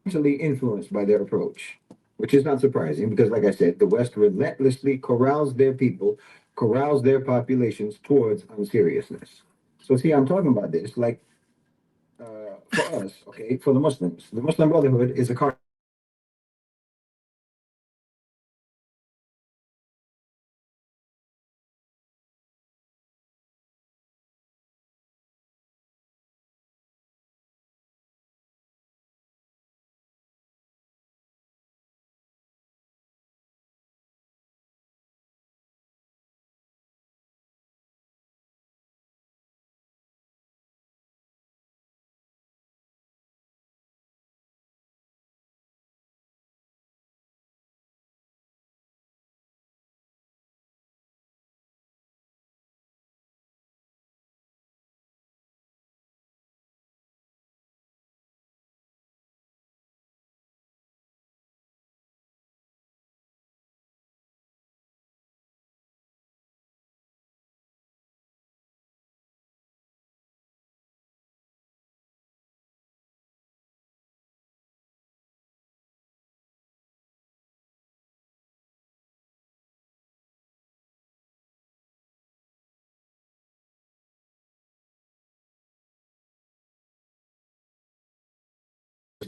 substantially influenced by their approach, which is not surprising because, like I said, the West relentlessly corrals their people, corrals their populations towards unseriousness. So, see, I'm talking about this like for us, okay, for the Muslims, the Muslim Brotherhood is a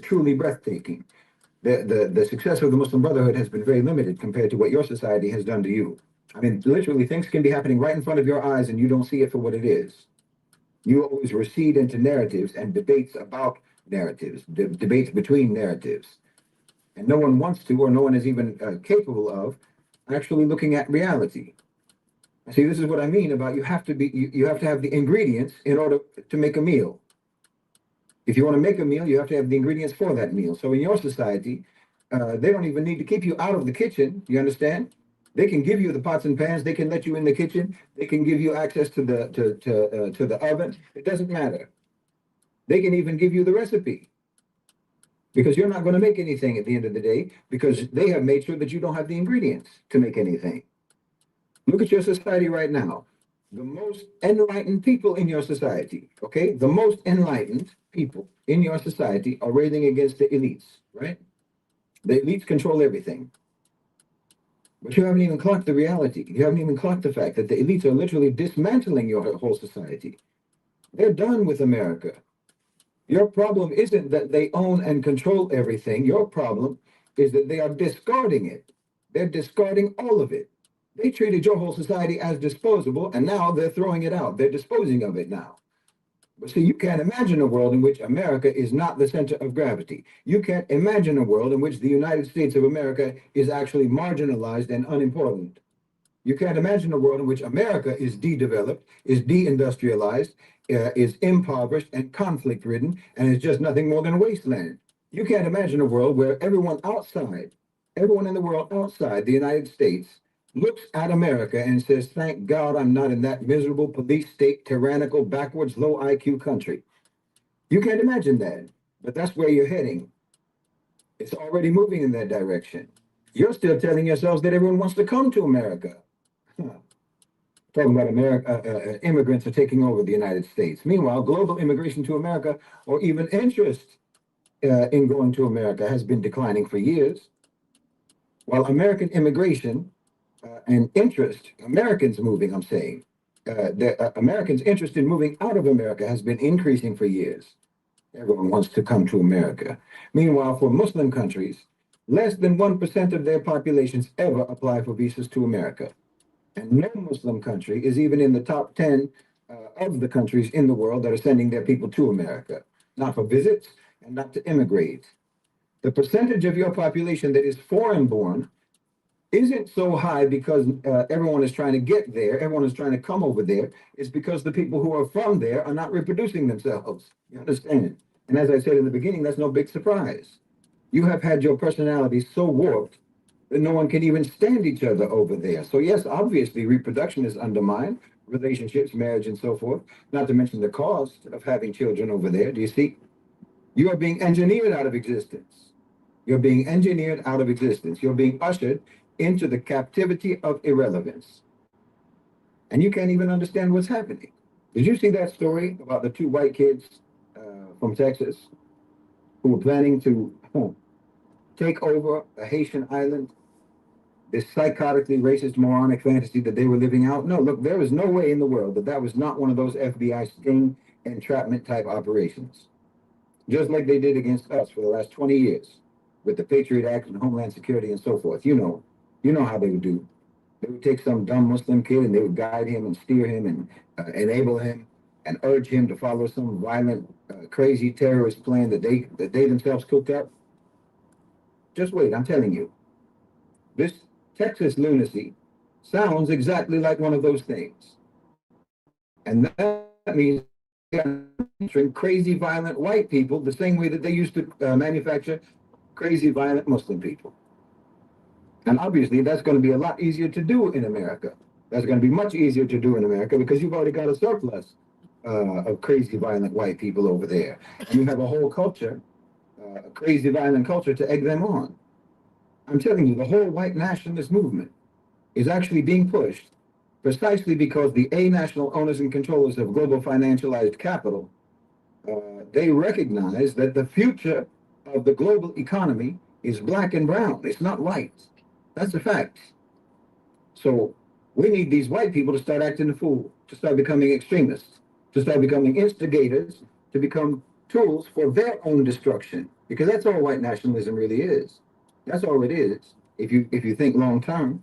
truly breathtaking. The success of the Muslim Brotherhood has been very limited compared to what your society has done to you. I mean, literally, things can be happening right in front of your eyes and you don't see it for what it is. You always recede into narratives and debates about narratives, debates between narratives. And no one wants to, or no one is even capable of, actually looking at reality. See, this is what I mean about you have to have the ingredients in order to make a meal. If you want to make a meal, you have to have the ingredients for that meal. So in your society, they don't even need to keep you out of the kitchen. You understand? They can give you the pots and pans. They can let you in the kitchen. They can give you access to the oven. It doesn't matter. They can even give you the recipe because you're not going to make anything at the end of the day because they have made sure that you don't have the ingredients to make anything. Look at your society right now. The most enlightened people in your society, okay? The most enlightened people in your society are railing against the elites, right? The elites control everything. But you haven't even clocked the reality. You haven't even clocked the fact that the elites are literally dismantling your whole society. They're done with America. Your problem isn't that they own and control everything. Your problem is that they are discarding it. They're discarding all of it. They treated your whole society as disposable, and now they're throwing it out. They're disposing of it now. But see, you can't imagine a world in which America is not the center of gravity. You can't imagine a world in which the United States of America is actually marginalized and unimportant. You can't imagine a world in which America is de-developed, is de-industrialized, is impoverished and conflict-ridden, and is just nothing more than a wasteland. You can't imagine a world where everyone in the world outside the United States looks at America and says, thank God I'm not in that miserable police state, tyrannical, backwards, low IQ country. You can't imagine that, but that's where you're heading. It's already moving in that direction. You're still telling yourselves that everyone wants to come to America. Huh. Talking about America, immigrants are taking over the United States. Meanwhile, global immigration to America, or even interest in going to America, has been declining for years. While American immigration and interest, Americans moving, I'm saying, Americans' interest in moving out of America has been increasing for years. Everyone wants to come to America. Meanwhile, for Muslim countries, less than 1% of their populations ever apply for visas to America. And no Muslim country is even in the top 10 of the countries in the world that are sending their people to America, not for visits and not to immigrate. The percentage of your population that is foreign born isn't so high because everyone is trying to get there, everyone is trying to come over there. It's because the people who are from there are not reproducing themselves. You understand? And as I said in the beginning, that's no big surprise. You have had your personality so warped that no one can even stand each other over there. So yes, obviously reproduction is undermined, relationships, marriage, and so forth, not to mention the cost of having children over there. Do you see? You are being engineered out of existence. You're being engineered out of existence. You're being ushered into the captivity of irrelevance. And you can't even understand what's happening. Did you see that story about the two white kids from Texas who were planning to take over a Haitian island, this psychotically racist, moronic fantasy that they were living out. No, look, there is no way in the world that that was not one of those FBI sting entrapment type operations, just like they did against us for the last 20 years with the Patriot Act and Homeland Security and so forth. You know how they would do. They would take some dumb Muslim kid and they would guide him and steer him and enable him and urge him to follow some violent, crazy terrorist plan that they themselves cooked up. Just wait, I'm telling you. This Texas lunacy sounds exactly like one of those things. And that means manufacturing crazy, violent white people the same way that they used to manufacture crazy, violent Muslim people. And obviously, that's going to be a lot easier to do in America. That's going to be much easier to do in America because you've already got a surplus of crazy, violent white people over there. And you have a whole culture, a crazy, violent culture to egg them on. I'm telling you, the whole white nationalist movement is actually being pushed precisely because the A national owners and controllers of global financialized capital, they recognize that the future of the global economy is black and brown. It's not white. That's a fact. So we need these white people to start acting the fool, to start becoming extremists, to start becoming instigators, to become tools for their own destruction. Because that's all white nationalism really is. That's all it is. If you think long term,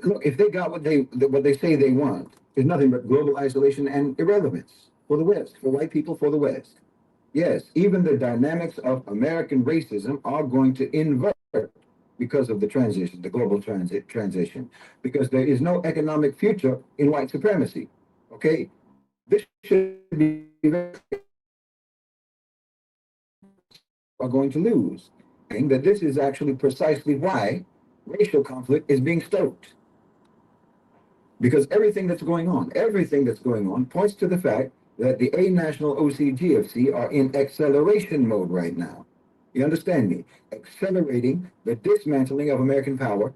look, if they got what they say they want, is nothing but global isolation and irrelevance for the West, for white people, for the West. Yes, even the dynamics of American racism are going to invert because of the transition, the global transition, because there is no economic future in white supremacy. Okay, this should be are going to lose, and that this is actually precisely why racial conflict is being stoked. Because everything that's going on points to the fact that the A National OCGFC are in acceleration mode right now. You understand me? Accelerating the dismantling of American power,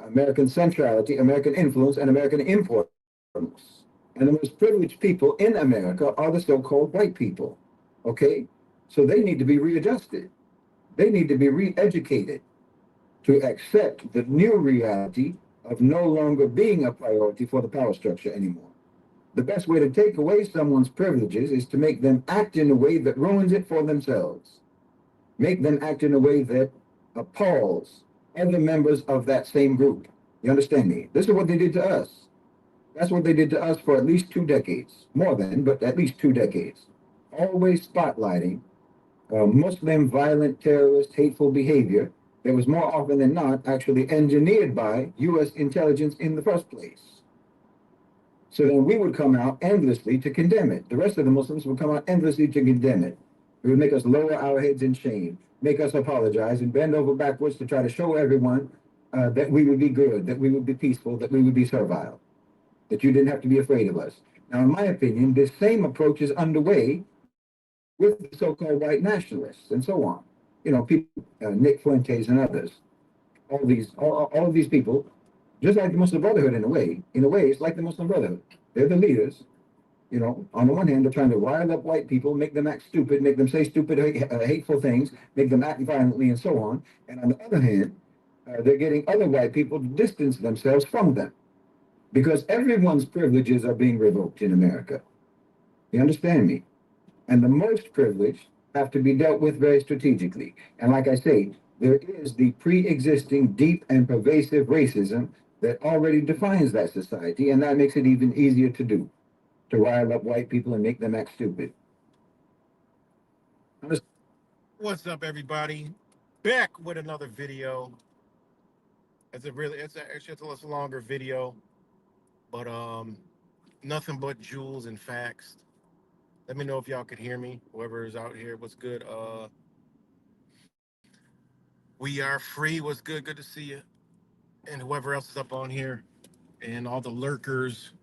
American centrality, American influence, and American importance. And the most privileged people in America are the so-called white people. Okay? So they need to be readjusted. They need to be re-educated to accept the new reality of no longer being a priority for the power structure anymore. The best way to take away someone's privileges is to make them act in a way that ruins it for themselves. Make them act in a way that appalls other members of that same group. You understand me? This is what they did to us. That's what they did to us for at least 2 decades. More than, but at least 2 decades. Always spotlighting Muslim violent terrorist hateful behavior that was more often than not actually engineered by U.S. intelligence in the first place. So then we would come out endlessly to condemn it. The rest of the Muslims would come out endlessly to condemn it. It would make us lower our heads in shame, make us apologize, and bend over backwards to try to show everyone that we would be good, that we would be peaceful, that we would be servile, that you didn't have to be afraid of us. Now, in my opinion, this same approach is underway with the so-called white nationalists and so on. You know, people, Nick Fuentes and others. All of these people, just like the Muslim Brotherhood in a way, it's like the Muslim Brotherhood. They're the leaders. You know, on the one hand, they're trying to rile up white people, make them act stupid, make them say stupid, hateful things, make them act violently, and so on. And on the other hand, they're getting other white people to distance themselves from them because everyone's privileges are being revoked in America. You understand me? And the most privileged have to be dealt with very strategically. And like I say, there is the pre-existing deep and pervasive racism that already defines that society, and that makes it even easier to do, to rile up white people and make them act stupid. What's up, everybody? Back with another video. It's a longer video, but nothing but jewels and facts. Let me know if y'all could hear me. Whoever is out here, what's good? We are free. What's good? Good to see you. And whoever else is up on here, and all the lurkers,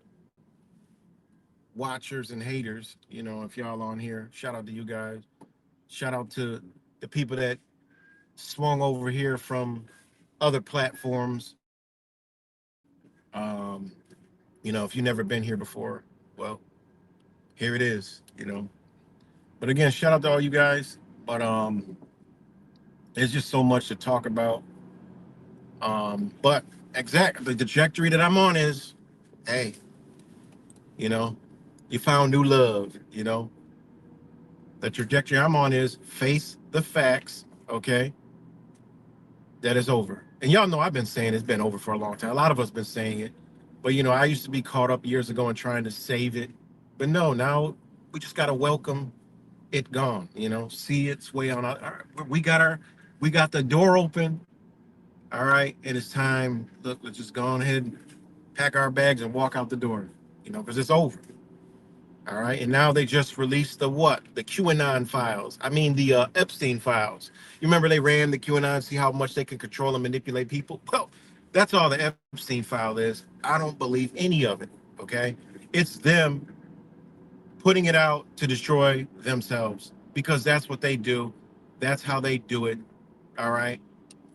watchers, and haters. You know, if y'all on here, shout out to you guys. Shout out to the people that swung over here from other platforms. You know, if you've never been here before, well, here it is, you know. But again, shout out to all you guys. But there's just so much to talk about. But exactly the trajectory that I'm on is, hey, you know, you found new love. The trajectory I'm on is face the facts. Okay, that is over. And y'all know I've been saying it's been over for a long time. A lot of us been saying it. But I used to be caught up years ago in trying to save it. But no, now we just gotta welcome it gone. See its way on. We got the door open. All right, and it's time. Look, let's just go on ahead, pack our bags, and walk out the door. Because it's over. All right, and now they just released the what? The QAnon files. I mean the Epstein files. You remember they ran the QAnon, see how much they can control and manipulate people? Well, that's all the Epstein file is. I don't believe any of it. Okay, it's them putting it out to destroy themselves because that's what they do. That's how they do it. All right,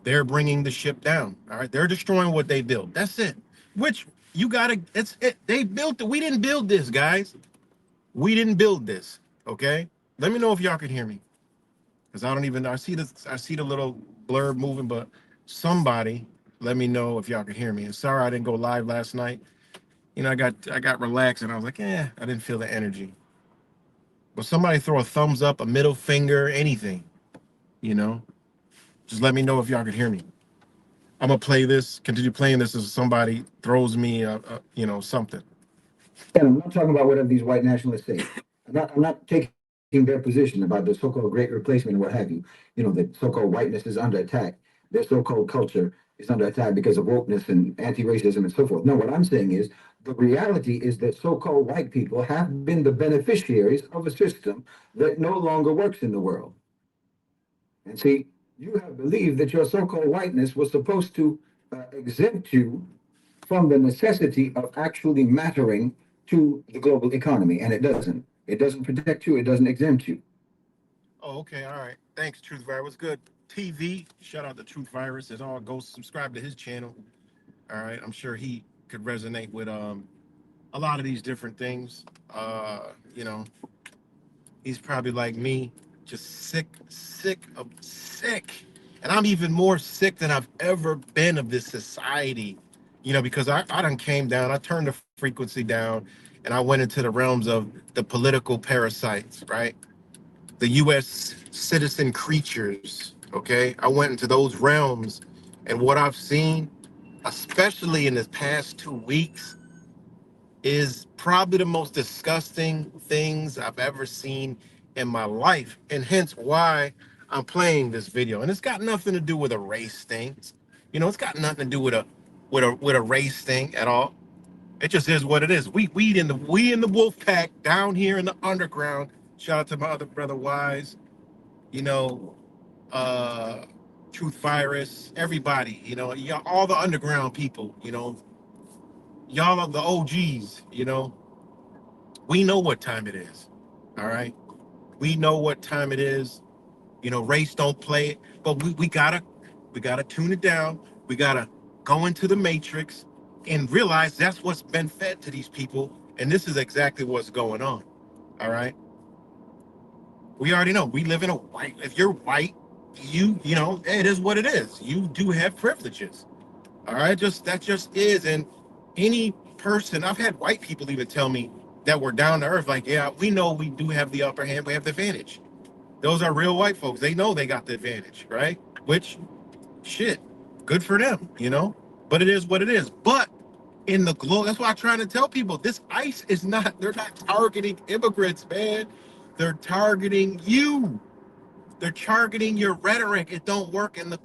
they're bringing the ship down. All right, they're destroying what they built. That's it. Which you gotta. It's it. They built it. We didn't build this, guys. We didn't build this, okay? Let me know if y'all can hear me, because I don't even. I see the little blurb moving, but somebody let me know if y'all can hear me. And sorry I didn't go live last night. I got relaxed and I was like, I didn't feel the energy. But somebody throw a thumbs up, a middle finger, anything, you know. Just let me know if y'all can hear me. I'm gonna play this, continue playing this as somebody throws me something. And I'm not talking about whatever these white nationalists say. I'm not taking their position about the so-called great replacement and what have you. The so-called whiteness is under attack. Their so-called culture is under attack because of wokeness and anti-racism and so forth. No, what I'm saying is the reality is that so-called white people have been the beneficiaries of a system that no longer works in the world. And see, you have believed that your so-called whiteness was supposed to exempt you from the necessity of actually mattering to the global economy, and it doesn't. It doesn't protect you. It doesn't exempt you. Oh, okay, all right. Thanks, Truth Virus. Good. TV. Shout out to Truth Virus. As all, go subscribe to his channel. All right, I'm sure he could resonate with a lot of these different things. You know, he's probably like me, just sick. And I'm even more sick than I've ever been of this society. Because I done came down, I turned the frequency down, and I went into the realms of the political parasites, right? The U.S. citizen creatures. Okay, I went into those realms, and what I've seen, especially in the past 2 weeks, is probably the most disgusting things I've ever seen in my life, and hence why I'm playing this video. And it's got nothing to do with a race thing. It's got nothing to do with a race thing at all. It just is what it is. We in the wolf pack down here in the underground. Shout out to my other brother Wise, you know, uh Truth Virus, everybody, y'all, all the underground people, y'all are the OGs, we know what time it is. All right. We know what time it is. Race don't play it, but we gotta tune it down. We gotta go into the matrix and realize that's what's been fed to these people. And this is exactly what's going on. All right. We already know we live in a white. If you're white, it is what it is. You do have privileges. All right. That just is. And any person, I've had white people even tell me that we're down to earth, like, yeah, we know we do have the upper hand, we have the advantage. Those are real white folks. They know they got the advantage, right? Which, shit, good for them. But it is what it is. But in the globe, that's why I'm trying to tell people this ICE is not, they're not targeting immigrants, man. They're targeting you. They're targeting your rhetoric. It don't work in the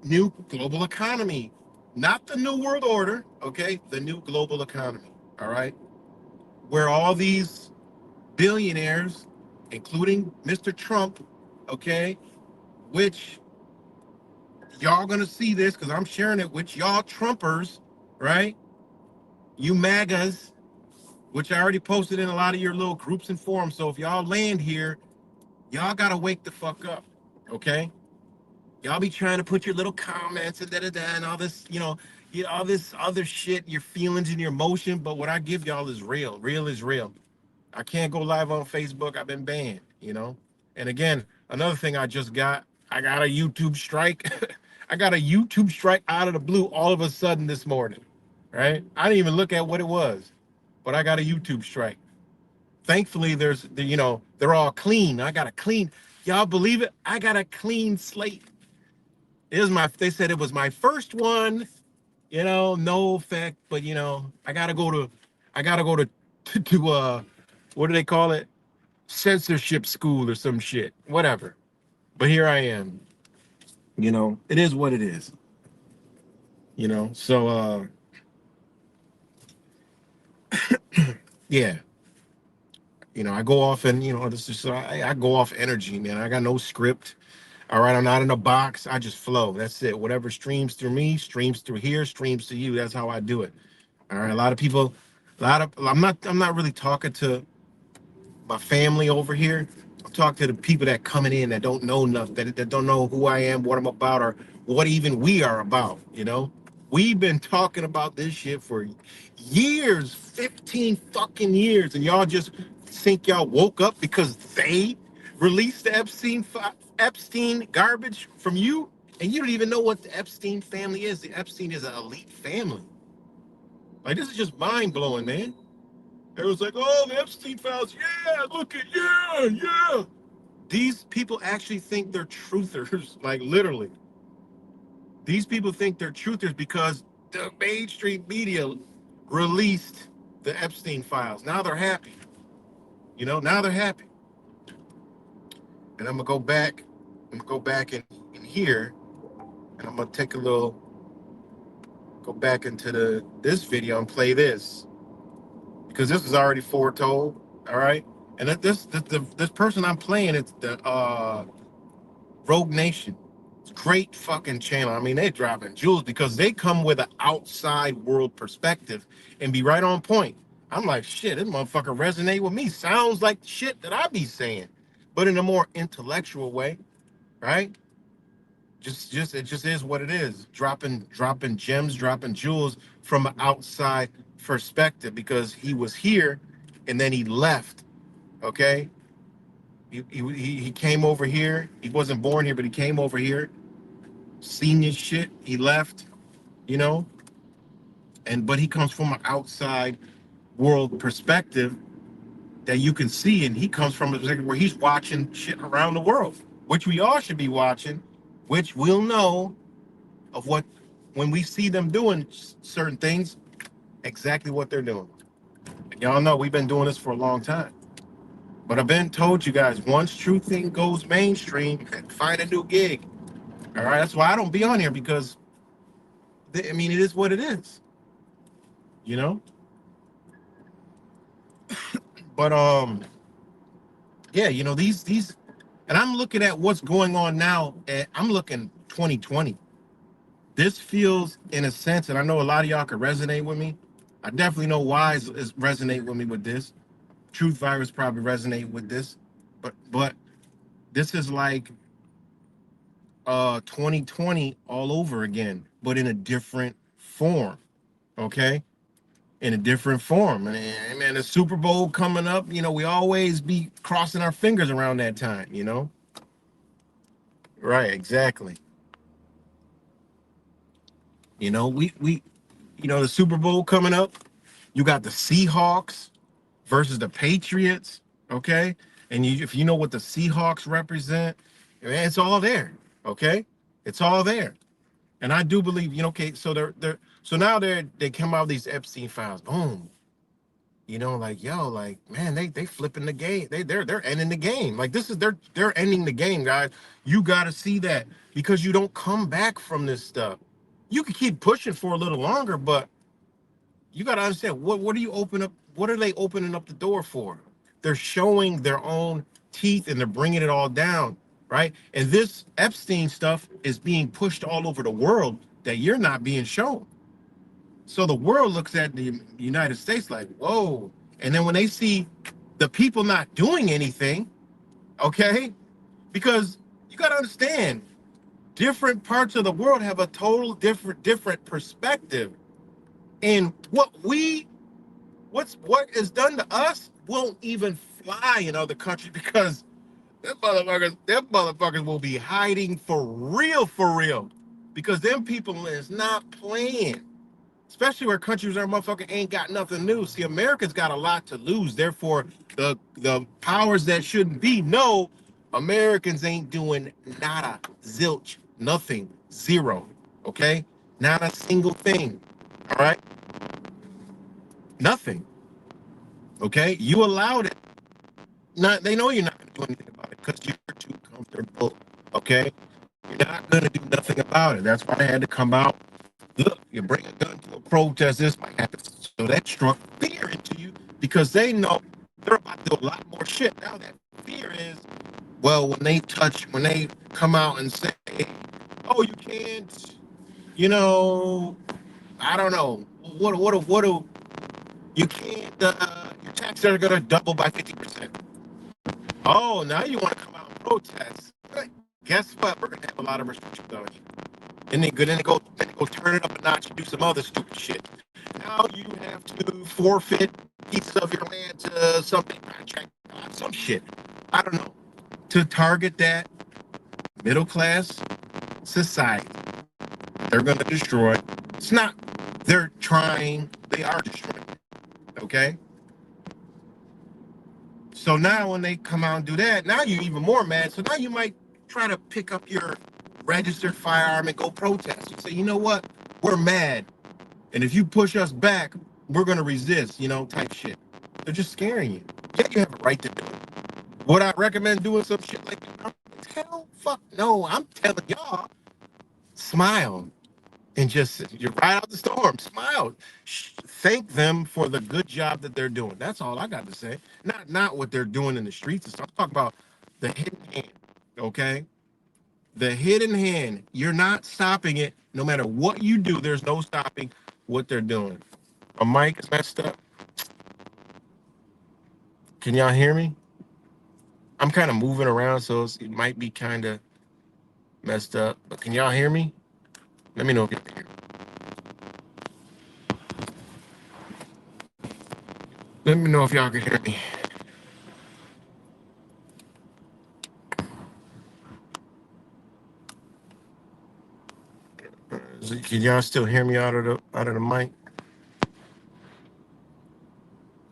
new global economy. Not the new world order, okay? The new global economy, all right? Where all these billionaires, including Mr. Trump, okay, which y'all gonna see this because I'm sharing it with y'all Trumpers, right? You MAGAs, which I already posted in a lot of your little groups and forums. So if y'all land here, y'all gotta wake the fuck up, okay? Y'all be trying to put your little comments and da da da and all this, all this other shit, your feelings and your emotion. But what I give y'all is real. Real is real. I can't go live on Facebook. I've been banned. And again, Another thing I just got, I got a YouTube strike. I got a YouTube strike out of the blue all of a sudden this morning, right? I didn't even look at what it was, but I got a YouTube strike. Thankfully, they're all clean. I got a clean, y'all believe it? I got a clean slate. They said it was my first one, no effect, but I gotta go to what do they call it? Censorship school or some shit, whatever. But here I am. It is what it is. So yeah, I go off and this is I go off energy, man. I got no script. All right, I'm not in a box. I just flow. That's it. Whatever streams through me, streams through here, streams to you. That's how I do it. All right. A lot of people, I'm not really talking to my family over here. I'm talking to the people that coming in that don't know nothing, that don't know who I am, what I'm about, or what even we are about. We've been talking about this shit for years, 15 fucking years, and y'all just think y'all woke up because they released the Epstein garbage from you, and you don't even know what the Epstein family is. The Epstein is an elite family. Like, this is just mind blowing, man. It was like, oh, the Epstein files. Yeah, look at, yeah. These people actually think they're truthers, like literally. These people think they're truthers because the mainstream media released the Epstein files. Now they're happy. Now they're happy. And I'm gonna go back. In here, and I'm gonna take a little, go back into this video and play this because this is already foretold. All right, and this person I'm playing, it's the Rogue Nation. It's a great fucking channel. I mean, they're dropping jewels because they come with an outside world perspective and be right on point. I'm like, shit, this motherfucker resonate with me. Sounds like shit that I be saying, but in a more intellectual way, right? Just it just is what it is. Dropping gems, dropping jewels from an outside perspective because he was here and then he left. Okay, he came over here. He wasn't born here, but he came over here, seen this shit. He left, you know, but he comes from an outside world perspective that you can see, and he comes from a perspective where he's watching shit around the world, which we all should be watching, which we'll know of what when we see them doing certain things, exactly what they're doing. And y'all know we've been doing this for a long time. But I've been told you guys, once true thing goes mainstream, find a new gig. All right, that's why I don't be on here because I mean it is what it is, you know. But yeah, these, and I'm looking at what's going on now. I'm looking 2020. This feels, in a sense, and I know a lot of y'all can resonate with me. I definitely know Wise is resonate with me with this. Truth Virus probably resonate with this, but this is like 2020 all over again, but in a different form. Okay, in a different form. And man, the Super Bowl coming up, we always be crossing our fingers around that time. Right, exactly. We the Super Bowl coming up. You got the Seahawks versus the Patriots, okay? And if you know what the Seahawks represent, man, it's all there, okay? It's all there. And I do believe, okay, so so now they come out with these Epstein files. Boom. Like, yo, like, man, they flipping the game. They're ending the game. Like, this is they're ending the game, guys. You got to see that because you don't come back from this stuff. You can keep pushing for a little longer, but you got to understand what do you open up? What are they opening up the door for? They're showing their own teeth and they're bringing it all down, right? And this Epstein stuff is being pushed all over the world that you're not being shown. So the world looks at the United States like, whoa. And then when they see the people not doing anything, okay, because you got to understand, different parts of the world have a total different perspective. And what is done to us won't even fly in other countries because Them motherfuckers will be hiding for real, because them people is not playing. Especially where countries where motherfucker ain't got nothing new. See, America's got a lot to lose. Therefore, the powers that shouldn't be know Americans ain't doing nada, zilch, nothing, zero. Okay, not a single thing. All right, nothing. Okay, you allowed it. Not they know you're not gonna do anything about it because you're too comfortable. Okay, you're not gonna do nothing about it. That's why I had to come out. Look, you bring a gun to a protest, this might happen. So that struck fear into you because they know they're about to do a lot more shit. Now that fear is, well, when they come out and say, oh, you can't, you know, I don't know, you can't, your taxes are going to double by 50%. Oh, now you want to come out and protest. Guess what? We're going to have a lot of restrictions on you. And then they go turn it up a notch and do some other stupid shit. Now you have to forfeit pieces of your land to something contract, some shit. I don't know. To target that middle class society, they're going to destroy. It's not. They're trying. They are destroying. Okay. So now when they come out and do that, now you're even more mad. So now you might try to pick up your registered firearm and go protest. You say, you know what? We're mad. And if you push us back, we're gonna resist, type shit. They're just scaring you. Yeah, you have a right to do it. Would I recommend doing some shit like that? Hell, fuck no. I'm telling y'all, smile and just you ride out the storm. Smile. Thank them for the good job that they're doing. That's all I got to say. Not what they're doing in the streets and stuff. I'm talking about the hidden hand. Okay, the hidden hand. You're not stopping it. No matter what you do, there's no stopping what they're doing. A mic is messed up. Can y'all hear me? I'm kind of moving around, so it might be kind of messed up. But can y'all hear me? Let me know if you can hear me. Let me know if y'all can hear me. Can y'all still hear me out of the mic?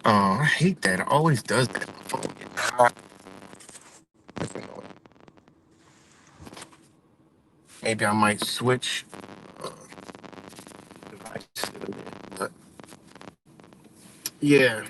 Oh, I hate that. It always does that. My phone get hot. Maybe I might switch devices. But yeah.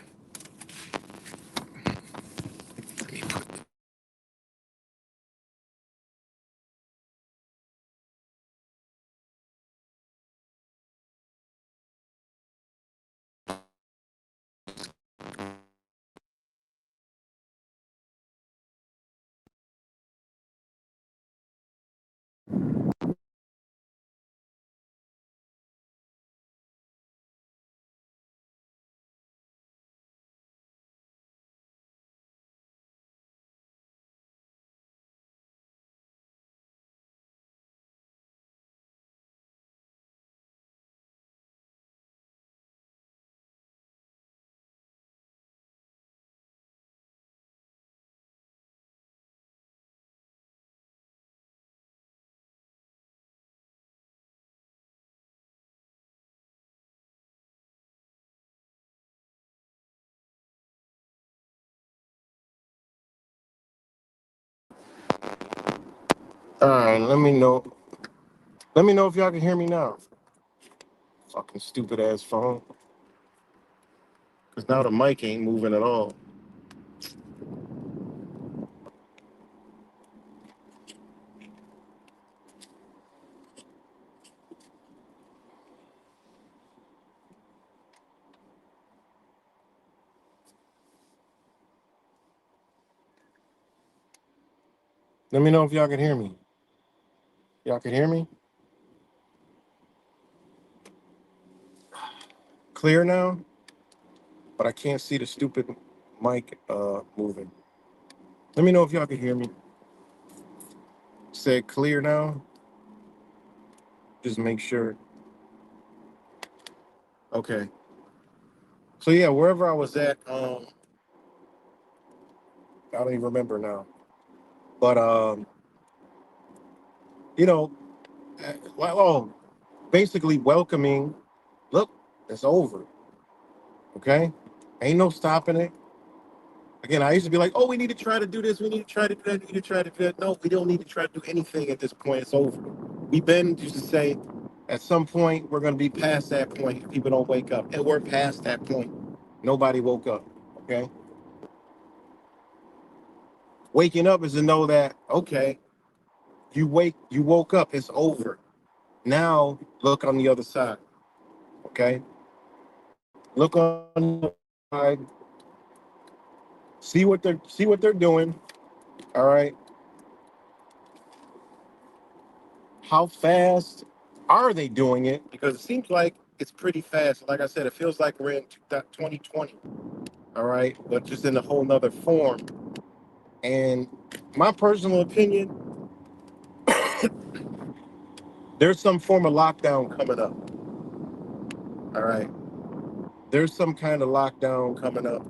All right, let me know. Let me know if y'all can hear me now. Fucking stupid ass phone. Cause now the mic ain't moving at all. Let me know if y'all can hear me. Y'all can hear me? Clear now? But I can't see the stupid mic moving. Let me know if y'all can hear me. Say clear now. Just make sure. Okay. So yeah, wherever I was at, I don't even remember now. But you know, well, basically welcoming. Look, it's over. Okay, ain't no stopping it. Again, I used to be like, oh, we need to try to do this. We need to try to do that. We need to try to do that. No, we don't need to try to do anything at this point. It's over. We've been used to say, at some point, we're going to be past that point if people don't wake up. And we're past that point. Nobody woke up. Okay. Waking up is to know that, okay, you woke up. It's over. Now look on the other side. Okay. Look on the other side. See what they're doing. All right. How fast are they doing it? Because it seems like it's pretty fast. Like I said, it feels like we're in 2020. All right, but just in a whole nother form. And my personal opinion, there's some form of lockdown coming up. All right, there's some kind of lockdown coming up.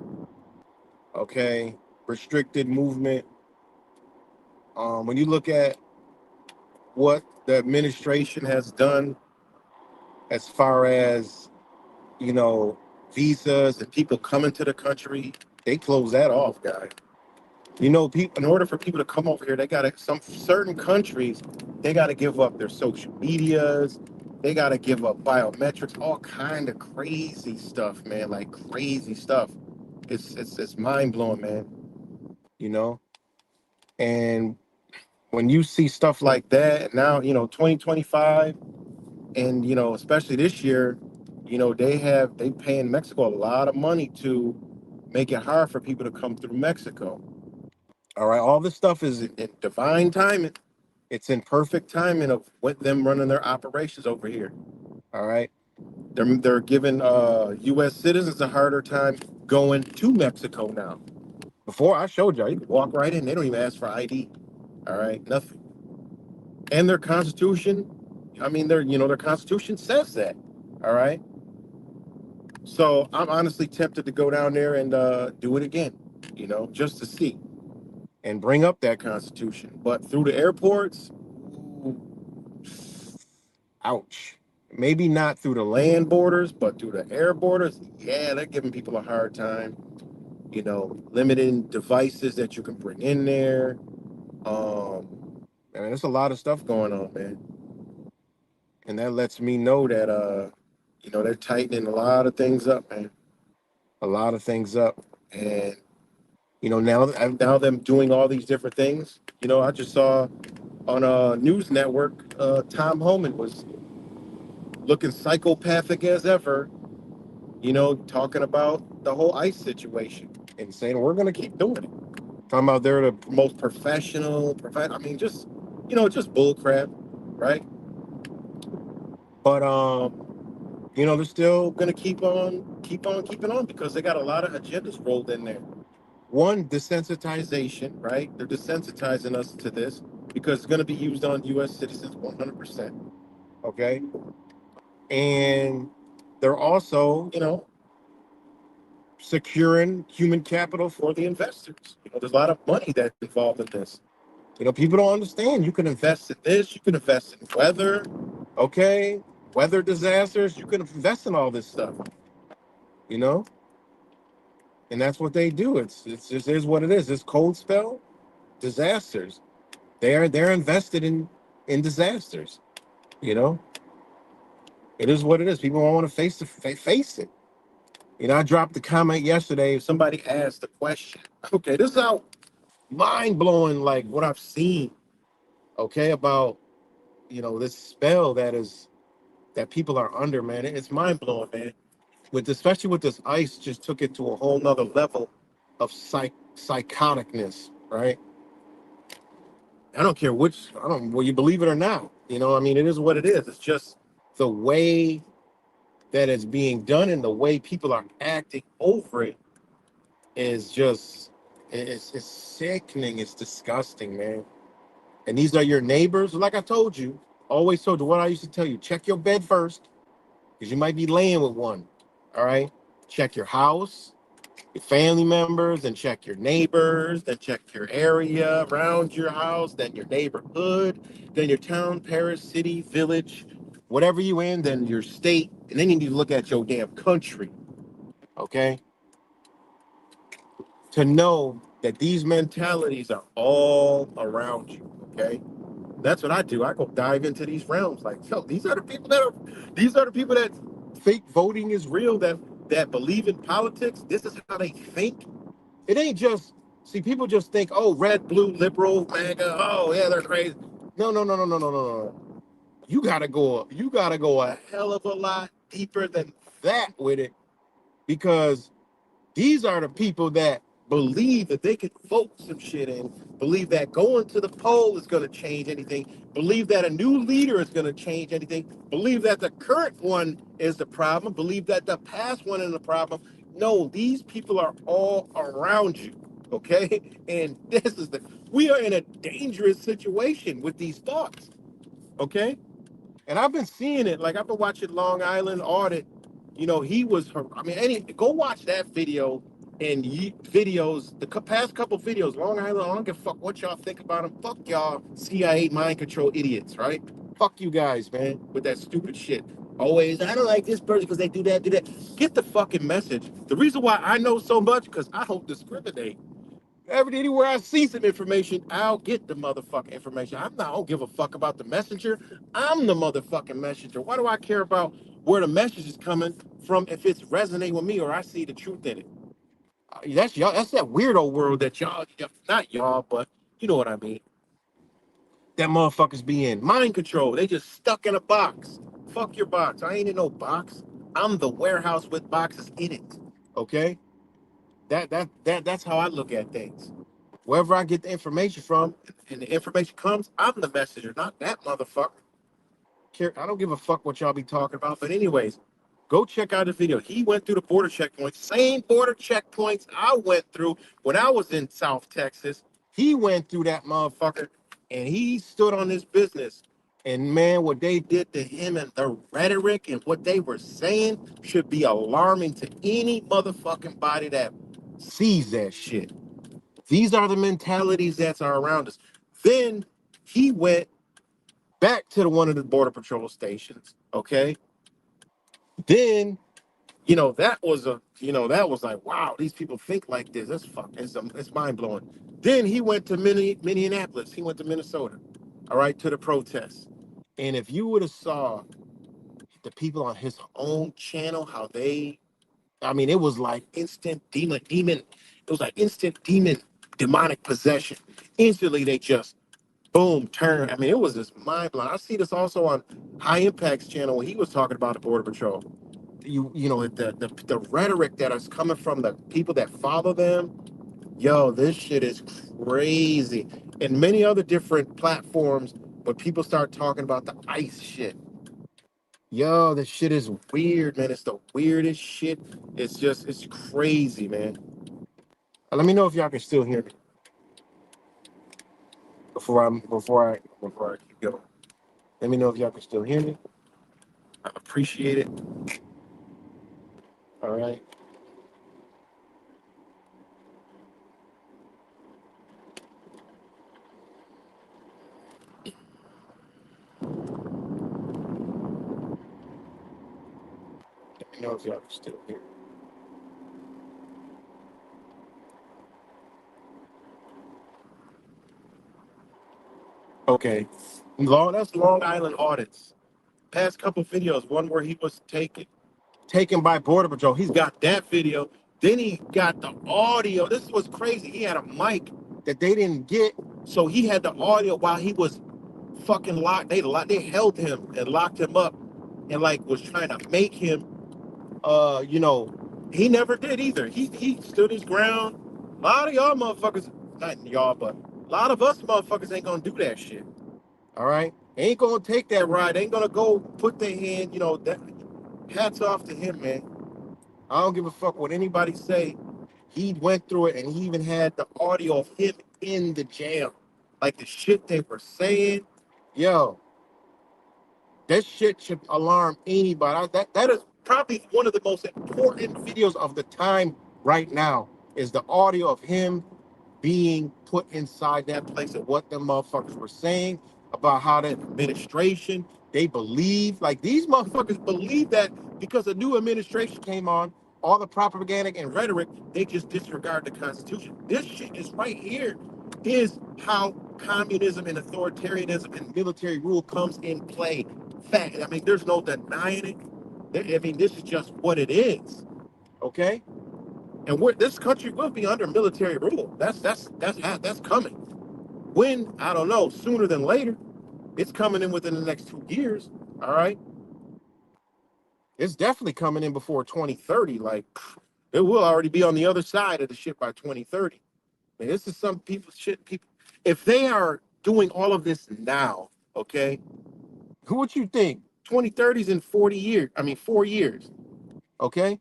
Okay, restricted movement. When you look at what the administration has done as far as, you know, visas and people coming to the country, they close that off, guys. You know, people, in order for people to come over here, they gotta, some certain countries, they gotta give up their social medias, they gotta give up biometrics, all kind of crazy stuff, man. Like crazy stuff. It's mind blowing, man. You know, and when you see stuff like that now, 2025, and especially this year, they paying Mexico a lot of money to make it hard for people to come through Mexico. All right, all this stuff is in divine timing. It's in perfect timing of with them running their operations over here. All right, they're giving U.S. citizens a harder time going to Mexico now. Before I showed you could walk right in. They don't even ask for ID. All right, nothing. And their constitution, I mean, their constitution says that. All right. So I'm honestly tempted to go down there and do it again, just to see and bring up that constitution. But through the airports, ouch. Maybe not through the land borders, but through the air borders, yeah, they're giving people a hard time. Limiting devices that you can bring in there. I mean, there's a lot of stuff going on, man. And that lets me know that they're tightening a lot of things up, man. A lot of things up. And now them doing all these different things. I just saw on a news network, Tom Homan was looking psychopathic as ever, talking about the whole ICE situation and saying we're going to keep doing it. Talking about they're the most professional. I mean, just bull crap, right? But they're still going to keeping on because they got a lot of agendas rolled in there. One, desensitization, right? They're desensitizing us to this because it's going to be used on U.S. citizens 100%. Okay. And they're also, securing human capital for the investors. There's a lot of money that's involved in this. People don't understand. You can invest in this, you can invest in weather, okay? Weather disasters, you can invest in all this stuff, you know? And that's what they do. It's just is what it is. This cold spell, disasters. They're invested in disasters, you know? It is what it is. People don't want to face it. I dropped the comment yesterday. Somebody asked the question. Okay, this is how mind blowing, like what I've seen. Okay, about this spell that people are under, man. It's mind blowing, man. Especially with this ice, just took it to a whole nother level of psychoticness, right? I don't care well, you believe it or not. I mean, it is what it is. It's just the way that it's being done and the way people are acting over it is just it's sickening. It's disgusting, man. And these are your neighbors. Like I told you, always told you what I used to tell you: check your bed first, because you might be laying with one. All right. Check your house. Your family members, then check your neighbors, then check your area around your house, then your neighborhood, then your town, parish, city, village, whatever you in, then your state, and then you need to look at your damn country, okay? To know that these mentalities are all around you, okay? That's what I do. I go dive into these realms. Like, yo, these are the people that fake voting is real, that believe in politics. This is how they think. It ain't just see people just think, oh, red, blue, liberal, MAGA, oh yeah, they're crazy. No, no, no, no, no, no, no, no. You gotta go a hell of a lot deeper than that with it because these are the people that believe that they could vote some shit in, believe that going to the poll is going to change anything, believe that a new leader is going to change anything, believe that the current one is the problem, believe that the past one is the problem. No, these people are all around you, okay? And we are in a dangerous situation with these thoughts, okay? And I've been seeing it. Like I've been watching Long Island Audit. You know, he was. I mean, go watch that video and videos. The past couple videos, Long Island. I don't give a fuck what y'all think about him. Fuck y'all, CIA mind control idiots, right? Fuck you guys, man, with that stupid shit. Always, I don't like this person because they do that, do that. Get the fucking message. The reason why I know so much because I don't discriminate. Anywhere I see some information, I'll get the motherfucking information. I don't give a fuck about the messenger. I'm the motherfucking messenger. Why do I care about where the message is coming from if it's resonating with me or I see the truth in it? That's y'all. That's that weirdo world that not y'all, but you know what I mean. That motherfuckers be in mind control. They just stuck in a box. Fuck your box. I ain't in no box. I'm the warehouse with boxes in it. Okay. That's how I look at things. Wherever I get the information from, and the information comes, I'm the messenger, not that motherfucker. I don't give a fuck what y'all be talking about. But anyways, go check out the video. He went through the border checkpoints, same border checkpoints I went through when I was in South Texas. He went through that motherfucker, and he stood on his business. And man, what they did to him and the rhetoric and what they were saying should be alarming to any motherfucking body that sees that shit. These are the mentalities that are around us. Then he went back to one of the border patrol stations. Okay. Then, that was like, wow, these people think like this. That's fucking, it's mind blowing. Then he went to Minneapolis. He went to Minnesota. All right, to the protests. And if you would have saw the people on his own channel, I mean, it was like instant demon. It was like instant demonic possession. Instantly, they just boom turn. I mean, it was just mind blowing. I see this also on High Impact's channel when he was talking about the Border Patrol. The rhetoric that is coming from the people that follow them. Yo, this shit is crazy. And many other different platforms, but people start talking about the ICE shit. Yo, this shit is weird, man. It's the weirdest shit. It's crazy, man. Let me know if y'all can still hear me before I keep going. Let me know if y'all can still hear me. I appreciate it. All right. Let me know if y'all can still hear me. Okay. That's Long Island audits. Past couple videos, one where he was taken by Border Patrol. He's got that video. Then he got the audio. This was crazy. He had a mic that they didn't get. So he had the audio while he was fucking locked. They held him and locked him up and like was trying to make him he never did either. He stood his ground. A lot of y'all motherfuckers, not y'all, but a lot of us motherfuckers ain't gonna do that shit. All right? Ain't gonna take that ride. Ain't gonna go put their hand, that hats off to him, man. I don't give a fuck what anybody say. He went through it and he even had the audio of him in the jail. Like the shit they were saying. Yo, that shit should alarm anybody. That is probably one of the most important videos of the time right now is the audio of him being put inside that place and what them motherfuckers were saying about how that administration, they believe, like these motherfuckers believe that because a new administration came on, all the propaganda and rhetoric, they just disregard the Constitution. This shit is right here, is how communism and authoritarianism and military rule comes in play. Fact. I mean, there's no denying it. I mean, this is just what it is. Okay? And this country will be under military rule. That's coming. When? I don't know. Sooner than later. It's coming in within the next 2 years. All right. It's definitely coming in before 2030. Like it will already be on the other side of the shit by 2030. And this is some people shit. People, if they are doing all of this now, okay, who would you think? 2030s in 40 years. I mean, 4 years. Okay.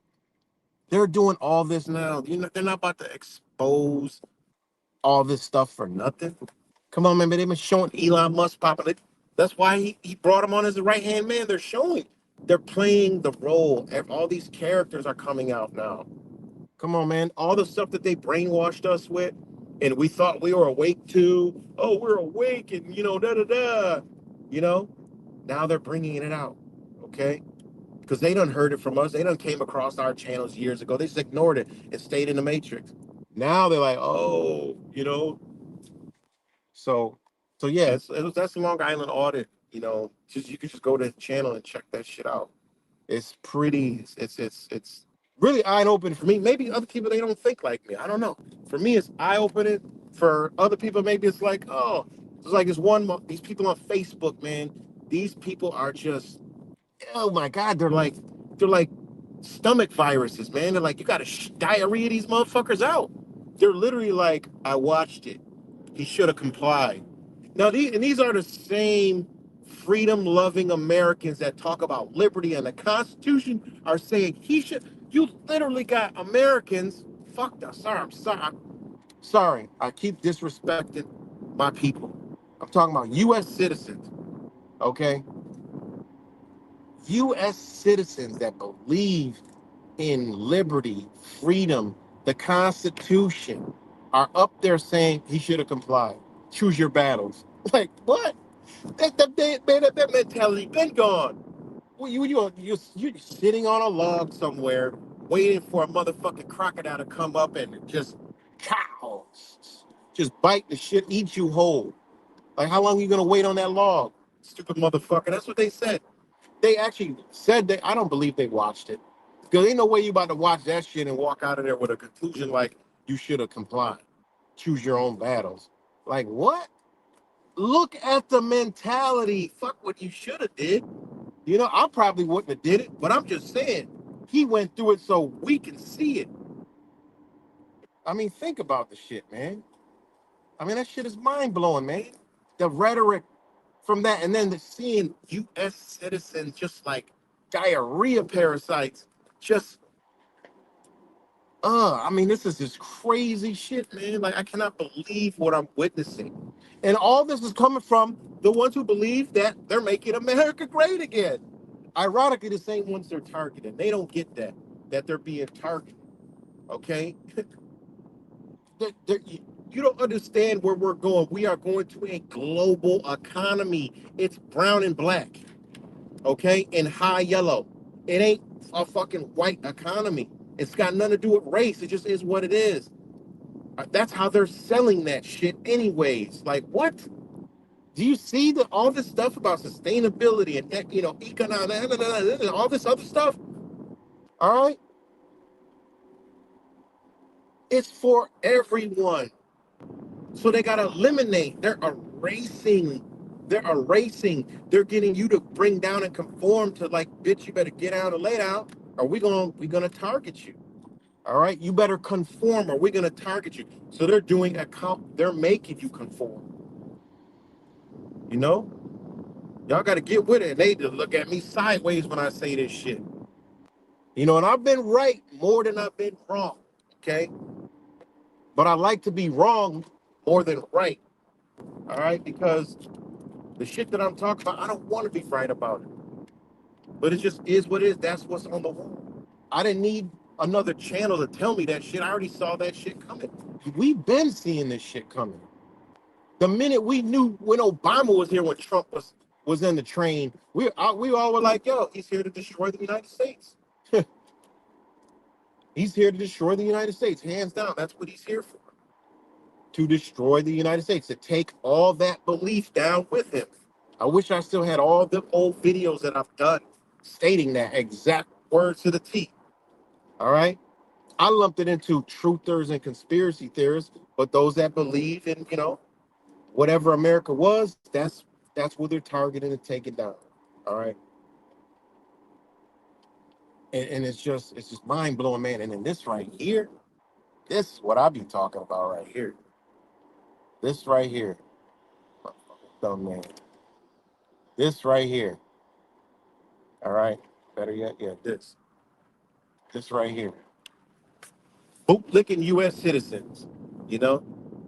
They're doing all this now. You know, they're not about to expose all this stuff for nothing. Come on, man, they've been showing Elon Musk popping it. That's why he brought him on as a right-hand man. They're showing. They're playing the role. All these characters are coming out now. Come on, man. All the stuff that they brainwashed us with, and we thought we were awake to. Oh, we're awake, and da-da-da. You know, now they're bringing it out, okay? Because they done heard it from us. They done came across our channels years ago. They just ignored it and stayed in the matrix. Now they're like, oh, So, so yeah, that's a Long Island audit. Just you can just go to the channel and check that shit out. It's pretty. It's really eye opening for me. Maybe other people they don't think like me. I don't know. For me, it's eye opening. For other people, maybe it's like, oh, it's like it's these people on Facebook, man. These people are just, oh my god, they're like stomach viruses, man. They're like, you gotta diarrhea these motherfuckers out. They're literally like, I watched it. He should have complied. Now, these are the same freedom-loving Americans that talk about liberty and the Constitution are saying he should. You literally got Americans. Fuck that. Sorry, I'm sorry. Sorry. I keep disrespecting my people. I'm talking about U.S. citizens. Okay, U.S. citizens that believe in liberty, freedom, the Constitution are up there saying he should have complied. Choose your battles. Like what? That mentality been gone. Well, you're sitting on a log somewhere, waiting for a motherfucking crocodile to come up and just cows, just bite the shit, eat you whole. Like how long are you gonna wait on that log? Stupid motherfucker. That's what they said. They actually said that. I don't believe they watched it. Because ain't no way you about to watch that shit and walk out of there with a conclusion like you should have complied. Choose your own battles. Like what? Look at the mentality. Fuck what you should have did. I probably wouldn't have did it, but I'm just saying he went through it so we can see it. I mean, think about the shit, man. I mean, that shit is mind blowing, man. The rhetoric from that, and then seeing U.S. citizens just like diarrhea parasites, just I mean, this is just crazy shit, man. Like, I cannot believe what I'm witnessing, and all this is coming from the ones who believe that they're making America great again. Ironically, the same ones they're targeting. They don't get that they're being targeted. Okay, you don't understand where we're going. We are going to a global economy. It's brown and black. Okay, in high yellow. It ain't a fucking white economy. It's got nothing to do with race. It just is what it is. That's how they're selling that shit, anyways. Like, what? Do you see all this stuff about sustainability and economic, all this other stuff? All right, it's for everyone. So they gotta eliminate. They're erasing. They're erasing. They're getting you to bring down and conform to like, bitch, you better get out and lay down, or we gonna target you. All right, you better conform, or we're gonna target you. So they're doing they're making you conform. You know, y'all gotta get with it. And they just look at me sideways when I say this shit. And I've been right more than I've been wrong. Okay, but I like to be wrong more than right. All right, because the shit that I'm talking about, I don't want to be right about it. But it just is what it is. That's what's on the wall. I didn't need another channel to tell me that shit. I already saw that shit coming. We've been seeing this shit coming. The minute we knew when Obama was here, when Trump was in the train, we all were like, yo, he's here to destroy the United States. He's here to destroy the United States, hands down. That's what he's here for. To destroy the United States, to take all that belief down with him. I wish I still had all the old videos that I've done stating that exact word to the T. All right. I lumped it into truthers and conspiracy theorists, but those that believe in, whatever America was, that's what they're targeting and taking down. All right. And it's just mind blowing, man. And then this right here, this is what I be talking about right here. This right here. Dumb man. This right here. All right. Better yet, yeah, this. This right here. Bootlicking U.S. citizens, you know,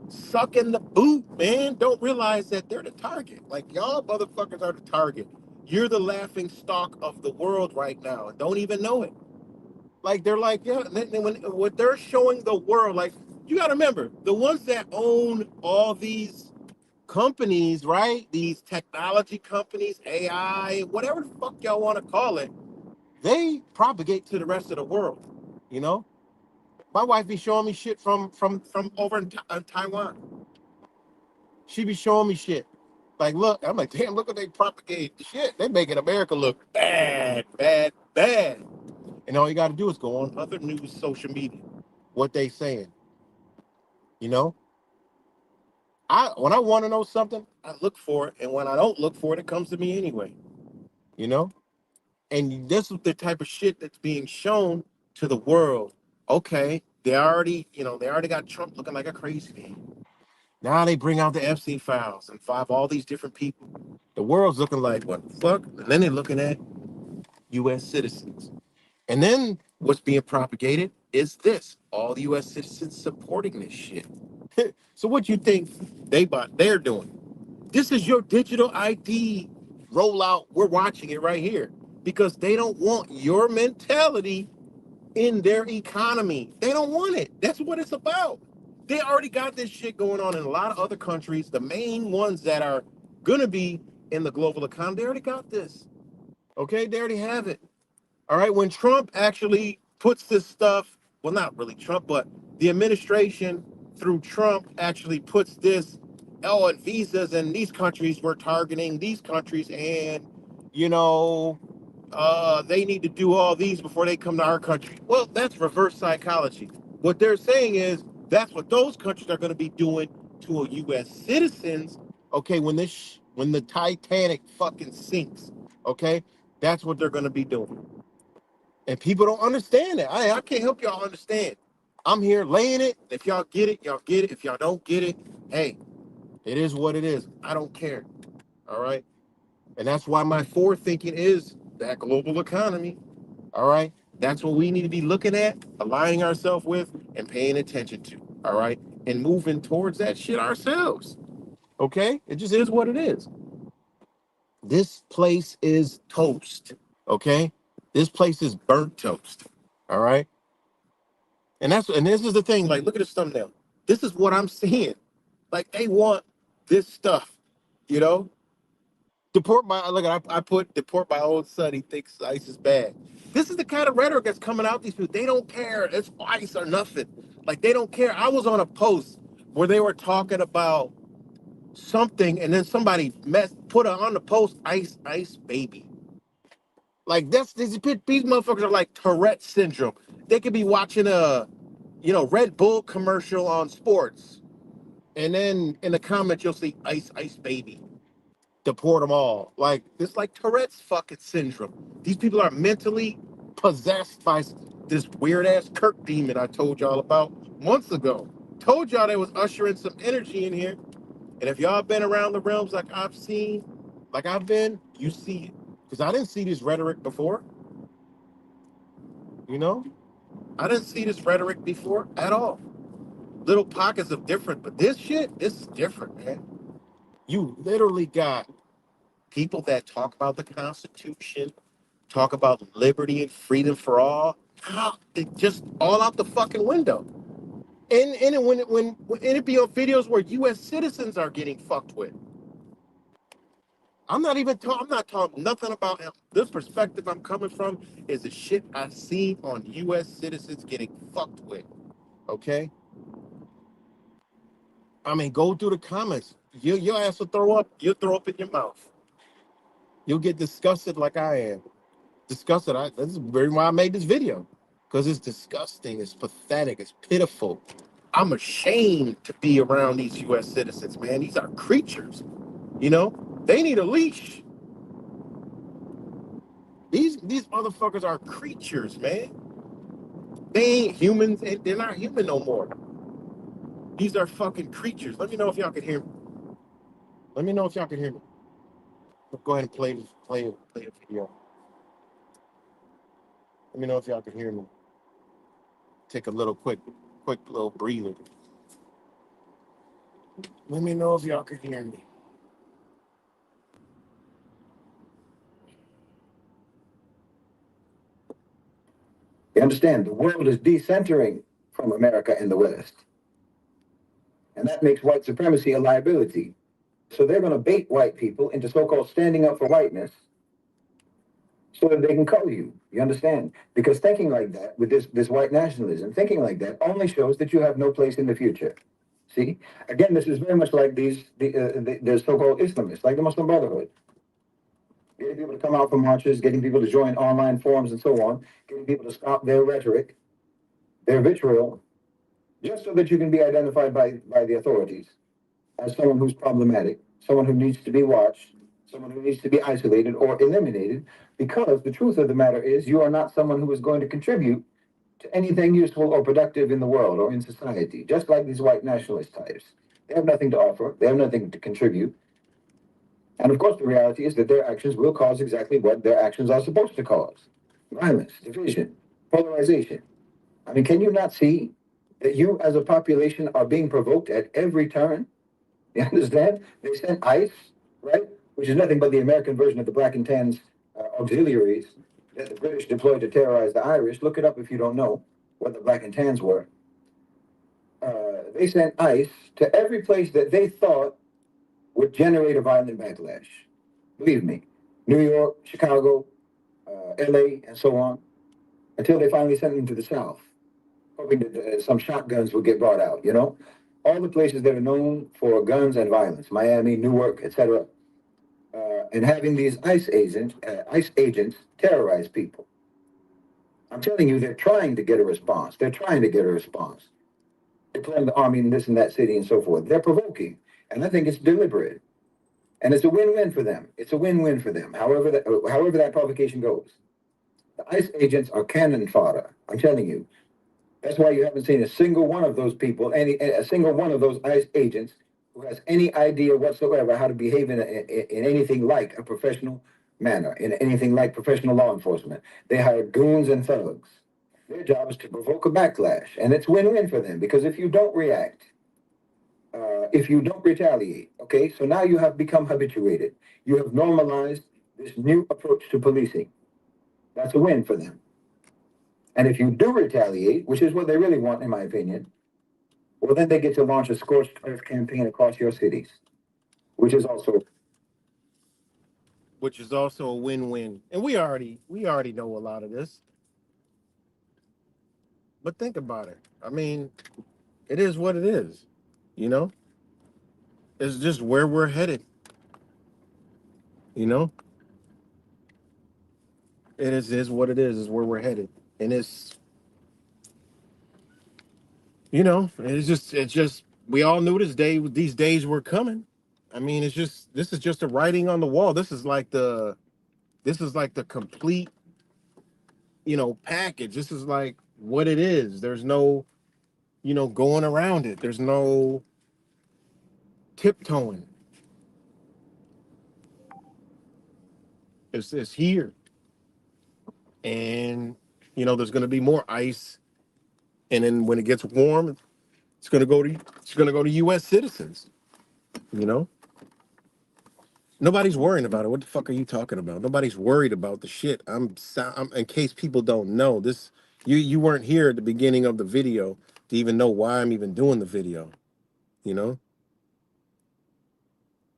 sucking the boot, man. Don't realize that they're the target. Like, y'all motherfuckers are the target. You're the laughing stock of the world right now and don't even know it. Like, they're like, yeah, what they're showing the world, like, you got to remember, the ones that own all these companies, right? These technology companies, AI, whatever the fuck y'all want to call it, they propagate to the rest of the world, you know? My wife be showing me shit from over in Taiwan. She be showing me shit. Like, look, I'm like, damn, look what they propagate. Shit, they making America look bad, bad, bad. And all you got to do is go on other news, social media, what they saying. You know, when I want to know something, I look for it, and when I don't look for it, it comes to me anyway. You know, and this is the type of shit that's being shown to the world. Okay, they already got Trump looking like a crazy man. Now they bring out the Epstein files and five all these different people. The world's looking like, what the fuck? And then they're looking at U.S. citizens. And then what's being propagated is this: all the U.S. citizens supporting this shit. So what you think they're doing? This is your digital ID rollout. We're watching it right here because they don't want your mentality in their economy. They don't want it. That's what it's about. They already got this shit going on in a lot of other countries. The main ones that are gonna be in the global economy, they already got this. Okay, they already have it. All right. When Trump actually puts this stuff, well, not really Trump, but the administration through Trump actually puts this, oh, and visas in these countries, we're targeting these countries, and you know, they need to do all these before they come to our country. Well, that's reverse psychology. What they're saying is that's what those countries are going to be doing to U.S. citizens. Okay, when the Titanic fucking sinks, okay, that's what they're going to be doing. And people don't understand that. I can't help y'all understand. I'm here laying it. If y'all get it, y'all get it. If y'all don't get it, hey, it is what it is. I don't care. All right. And that's why my forward thinking is that global economy. All right. That's what we need to be looking at, aligning ourselves with, and paying attention to. All right. And moving towards that shit ourselves. Okay. It just is what it is. This place is toast. Okay. This place is burnt toast. All right. And this is the thing. Like, look at this thumbnail. This is what I'm seeing. Like, they want this stuff, you know? I put deport my own son. He thinks ICE is bad. This is the kind of rhetoric that's coming out. These people, they don't care. It's ICE or nothing. Like, they don't care. I was on a post where they were talking about something, and then somebody put on the post, ICE baby. Like, these motherfuckers are like Tourette syndrome. They could be watching a Red Bull commercial on sports, and then in the comments you'll see Ice Baby. Deport them all. Like, it's like Tourette's fucking syndrome. These people are mentally possessed by this weird ass Kirk demon I told y'all about months ago. Told y'all they was ushering some energy in here. And if y'all been around the realms like I've been, you see it. Because I didn't see this rhetoric before. You know? I didn't see this rhetoric before at all. Little pockets of different, but this is different, man. You literally got people that talk about the Constitution, talk about liberty and freedom for all, How it just all out the fucking window. And when it be on videos where U.S. citizens are getting fucked with. I'm not talking nothing about him. This perspective I'm coming from is the shit I've seen on U.S. citizens getting fucked with. Okay? I mean, go through the comments. Your ass will throw up. You'll throw up in your mouth. You'll get disgusted like I am. Disgusted. This is very why I made this video. Because it's disgusting. It's pathetic. It's pitiful. I'm ashamed to be around these U.S. citizens, man. These are creatures. You know? They need a leash. These motherfuckers are creatures, man. They ain't humans. They're not human no more. These are fucking creatures. Let me know if y'all can hear me. Let me know if y'all can hear me. Go ahead and play a video. Let me know if y'all can hear me. Take a little quick little breather. Let me know if y'all can hear me. You understand? The world is decentering from America and the West. And that makes white supremacy a liability. So they're going to bait white people into so-called standing up for whiteness so that they can cull you. You understand? Because thinking like that, with this white nationalism, thinking like that only shows that you have no place in the future. See? Again, this is very much like the so-called Islamists, like the Muslim Brotherhood. Getting people to come out for marches, getting people to join online forums and so on, getting people to stop their rhetoric, their vitriol, just so that you can be identified by the authorities as someone who's problematic, someone who needs to be watched, someone who needs to be isolated or eliminated, because the truth of the matter is you are not someone who is going to contribute to anything useful or productive in the world or in society, just like these white nationalist types. They have nothing to offer, they have nothing to contribute. And of course, the reality is that their actions will cause exactly what their actions are supposed to cause: violence, division, polarization. I mean, can you not see that you as a population are being provoked at every turn? You understand? They sent ICE, right? Which is nothing but the American version of the Black and Tans auxiliaries that the British deployed to terrorize the Irish. Look it up if you don't know what the Black and Tans were. They sent ICE to every place that they thought would generate a violent backlash. Believe me, New York, Chicago, LA, and so on, until they finally sent them to the South, hoping that some shotguns would get brought out, you know? All the places that are known for guns and violence, Miami, Newark, etc., and having these ICE agents terrorize people. I'm telling you, they're trying to get a response. They're trying to get a response. Deploying the army in this and that city and so forth. They're provoking, and I think it's deliberate. And it's a win-win for them. It's a win-win for them, however that provocation goes. The ICE agents are cannon fodder. I'm telling you. That's why you haven't seen a single one of those people, a single one of those ICE agents who has any idea whatsoever how to behave in anything like a professional manner, in anything like professional law enforcement. They hire goons and thugs. Their job is to provoke a backlash, and it's win-win for them because if you don't react, if you don't retaliate, okay, so now you have become habituated. You have normalized this new approach to policing. That's a win for them. And if you do retaliate, which is what they really want, in my opinion, well, then they get to launch a scorched earth campaign across your cities, which is also a win-win. And we already know a lot of this. But think about it. I mean, it is what it is. You know? It's just where we're headed. You know? It is what it is where we're headed. And it's it's just we all knew these days were coming. I mean, this is just a writing on the wall. This is like the complete, package. This is like what it is. There's no, going around it. There's no tiptoeing. It's here. And there's going to be more ice, and then when it gets warm, it's going to go to US citizens, you know? Nobody's worrying about it. What the fuck are you talking about? Nobody's worried about the shit. In case people don't know, this You weren't here at the beginning of the video to even know why I'm even doing the video. You know,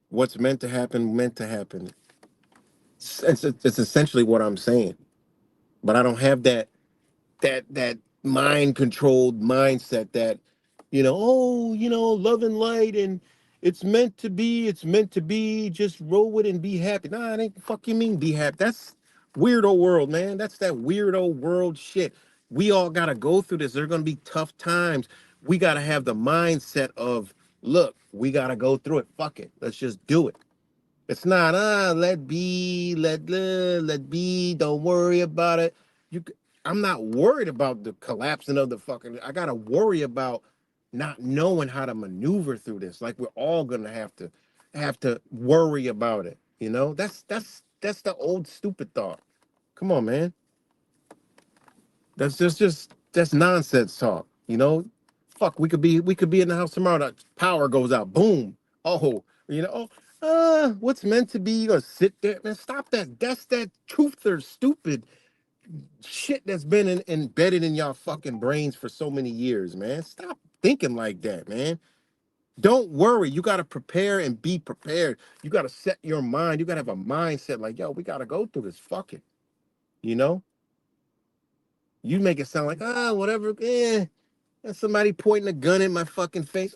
what's meant to happen, meant to happen. It's essentially what I'm saying. But I don't have that mind controlled mindset that, oh, love and light, and it's meant to be, just roll with it and be happy. Nah, it ain't, fuck you mean be happy. That's weirdo world, man. That's that weirdo world shit. We all gotta go through this. There are gonna be tough times. We gotta have the mindset of, look, we gotta go through it. Fuck it. Let's just do it. It's not let be, let be, don't worry about it. You I'm not worried about the collapsing of the fucking, I gotta worry about not knowing how to maneuver through this. Like, we're all gonna have to worry about it. That's the old stupid thought. Come on, man. That's just that's nonsense talk. Fuck, we could be in the house tomorrow. The power goes out. Boom. Oh, what's meant to be? You gonna sit there, man? Stop that. That's that truth or stupid shit that's been embedded in y'all fucking brains for so many years, man. Stop thinking like that, man. Don't worry. You gotta prepare and be prepared. You gotta set your mind. You gotta have a mindset like, yo, we gotta go through this. Fuck it. You know. You make it sound like, whatever. That's somebody pointing a gun in my fucking face.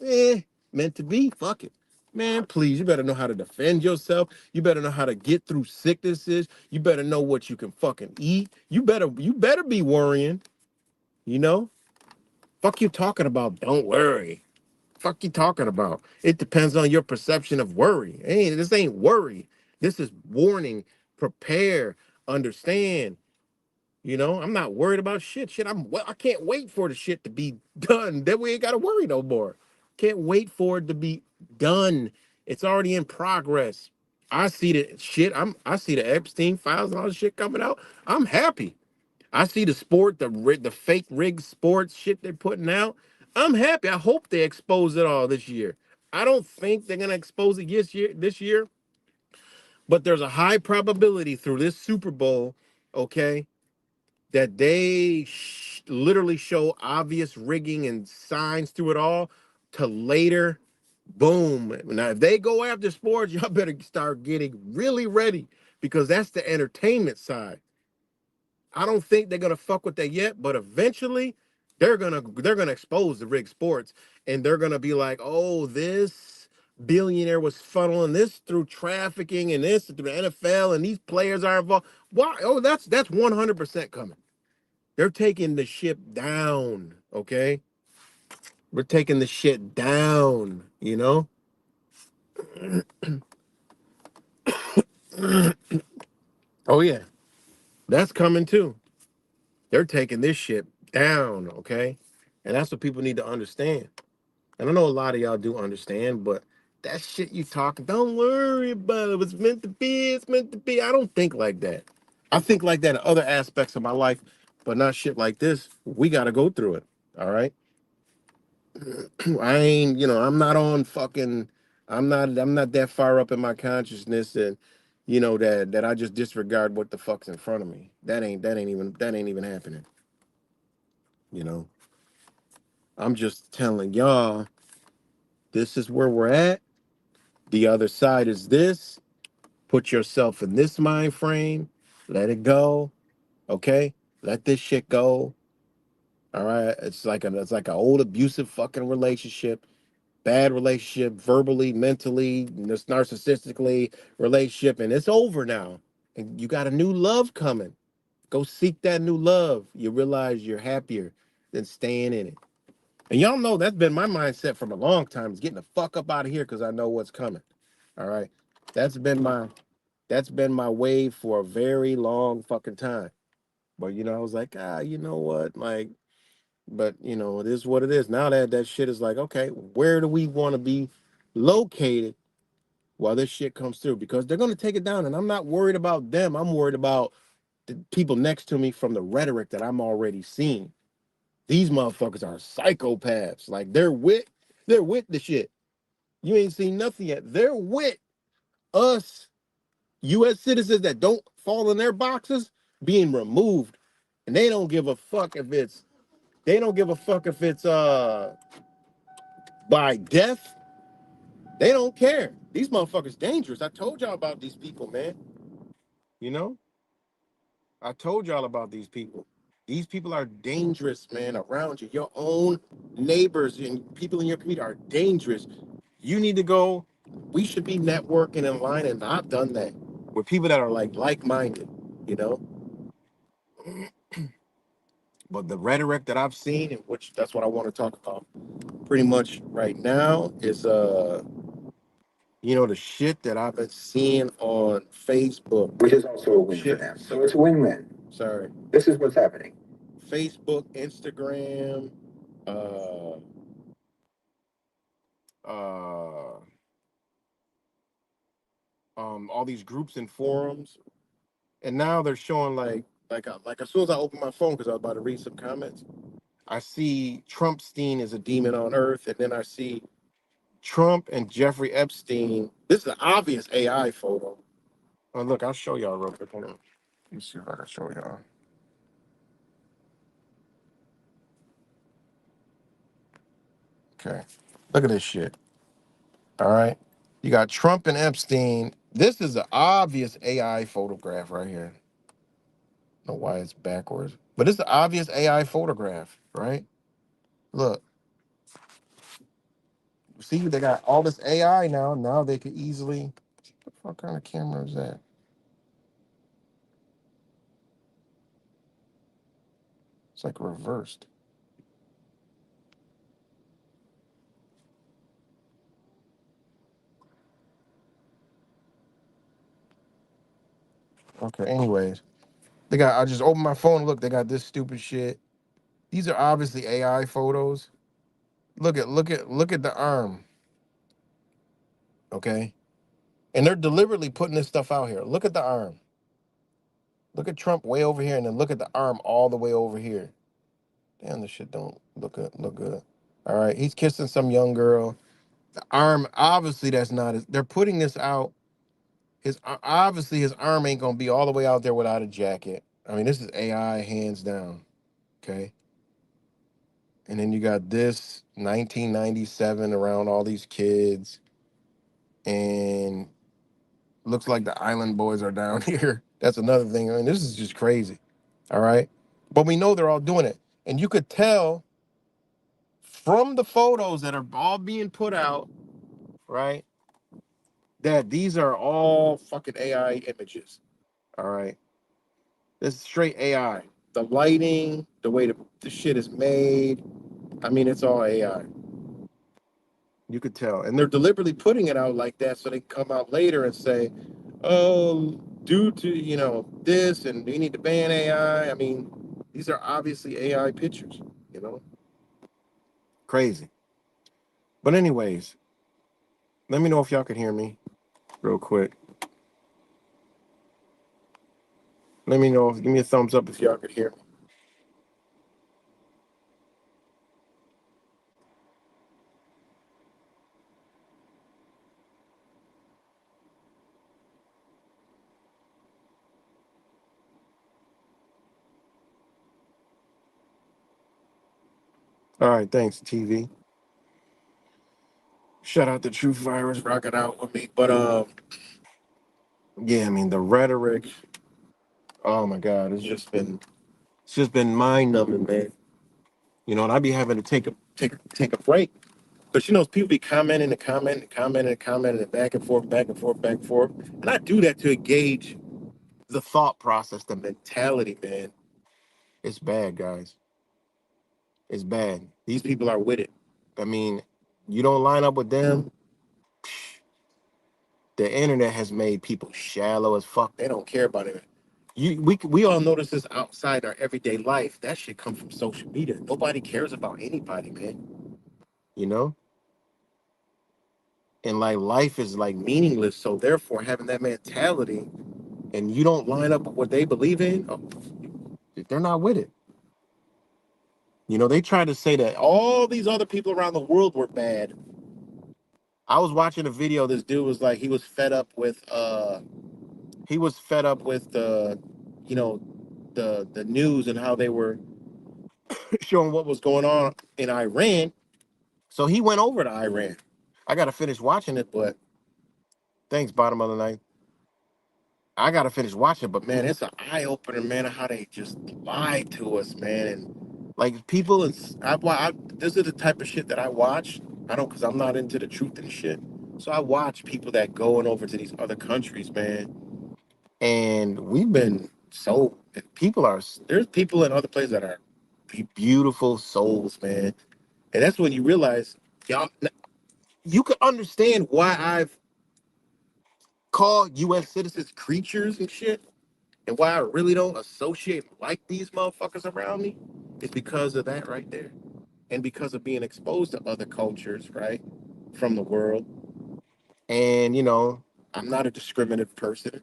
Meant to be. Fuck it. Man, please, you better know how to defend yourself. You better know how to get through sicknesses. You better know what you can fucking eat. You better be worrying, you know? Fuck you talking about, don't worry. Fuck you talking about. It depends on your perception of worry. This ain't worry. This is warning, prepare, understand. I'm not worried about shit. I can't wait for the shit to be done. Then we ain't gotta worry no more. Can't wait for it to be done. It's already in progress. I see the shit. I see the Epstein files and all the shit coming out. I'm happy. I see the sport, the fake rig sports shit they're putting out. I'm happy. I hope they expose it all this year. I don't think they're gonna expose it this year, but there's a high probability through this Super Bowl, okay, that they literally show obvious rigging and signs through it all to later, boom. Now, if they go after sports, y'all better start getting really ready, because that's the entertainment side. I don't think they're gonna fuck with that yet, but eventually they're gonna expose the rigged sports, and they're gonna be like, oh, this billionaire was funneling this through trafficking and this through the NFL, and these players are involved. Why? Oh, that's 100% coming. They're taking the ship down, okay? We're taking the shit down. Oh yeah, that's coming too. They're taking this ship down, okay? And that's what people need to understand. And I know a lot of y'all do understand, but that shit you talking, don't worry about it. It's meant to be, it's meant to be. I don't think like that. I think like that in other aspects of my life, but not shit like this. We gotta go through it. All right. I ain't, I'm not on fucking, I'm not that far up in my consciousness, and that I just disregard what the fuck's in front of me. That ain't even happening. You know. I'm just telling y'all, this is where we're at. The other side is this. Put yourself in this mind frame. Let it go. Okay? Let this shit go. All right. It's like an old abusive fucking relationship. Bad relationship, verbally, mentally, narcissistically relationship, and it's over now. And you got a new love coming. Go seek that new love. You realize you're happier than staying in it. And y'all know that's been my mindset from a long time, is getting the fuck up out of here because I know what's coming. All right. That's been my that's been my wave for a very long fucking time. But I was like, you know what? Like, but it is what it is. Now that shit is like, okay, where do we want to be located while this shit comes through? Because they're gonna take it down, and I'm not worried about them. I'm worried about the people next to me from the rhetoric that I'm already seeing. These motherfuckers are psychopaths. Like, they're with the shit. You ain't seen nothing yet. They're with us, U.S. citizens that don't fall in their boxes, being removed And they don't give a fuck if it's by death. They don't care. These motherfuckers dangerous. I told y'all about these people, man. You know? I told y'all about these people. These people are dangerous, man, around you. Your own neighbors and people in your community are dangerous. You need to go. We should be networking in line, and I've done that with people that are like-minded, you know? But the rhetoric that I've seen, and which that's what I want to talk about pretty much right now, is the shit that I've been seeing on Facebook. which is also a win for them. So it's a win-win. Sorry. This is what's happening. Facebook, Instagram, uh, uh, all these groups and forums, and now they're showing like as soon as I open my phone because I was about to read some comments, I see Trumpstein is a demon on earth, and then I see Trump and Jeffrey Epstein. This is an obvious AI photo. Oh, look, I'll show y'all real quick. Hold on. Let me see if I can show y'all. Okay. Look at this shit. All right. You got Trump and Epstein. This is an obvious AI photograph right here. I don't know why it's backwards, but it's an obvious AI photograph, right? Look, see, they got all this AI now. Now they could easily. What kind of camera is that? It's like reversed. Okay. Anyways, they got. I just opened my phone. Look, they got this stupid shit. These are obviously AI photos. Look at the arm. Okay, and they're deliberately putting this stuff out here. Look at the arm. Look at Trump way over here, and then look at the arm all the way over here. Damn, this shit don't look good. Look good. All right, he's kissing some young girl. The arm, obviously, that's not. They're putting this out. Obviously his arm ain't gonna be all the way out there without a jacket. I mean, this is AI hands down. Okay, and then you got this 1997 around all these kids, and looks like the Island Boys are down here. That's another thing. I mean, this is just crazy. All right, but we know they're all doing it, and you could tell from the photos that are all being put out, right, that these are all fucking AI images. All right. This is straight AI. The lighting, the way the shit is made. I mean, it's all AI. You could tell. And they're deliberately putting it out like that so they can come out later and say, oh, due to, this and we need to ban AI. I mean, these are obviously AI pictures, you know? Crazy. But anyways, let me know if y'all can hear me real quick. Let me know. Give me a thumbs up if y'all could hear me. All right, thanks, TV. Shout out to Truth Virus rocking out with me. But yeah, I mean the rhetoric. Oh my God, it's just been mind numbing, man. And I be having to take a break because people be commenting and commenting and commenting and commenting and back and forth, back and forth, back and forth, and I do that to engage the thought process, the mentality, man. It's bad, guys. It's bad. These people are with it. I mean, you don't line up with them. The internet has made people shallow as fuck. They don't care about it. We all notice this outside our everyday life. That shit comes from social media. Nobody cares about anybody, man. You know? And like life is like meaningless. So therefore, having that mentality and you don't line up with what they believe in, oh, they're not with it. They try to say that all these other people around the world were bad. I was watching a video. This dude was like, he was fed up with the, you know, the news and how they were showing what was going on in Iran. So he went over to Iran. I got to finish watching it, but thanks, bottom of the night. I got to finish watching, but man, it's an eye opener, man, of how they just lied to us, man. And like people, this is the type of shit that I watch. I don't, because I'm not into the truth and shit. So I watch people that going over to these other countries, man. And we've been so, there's people in other places that are beautiful souls, man. And that's when you realize, y'all, you can understand why I've called U.S. citizens creatures and shit, and why I really don't associate like these motherfuckers around me is because of that right there. And because of being exposed to other cultures, right, from the world. And, I'm not a discriminative person.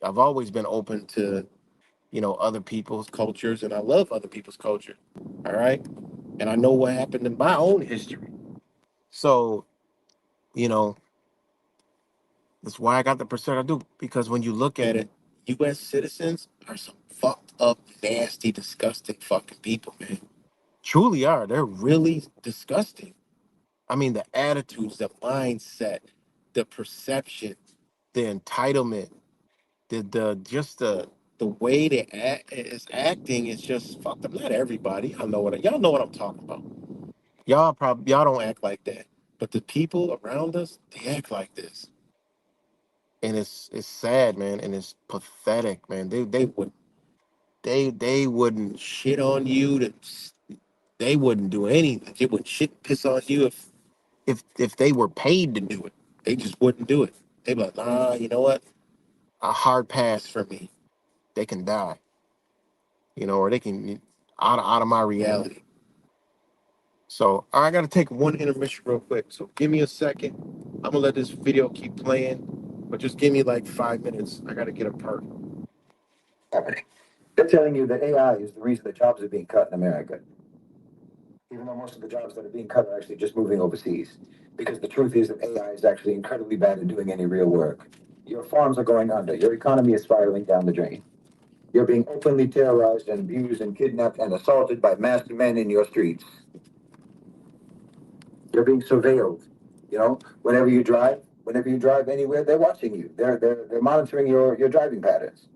I've always been open to, other people's cultures, and I love other people's culture. All right. And I know what happened in my own history. So, you know, that's why I got the percent I do. Because when you look at it, U.S. citizens are some fucked up, nasty, disgusting fucking people, man. Truly are. They're really disgusting. I mean, the attitudes, the mindset, the perception, the entitlement, the way they act is acting is just fucked up. Not everybody. Y'all know what I'm talking about. Y'all don't act like that. But the people around us, they act like this. And it's sad, man, and it's pathetic, man. They wouldn't shit on you. They wouldn't do anything. They would shit piss on you if they were paid to do it. They just wouldn't do it. They'd be like, nah, you know what? A hard pass for me. They can die, or they can out of my reality. So I gotta take one intermission real quick. So give me a second. I'm gonna let this video keep playing, but just give me like 5 minutes. I gotta get a part. Happening. They're telling you that AI is the reason that jobs are being cut in America, even though most of the jobs that are being cut are actually just moving overseas. Because the truth is that AI is actually incredibly bad at doing any real work. Your farms are going under. Your economy is spiraling down the drain. You're being openly terrorized and abused and kidnapped and assaulted by masked men in your streets. You're being surveilled. Whenever you drive anywhere, they're watching you. They're monitoring your driving patterns.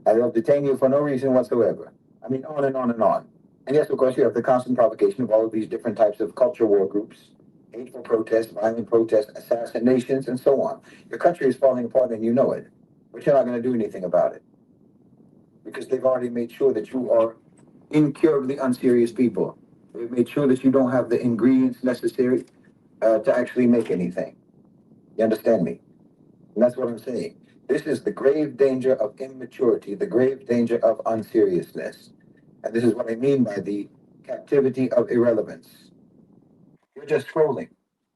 And they'll detain you for no reason whatsoever. I mean, on and on and on. And yes, of course, you have the constant provocation of all of these different types of culture war groups, hateful protests, violent protests, assassinations, and so on. Your country is falling apart and you know it. But you're not going to do anything about it. Because they've already made sure that you are incurably unserious people. They've made sure that you don't have the ingredients necessary to actually make anything. You understand me? And that's what I'm saying. This is the grave danger of immaturity, the grave danger of unseriousness. And this is what I mean by the captivity of irrelevance. You're just scrolling.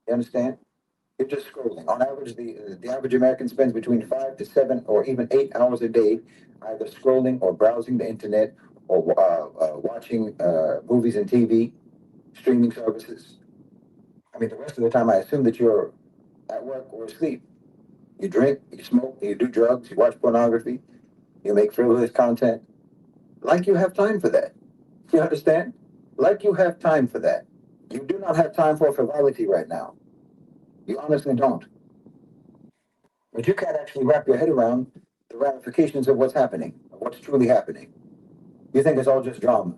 You understand? You're just scrolling. On average, the average American spends between 5 to 7 or even 8 hours a day either scrolling or browsing the internet or watching movies and TV, streaming services. I mean, the rest of the time, I assume that you're at work or asleep. You drink, you smoke, you do drugs, you watch pornography, you make frivolous content. Like you have time for that. You understand? Like you have time for that. You do not have time for frivolity right now. You honestly don't. But you can't actually wrap your head around the ramifications of what's happening, of what's truly happening. You think it's all just drama.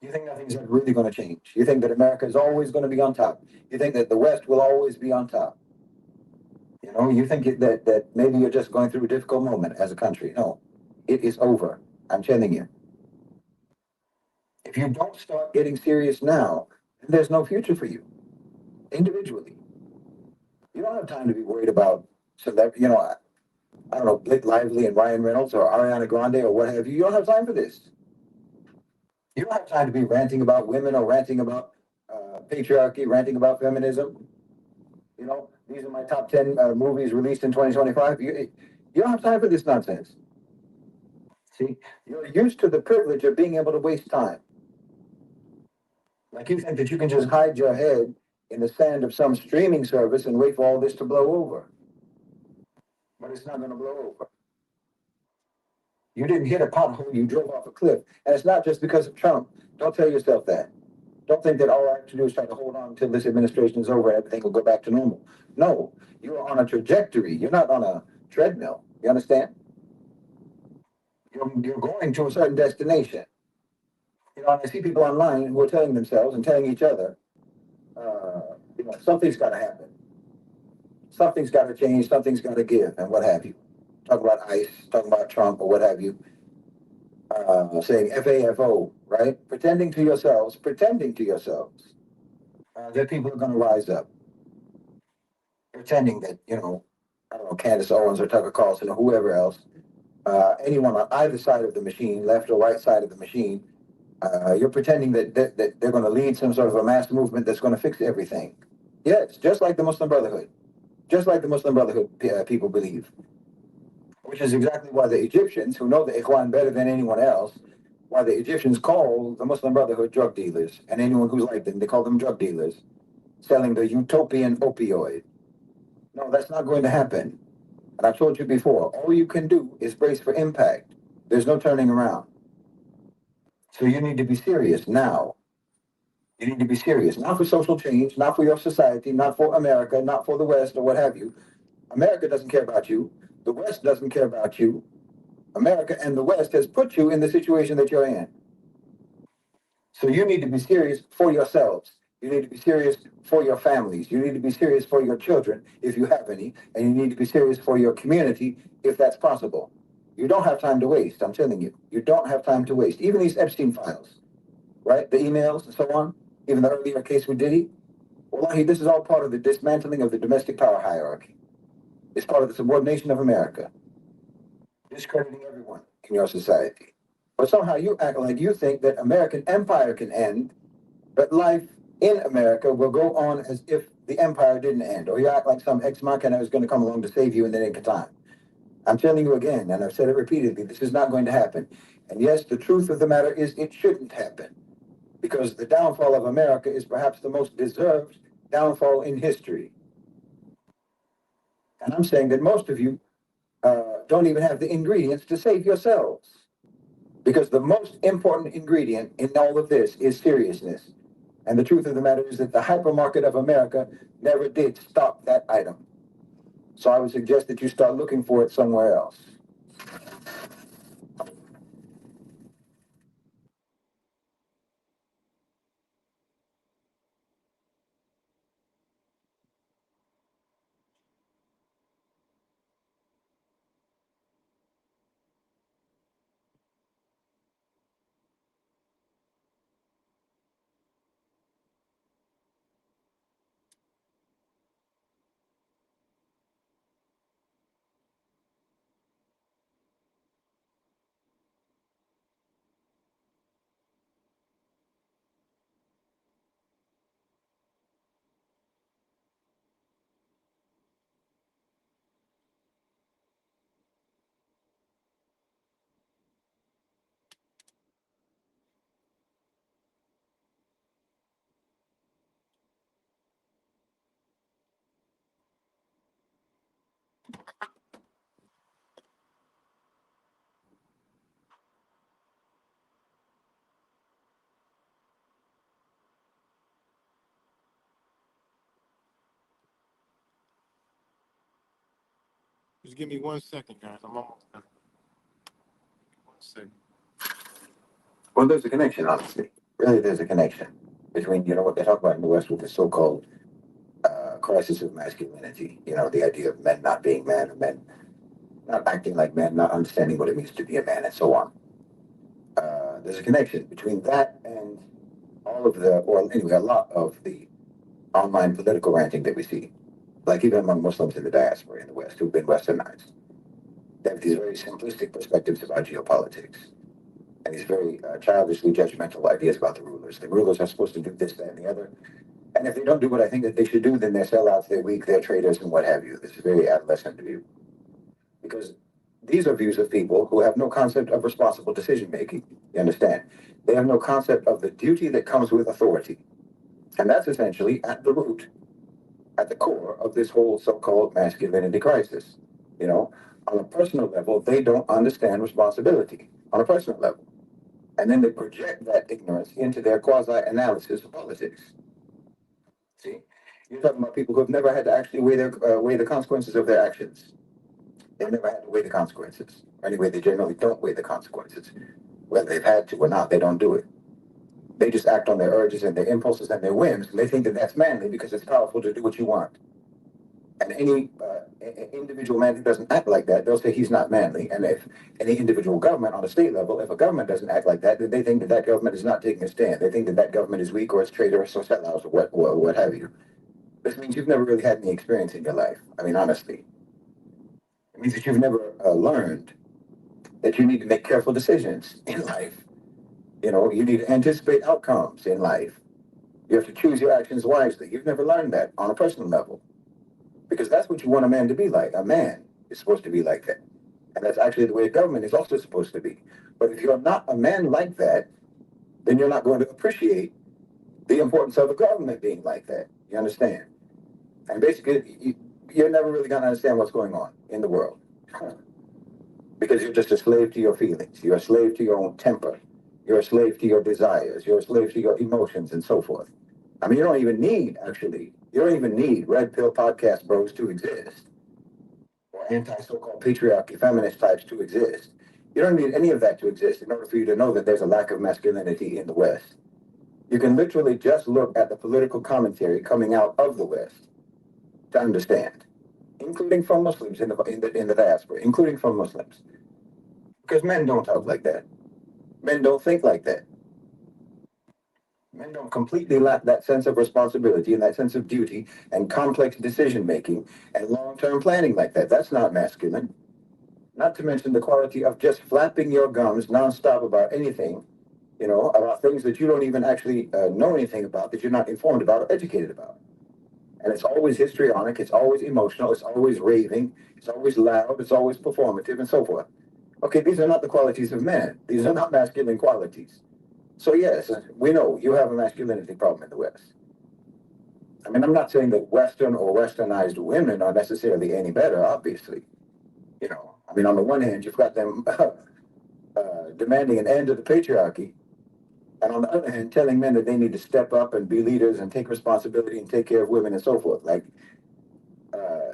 You think nothing's ever really going to change. You think that America is always going to be on top. You think that the West will always be on top. You think that maybe you're just going through a difficult moment as a country. No, it is over. I'm telling you. If you don't start getting serious now, then there's no future for you individually. You don't have time to be worried about celebrity, I don't know, Blake Lively and Ryan Reynolds or Ariana Grande or what have you. You don't have time for this. You don't have time to be ranting about women or ranting about patriarchy, ranting about feminism. These are my top 10 movies released in 2025. You don't have time for this nonsense. See, you're used to the privilege of being able to waste time. Like you think that you can just hide your head in the sand of some streaming service and wait for all this to blow over. But it's not going to blow over. You didn't hit a pothole, you drove off a cliff. And it's not just because of Trump. Don't tell yourself that. Don't think that all I have to do is try to hold on until this administration is over and everything will go back to normal. No, you're on a trajectory. You're not on a treadmill. You understand? You're going to a certain destination. You know, I see people online who are telling themselves and telling each other, something's got to happen. Something's got to change. Something's got to give, and what have you. Talking about ICE, talking about Trump, or what have you. Saying FAFO, right? Pretending to yourselves that people are going to rise up. Pretending that, I don't know, Candace Owens or Tucker Carlson or whoever else, anyone on either side of the machine, left or right side of the machine, you're pretending that they're going to lead some sort of a mass movement that's going to fix everything. Yes, just like the Muslim Brotherhood. Just like the Muslim Brotherhood people believe. Which is exactly why the Egyptians, who know the Ikhwan better than anyone else, why the Egyptians call the Muslim Brotherhood drug dealers, and anyone who's like them, they call them drug dealers, selling the utopian opioid. No, that's not going to happen. And I've told you before, all you can do is brace for impact. There's no turning around. So you need to be serious now. You need to be serious, not for social change, not for your society, not for America, not for the West or what have you. America doesn't care about you. The West doesn't care about you. America and the West has put you in the situation that you're in. So you need to be serious for yourselves. You need to be serious for your families. You need to be serious for your children, if you have any, and you need to be serious for your community, if that's possible. You don't have time to waste, I'm telling you. You don't have time to waste. Even these Epstein files, right? The emails and so on, even the earlier case with Diddy. Wallahi, this is all part of the dismantling of the domestic power hierarchy. It's part of the subordination of America, discrediting everyone in your society. But somehow you act like you think that American empire can end, but life in America will go on as if the empire didn't end. Or you act like some ex machina is going to come along to save you in the nick of time. I'm telling you again, and I've said it repeatedly, this is not going to happen. And yes, the truth of the matter is it shouldn't happen. Because the downfall of America is perhaps the most deserved downfall in history. And I'm saying that most of you don't even have the ingredients to save yourselves. Because the most important ingredient in all of this is seriousness. And the truth of the matter is that the hypermarket of America never did stock that item. So I would suggest that you start looking for it somewhere else. Just give me 1 second, guys. I'm almost done. 1 second. Well, there's a connection, honestly. Really, there's a connection between, what they talk about in the West with the so-called crisis of masculinity. The idea of men not being men, or men not acting like men, not understanding what it means to be a man, and so on. There's a connection between that and all of or anyway, a lot of the online political ranting that we see, like even among Muslims in the diaspora in the West who've been westernized. They have these very simplistic perspectives about geopolitics and these very childishly judgmental ideas about the rulers. The rulers are supposed to do this, that, and the other. And if they don't do what I think that they should do, then they're sellouts, they're weak, they're traitors, and what have you. This is a very adolescent view. Because these are views of people who have no concept of responsible decision making. You understand? They have no concept of the duty that comes with authority. And that's essentially at the root, at the core of this whole so-called masculinity crisis. You know, On a personal level, they don't understand responsibility on a personal level. And then they project that ignorance into their quasi-analysis of politics. See, you're talking about people who have never had to actually weigh the consequences of their actions. They've never had to weigh the consequences. Or anyway, they generally don't weigh the consequences. Whether they've had to or not, they don't do it. They just act on their urges and their impulses and their whims, and they think that that's manly because it's powerful to do what you want. And any individual man who doesn't act like that, they'll say he's not manly. And if any individual government on a state level, if a government doesn't act like that, then they think that that government is not taking a stand. They think that that government is weak or it's traitorous or sellouts or what have you. This means you've never really had any experience in your life. I mean, honestly. It means that you've never learned that you need to make careful decisions in life. You know, you need to anticipate outcomes in life. You have to choose your actions wisely. You've never learned that on a personal level. Because that's what you want a man to be like. A man is supposed to be like that. And that's actually the way a government is also supposed to be. But if you're not a man like that, then you're not going to appreciate the importance of a government being like that. You understand? And basically, you're never really going to understand what's going on in the world. Because you're just a slave to your feelings. You're a slave to your own temper. You're a slave to your desires. You're a slave to your emotions and so forth. I mean, you don't even need red pill podcast bros to exist or anti so-called patriarchy feminist types to exist. You don't need any of that to exist in order for you to know that there's a lack of masculinity in the West. You can literally just look at the political commentary coming out of the West to understand, including from Muslims in the diaspora, including from Muslims. Because men don't talk like that. Men don't think like that. Men don't completely lack that sense of responsibility and that sense of duty and complex decision making and long-term planning like that. That's not masculine. Not to mention the quality of just flapping your gums nonstop about anything, you know, about things that you don't even actually know anything about, that you're not informed about or educated about. And it's always histrionic, it's always emotional, it's always raving, it's always loud, it's always performative, and so forth. Okay, these are not the qualities of men. These are not masculine qualities. So yes, we know you have a masculinity problem in the West. I mean, I'm not saying that Western or Westernized women are necessarily any better, obviously. You know, I mean, on the one hand, you've got them demanding an end to the patriarchy, and on the other hand, telling men that they need to step up and be leaders and take responsibility and take care of women and so forth. Like,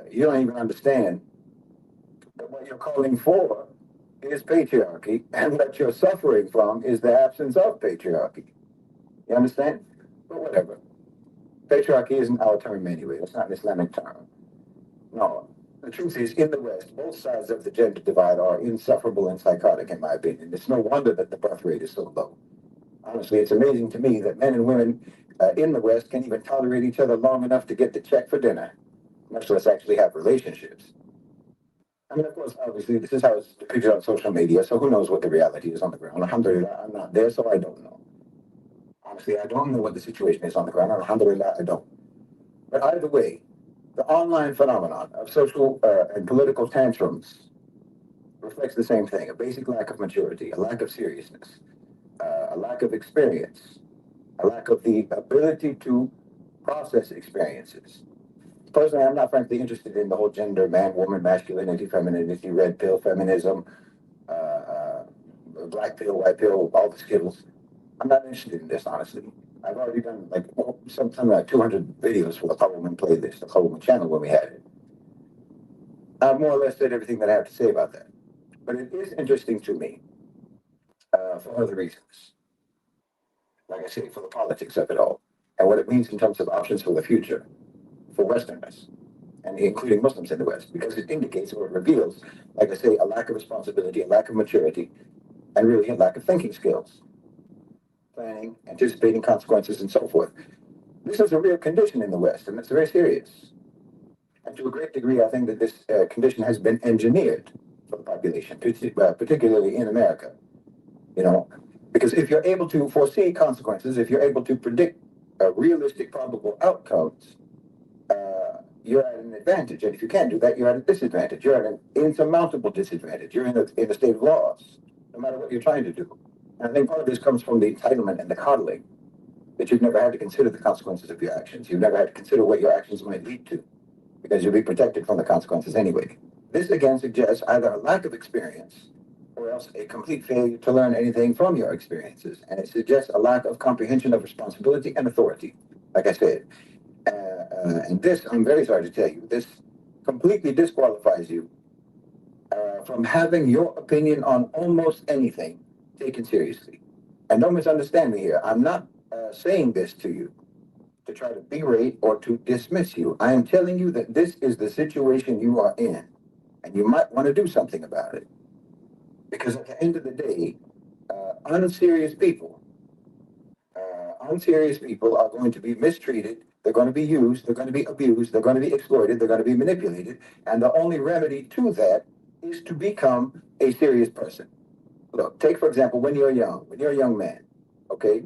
you don't even understand that what you're calling for is patriarchy, and what you're suffering from is the absence of patriarchy. You understand? But whatever. Patriarchy isn't our term anyway. It's not an Islamic term. No. The truth is, in the West, both sides of the gender divide are insufferable and psychotic, in my opinion. It's no wonder that the birth rate is so low. Honestly, it's amazing to me that men and women in the West can even tolerate each other long enough to get the check for dinner, much less actually have relationships. I mean, of course, obviously, this is how it's depicted on social media, so who knows what the reality is on the ground. Alhamdulillah, I'm not there, so I don't know. Honestly, I don't know what the situation is on the ground. Alhamdulillah, I don't. But either way, the online phenomenon of social and political tantrums reflects the same thing: a basic lack of maturity, a lack of seriousness, a lack of experience, a lack of the ability to process experiences. Personally, I'm not frankly interested in the whole gender, man, woman, masculinity, femininity, red pill, feminism, uh, uh, black pill, white pill, all the skittles. I'm not interested in this, honestly. I've already done like something like 200 videos for the Woman playlist, the Woman channel when we had it. I've more or less said everything that I have to say about that. But it is interesting to me for other reasons. Like I say, for the politics of it all and what it means in terms of options for the future for Westerners and including Muslims in the West, because it indicates or it reveals, like I say, a lack of responsibility, a lack of maturity, and really a lack of thinking skills, planning, anticipating consequences, and so forth. This is a real condition in the West, and it's very serious. And to a great degree, I think that this condition has been engineered for the population, particularly in America. You know, because if you're able to foresee consequences, if you're able to predict realistic, probable outcomes, you're at an advantage. And if you can't do that, you're at a disadvantage. You're at an insurmountable disadvantage. You're in a state of loss, no matter what you're trying to do. And I think part of this comes from the entitlement and the coddling, that you've never had to consider the consequences of your actions. You've never had to consider what your actions might lead to, because you'll be protected from the consequences anyway. This again suggests either a lack of experience or else a complete failure to learn anything from your experiences. And it suggests a lack of comprehension of responsibility and authority. Like I said, and this, I'm very sorry to tell you, this completely disqualifies you from having your opinion on almost anything taken seriously. And don't misunderstand me here. I'm not saying this to you to try to berate or to dismiss you. I am telling you that this is the situation you are in, and you might want to do something about it. Because at the end of the day, unserious people, unserious people are going to be mistreated. They're going to be used. They're going to be abused. They're going to be exploited. They're going to be manipulated. And the only remedy to that is to become a serious person. Look, take for example, when you're a young man, okay,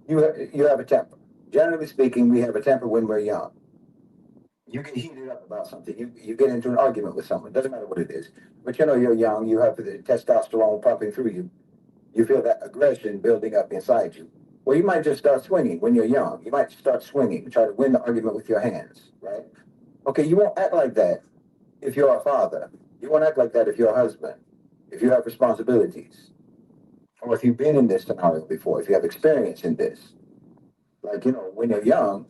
you have a temper. Generally speaking, we have a temper when we're young. You get heated up about something. You get into an argument with someone. Doesn't matter what it is. But you know you're young. You have the testosterone pumping through you. You feel that aggression building up inside you. Well, you might just start swinging when you're young. You might start swinging, try to win the argument with your hands, right? Okay, you won't act like that if you're a father. You won't act like that if you're a husband, if you have responsibilities, or if you've been in this scenario before, if you have experience in this. Like, you know, when you're young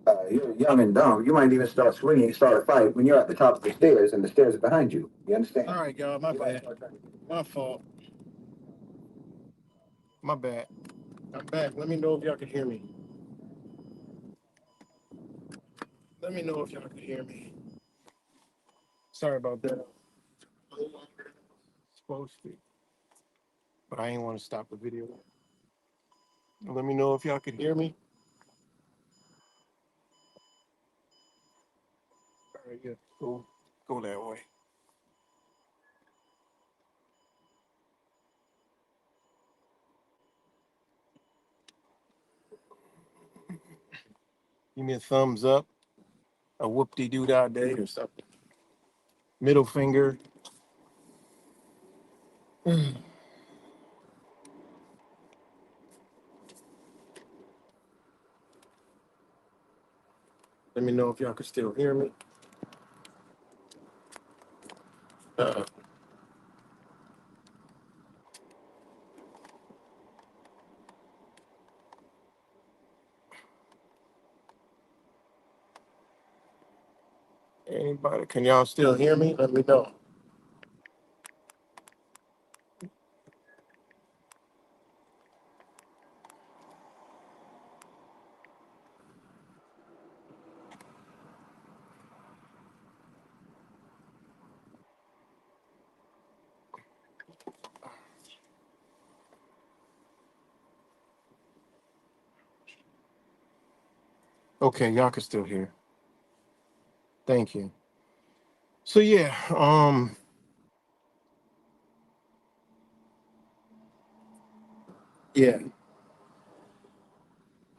and dumb, you might even start swinging, start a fight when you're at the top of the stairs and the stairs are behind you. You understand? All right, y'all. My You might bad. start trying My fault. My bad. I'm back. Let me know if y'all can hear me. Let me know if y'all can hear me. Sorry about that. Supposed to, but I ain't want to stop the video. Let me know if y'all can hear me. All right, yeah. Go that way. Give me a thumbs up, a whoop de doo dah day or something. Middle finger. Let me know if y'all can still hear me. Uh, Anybody? Can y'all still hear me? Let me know. Okay, y'all can still hear. Thank you. So yeah, yeah,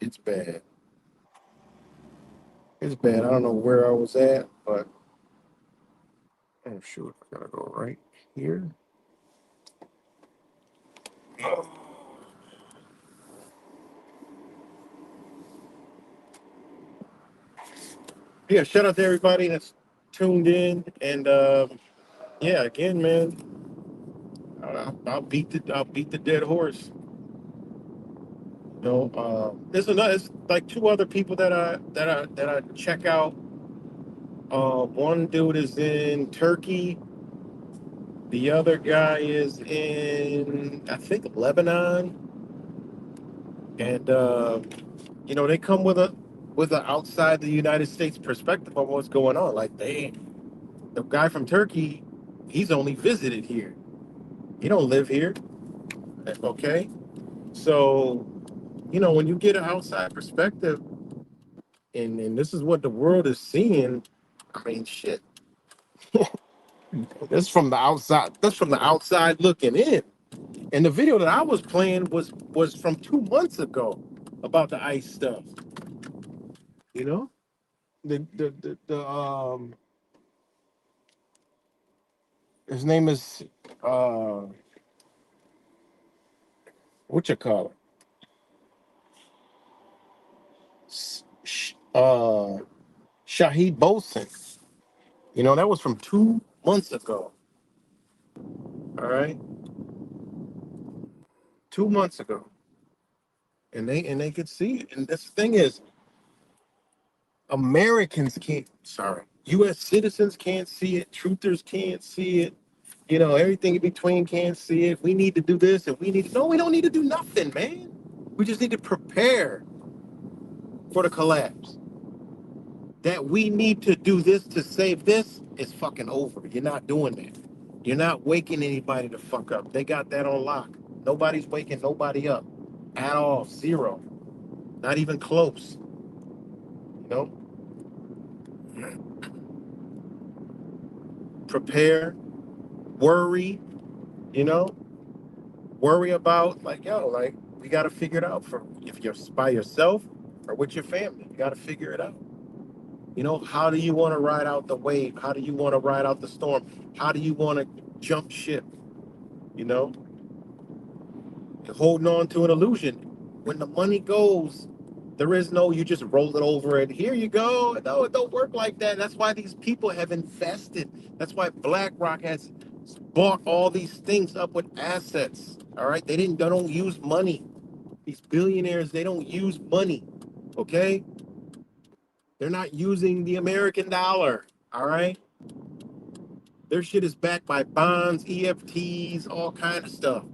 it's bad. It's bad. I don't know where I was at, but oh shoot, I gotta go right here. Yeah, shout out to everybody that's tuned in, and yeah, again, man, I'll beat the dead horse. You know, there's another, it's like two other people that I check out. One dude is in Turkey. The other guy is in, I think, Lebanon, and you know, they come with a outside the United States perspective on what's going on. Like the guy from Turkey, he's only visited here. He don't live here. Okay, so you know, when you get an outside perspective, and this is what the world is seeing. I mean, shit. That's from the outside. That's from the outside looking in. And the video that I was playing was from 2 months ago about the ICE stuff. You know, the his name is what you call it? Shahid Bosin. You know, that was from 2 months ago. All right, 2 months ago, and they could see it. And this thing is, Americans can't. Sorry, U.S. citizens can't see it. Truthers can't see it. Everything in between can't see it. We need to do this, and we need to. No, we don't need to do nothing, man. We just need to prepare for the collapse. That we need to do this to save this is fucking over. You're not doing that. You're not waking anybody to fuck up. They got that on lock. Nobody's waking nobody up at all. Zero. Not even close. You know? Prepare, worry, you know? Worry about, like, we got to figure it out for if you're by yourself or with your family. You got to figure it out. How do you want to ride out the wave? How do you want to ride out the storm? How do you want to jump ship? You know? You're holding on to an illusion. When the money goes, there is no, you just roll it over and here you go. No, it don't work like that. That's why these people have invested. That's why BlackRock has bought all these things up with assets. All right. They don't use money. These billionaires, they don't use money. Okay. They're not using the American dollar. All right. Their shit is backed by bonds, EFTs, all kind of stuff.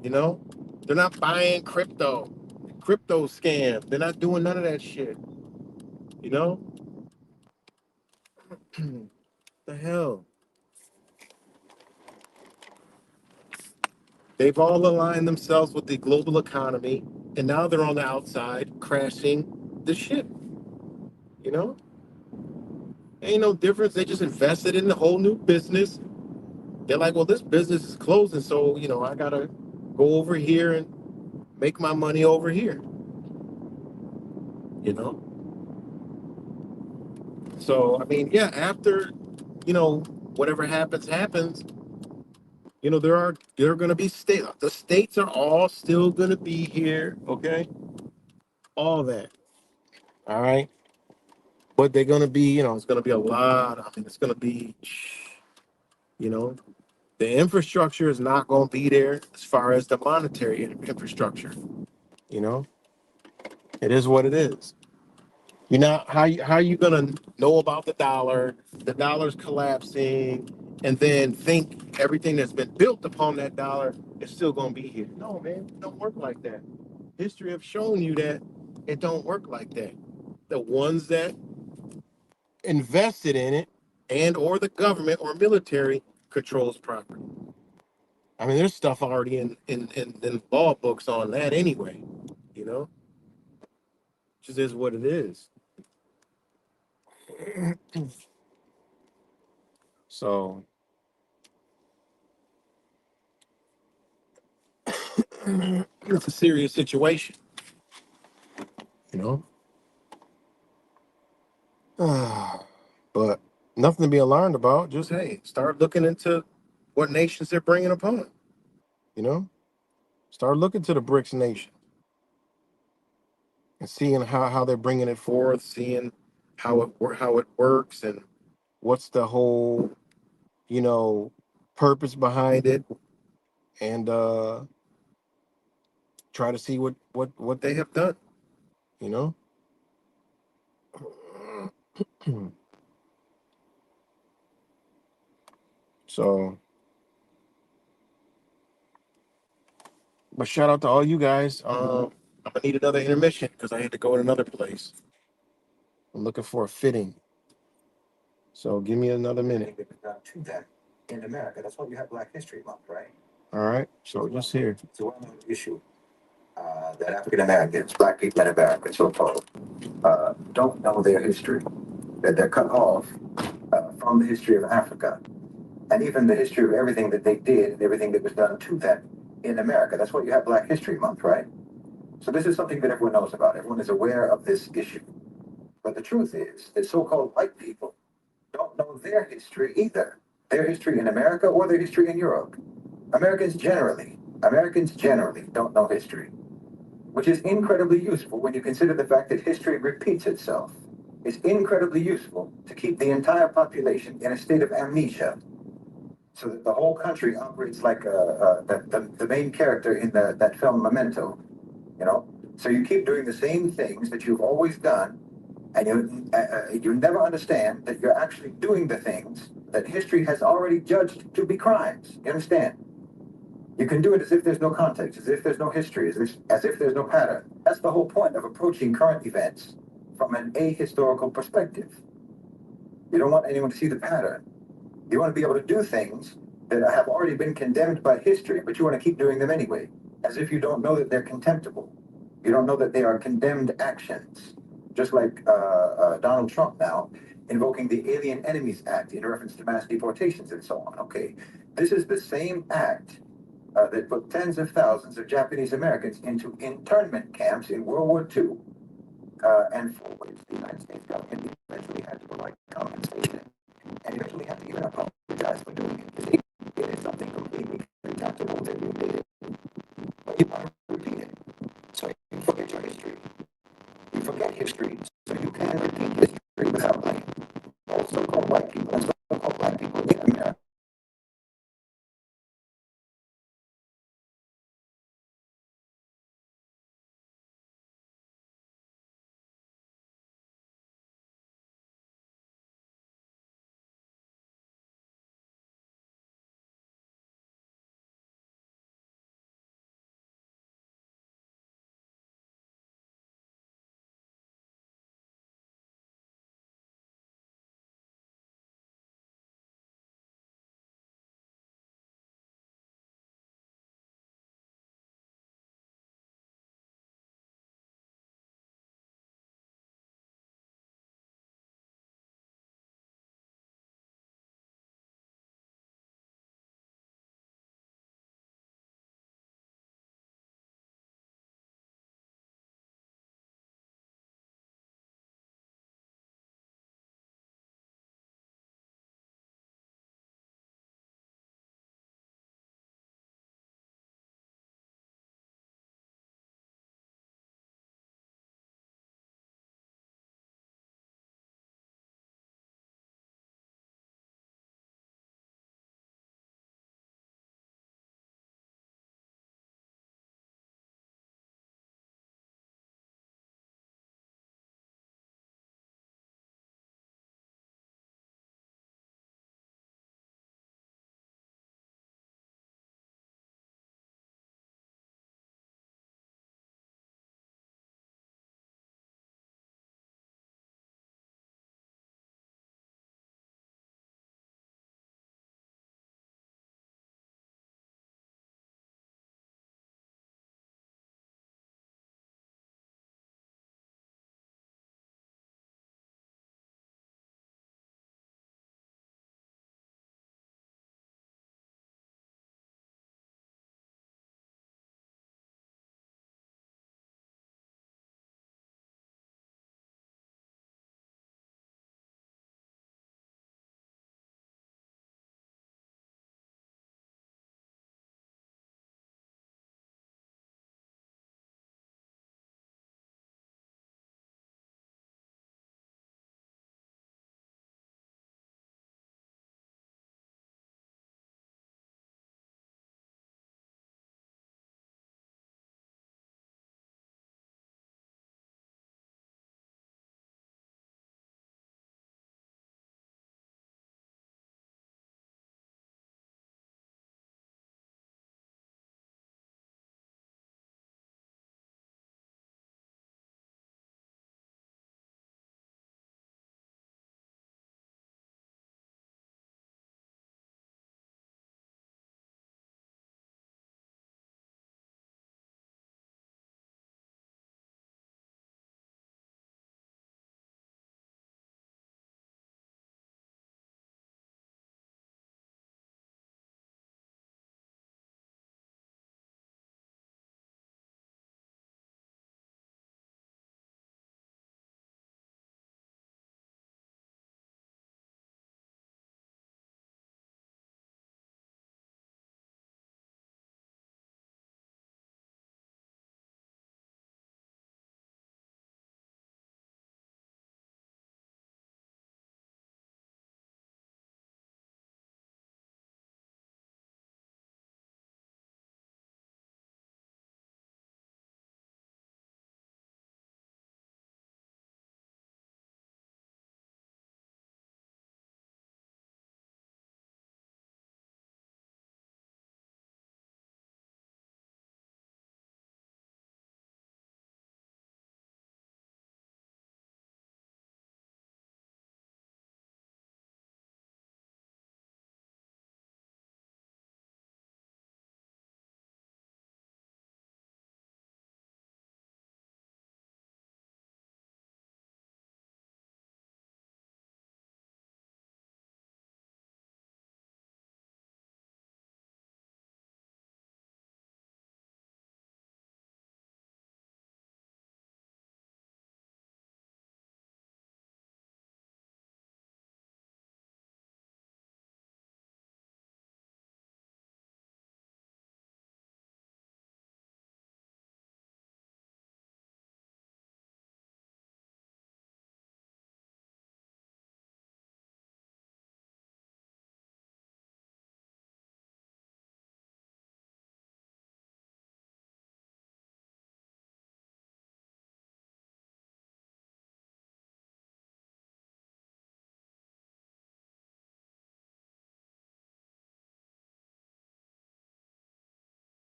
They're not buying crypto scam. They're not doing none of that shit. You know? The hell? They've all aligned themselves with the global economy, and now they're on the outside crashing the ship. You know? Ain't no difference. They just invested in a whole new business. They're like, well, this business is closing, so I gotta go over here and make my money over here. You know? So I mean, yeah, after whatever happens. There are going to be states. The states are all still going to be here, okay? All that, all right. But they're going to be, it's going to be a lot. I mean, it's going to be, you know, the infrastructure is not going to be there as far as the monetary infrastructure. You know, it is what it is. How you gonna know about the dollar? The dollar's collapsing, and then think everything that's been built upon that dollar is still gonna be here? No, man, it don't work like that. History have shown you that it don't work like that. The ones that invested in it and or the government or military controls property. I mean, there's stuff already in law books on that anyway. You know, just is what it is. So it's a serious situation, you know. But nothing to be alarmed about. Just hey, start looking into what nations they're bringing upon. You know, start looking to the BRICS nation and seeing how they're bringing it forth, seeing how it works, and what's the whole purpose behind it, and try to see what they have done. You know. So, but shout out to all you guys. I'm gonna need another intermission because I had to go in another place. I'm looking for a fitting. So give me another minute. To that in America. That's why we have Black History Month, right? All right. So just here. It's a well-known issue that African Americans, Black people in America, so-called, don't know their history. That they're cut off from the history of Africa, and even the history of everything that they did and everything that was done to them in America. That's why you have Black History Month, right? So this is something that everyone knows about. Everyone is aware of this issue. But the truth is that so-called white people don't know their history either. Their history in America or their history in Europe. Americans generally don't know history, which is incredibly useful when you consider the fact that history repeats itself. It's incredibly useful to keep the entire population in a state of amnesia so that the whole country operates like the main character in that film Memento, you know. So you keep doing the same things that you've always done, and you never understand that you're actually doing the things that history has already judged to be crimes. You understand? You can do it as if there's no context, as if there's no history, as if there's no pattern. That's the whole point of approaching current events from an ahistorical perspective. You don't want anyone to see the pattern. You want to be able to do things that have already been condemned by history, but you want to keep doing them anyway, as if you don't know that they're contemptible. You don't know that they are condemned actions. Just like Donald Trump now invoking the Alien Enemies Act in reference to mass deportations and so on. Okay, this is the same act that put tens of thousands of Japanese Americans into internment camps in World War II, and for which the United States government eventually had to provide compensation and eventually had to even apologize for doing it. You see, it is something completely contemptible that you did, but you want to repeat it. So you forget your history. You forget history so you can repeat history without blame. All so-called white people and so-called black people in America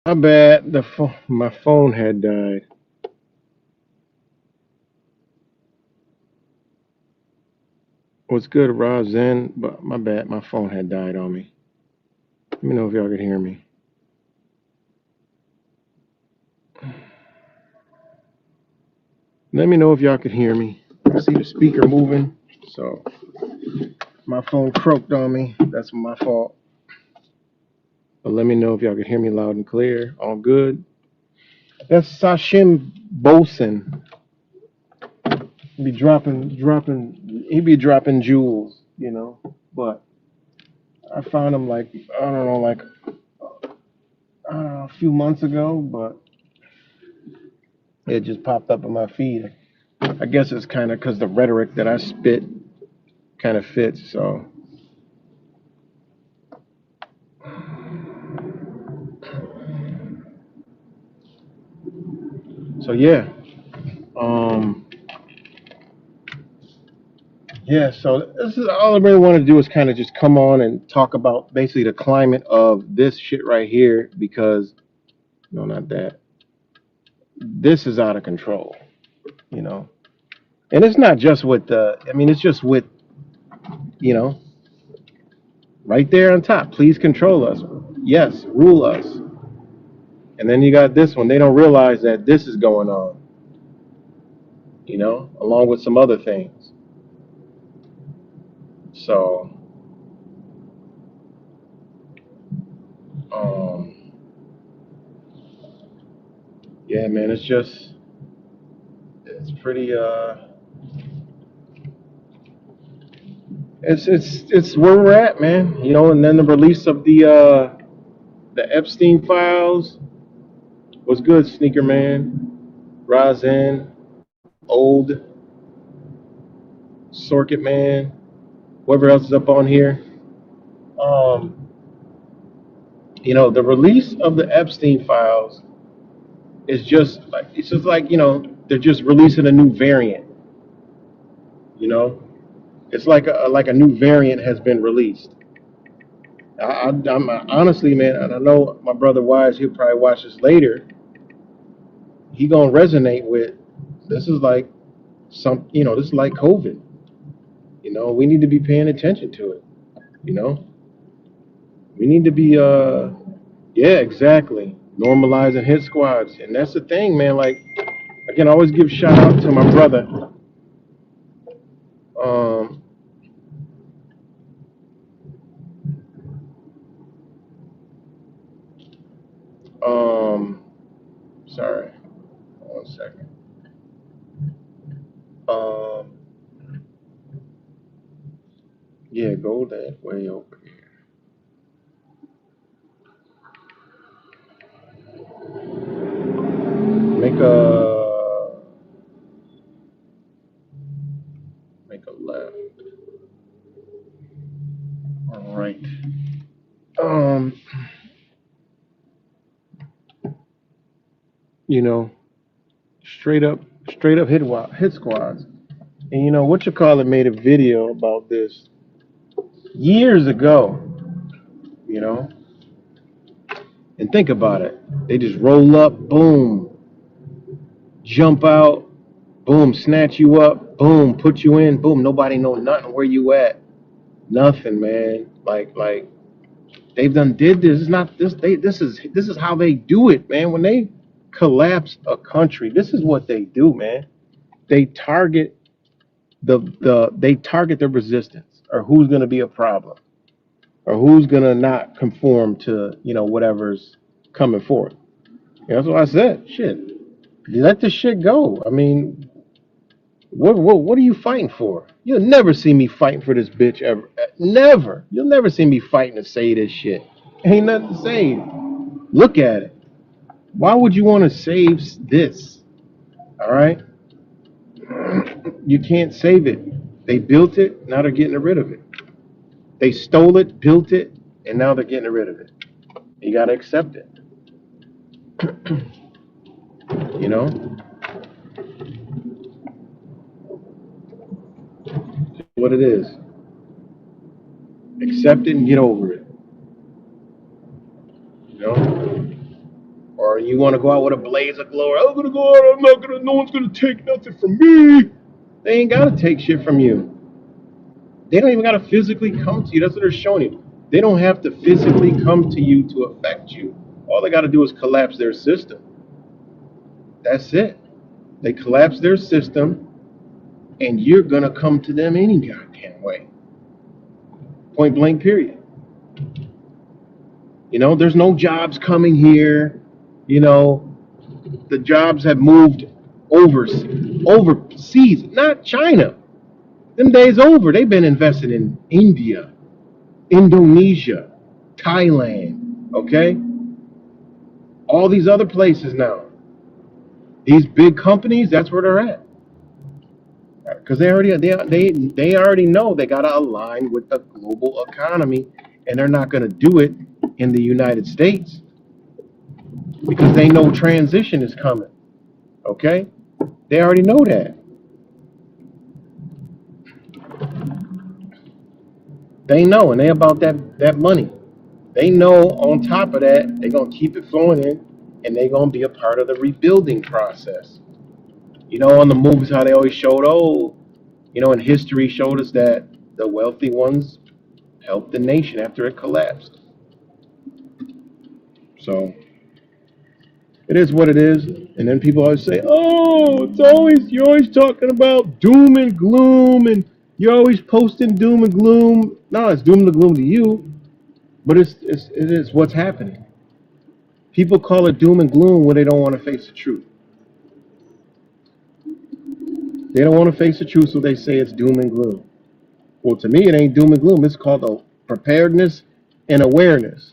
My bad. My phone had died. What's good, Rob Zen? But my bad. My phone had died on me. Let me know if y'all could hear me. Let me know if y'all could hear me. I see the speaker moving, so my phone croaked on me. That's my fault. But let me know if y'all could hear me loud and clear. All good. That's Sashim Bosun. Be dropping. He be dropping jewels, you know. But I found him like I don't know, a few months ago, but it just popped up in my feed. I guess it's kind of because the rhetoric that I spit kind of fits. So yeah, um, yeah. So this is all I really want to do is kind of just come on and talk about basically the climate of this shit right here because no, not that. This is out of control, you know. And it's not just with the. I mean, it's just with you know right there on top. Please control us. Yes, rule us. And then you got this one. They don't realize that this is going on, you know, along with some other things. So, um, yeah, man, it's pretty it's where we're at, man. You know, and then the release of the Epstein files was good, Sneaker Man, Razen, Old, Circuit Man, whoever else is up on here. Um, you know, the release of the Epstein files is just like it's just like, you know, they're just releasing a new variant, you know? It's like a new variant has been released. I'm honestly, man, and I know my brother Wise, he'll probably watch this later. He gonna resonate with this is like this is like COVID. You know, we need to be paying attention to it. You know, we need to be yeah, exactly, normalizing hit squads, and that's the thing, man. Like I can always give shout out to my brother. Um, um, sorry, 1 second. Um, yeah, go that way over here. Make a left. All right. Um, you know, straight up, hit squads. And you know, what you call it made a video about this years ago. You know, and think about it. They just roll up, boom, jump out, boom, snatch you up, boom, put you in, boom. Nobody know nothing where you at. Nothing, man. Like they've done did this. It's not this. This is how they do it, man. When they collapse a country, this is what they do, man. They target they target the resistance or who's going to be a problem or who's going to not conform to whatever's coming forth. That's what I said. Shit, let the shit go. I mean, what are you fighting for? You'll never see me fighting for this bitch ever. Never. You'll never see me fighting to say this shit. Ain't nothing to save. Look at it. Why would you want to save this? All right, you can't save it. They built it. Now they're getting rid of it. They stole it, built it, and now they're getting rid of it. You got to accept it. You know what it is. Accept it and get over it. You know. or you want to go out with a blaze of glory. I'm gonna go out. No one's gonna take nothing from me. They ain't gotta take shit from you. They don't even gotta physically come to you. That's what they're showing you. They don't have to physically come to you to affect you. All they gotta do is collapse their system. That's it. They collapse their system, and you're gonna come to them any goddamn way. Point blank. Period. There's no jobs coming here. The jobs have moved overseas, not China. Them days over. They've been invested in India, Indonesia, Thailand, okay? All these other places now. These big companies, that's where they're at. Because they already know they gotta align with the global economy, and they're not gonna do it in the United States because they know transition is coming. Okay? They already know that. They know, and they about that money. They know on top of that, they're going to keep it flowing in, and they're going to be a part of the rebuilding process. On the movies, how they always showed, and history showed us that the wealthy ones helped the nation after it collapsed. So, it is what it is. And then people always say, you're always talking about doom and gloom, and you're always posting doom and gloom. No, it's doom and gloom to you, but it is what's happening. People call it doom and gloom when they don't want to face the truth. They don't want to face the truth, so they say it's doom and gloom. Well, to me, it ain't doom and gloom. It's called a preparedness and awareness.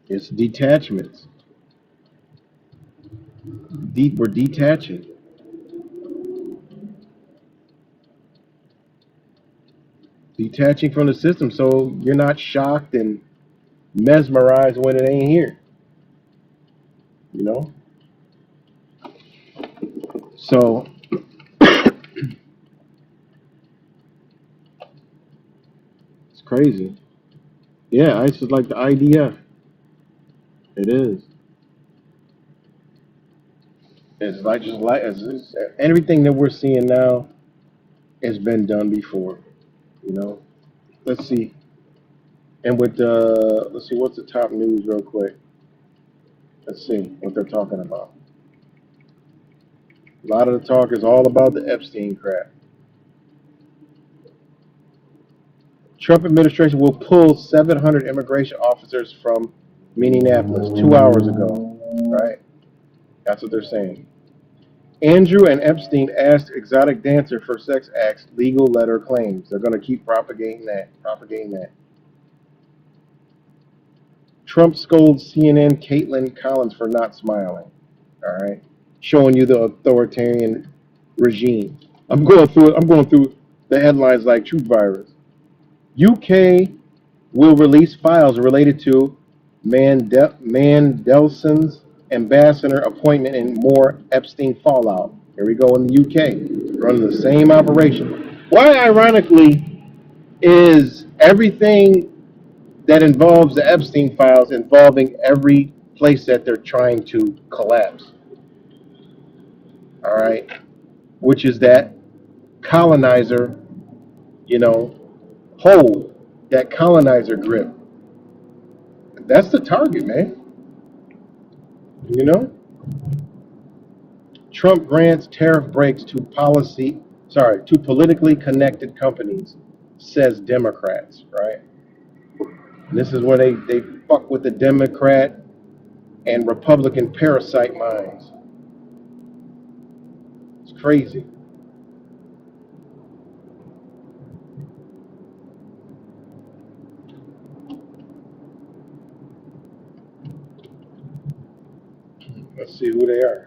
It's detachments. We're detaching. Detaching from the system, so you're not shocked and mesmerized when it ain't here. So it's crazy. Yeah, ICE is like the IDF. It is. It's like everything that we're seeing now has been done before. Let's see. And let's see, what's the top news real quick? Let's see what they're talking about. A lot of the talk is all about the Epstein crap. Trump administration will pull 700 immigration officers from Minneapolis 2 hours ago, right? That's what they're saying. Andrew and Epstein asked exotic dancer for sex acts, legal letter claims. They're going to keep propagating that. Trump scolds CNN Caitlin Collins for not smiling. All right, showing you the authoritarian regime. I'm going through the headlines like truth virus. UK will release files related to Mandelson's ambassador appointment and more Epstein fallout. Here we go in the UK, running the same operation. Why, ironically, is everything that involves the Epstein files involving every place that they're trying to collapse? All right, which is that colonizer, hold, that colonizer grip. That's the target, man. Trump grants tariff breaks to politically connected companies, says Democrats, right? And this is where they fuck with the Democrat and Republican parasite minds. It's crazy. Let's see who they are.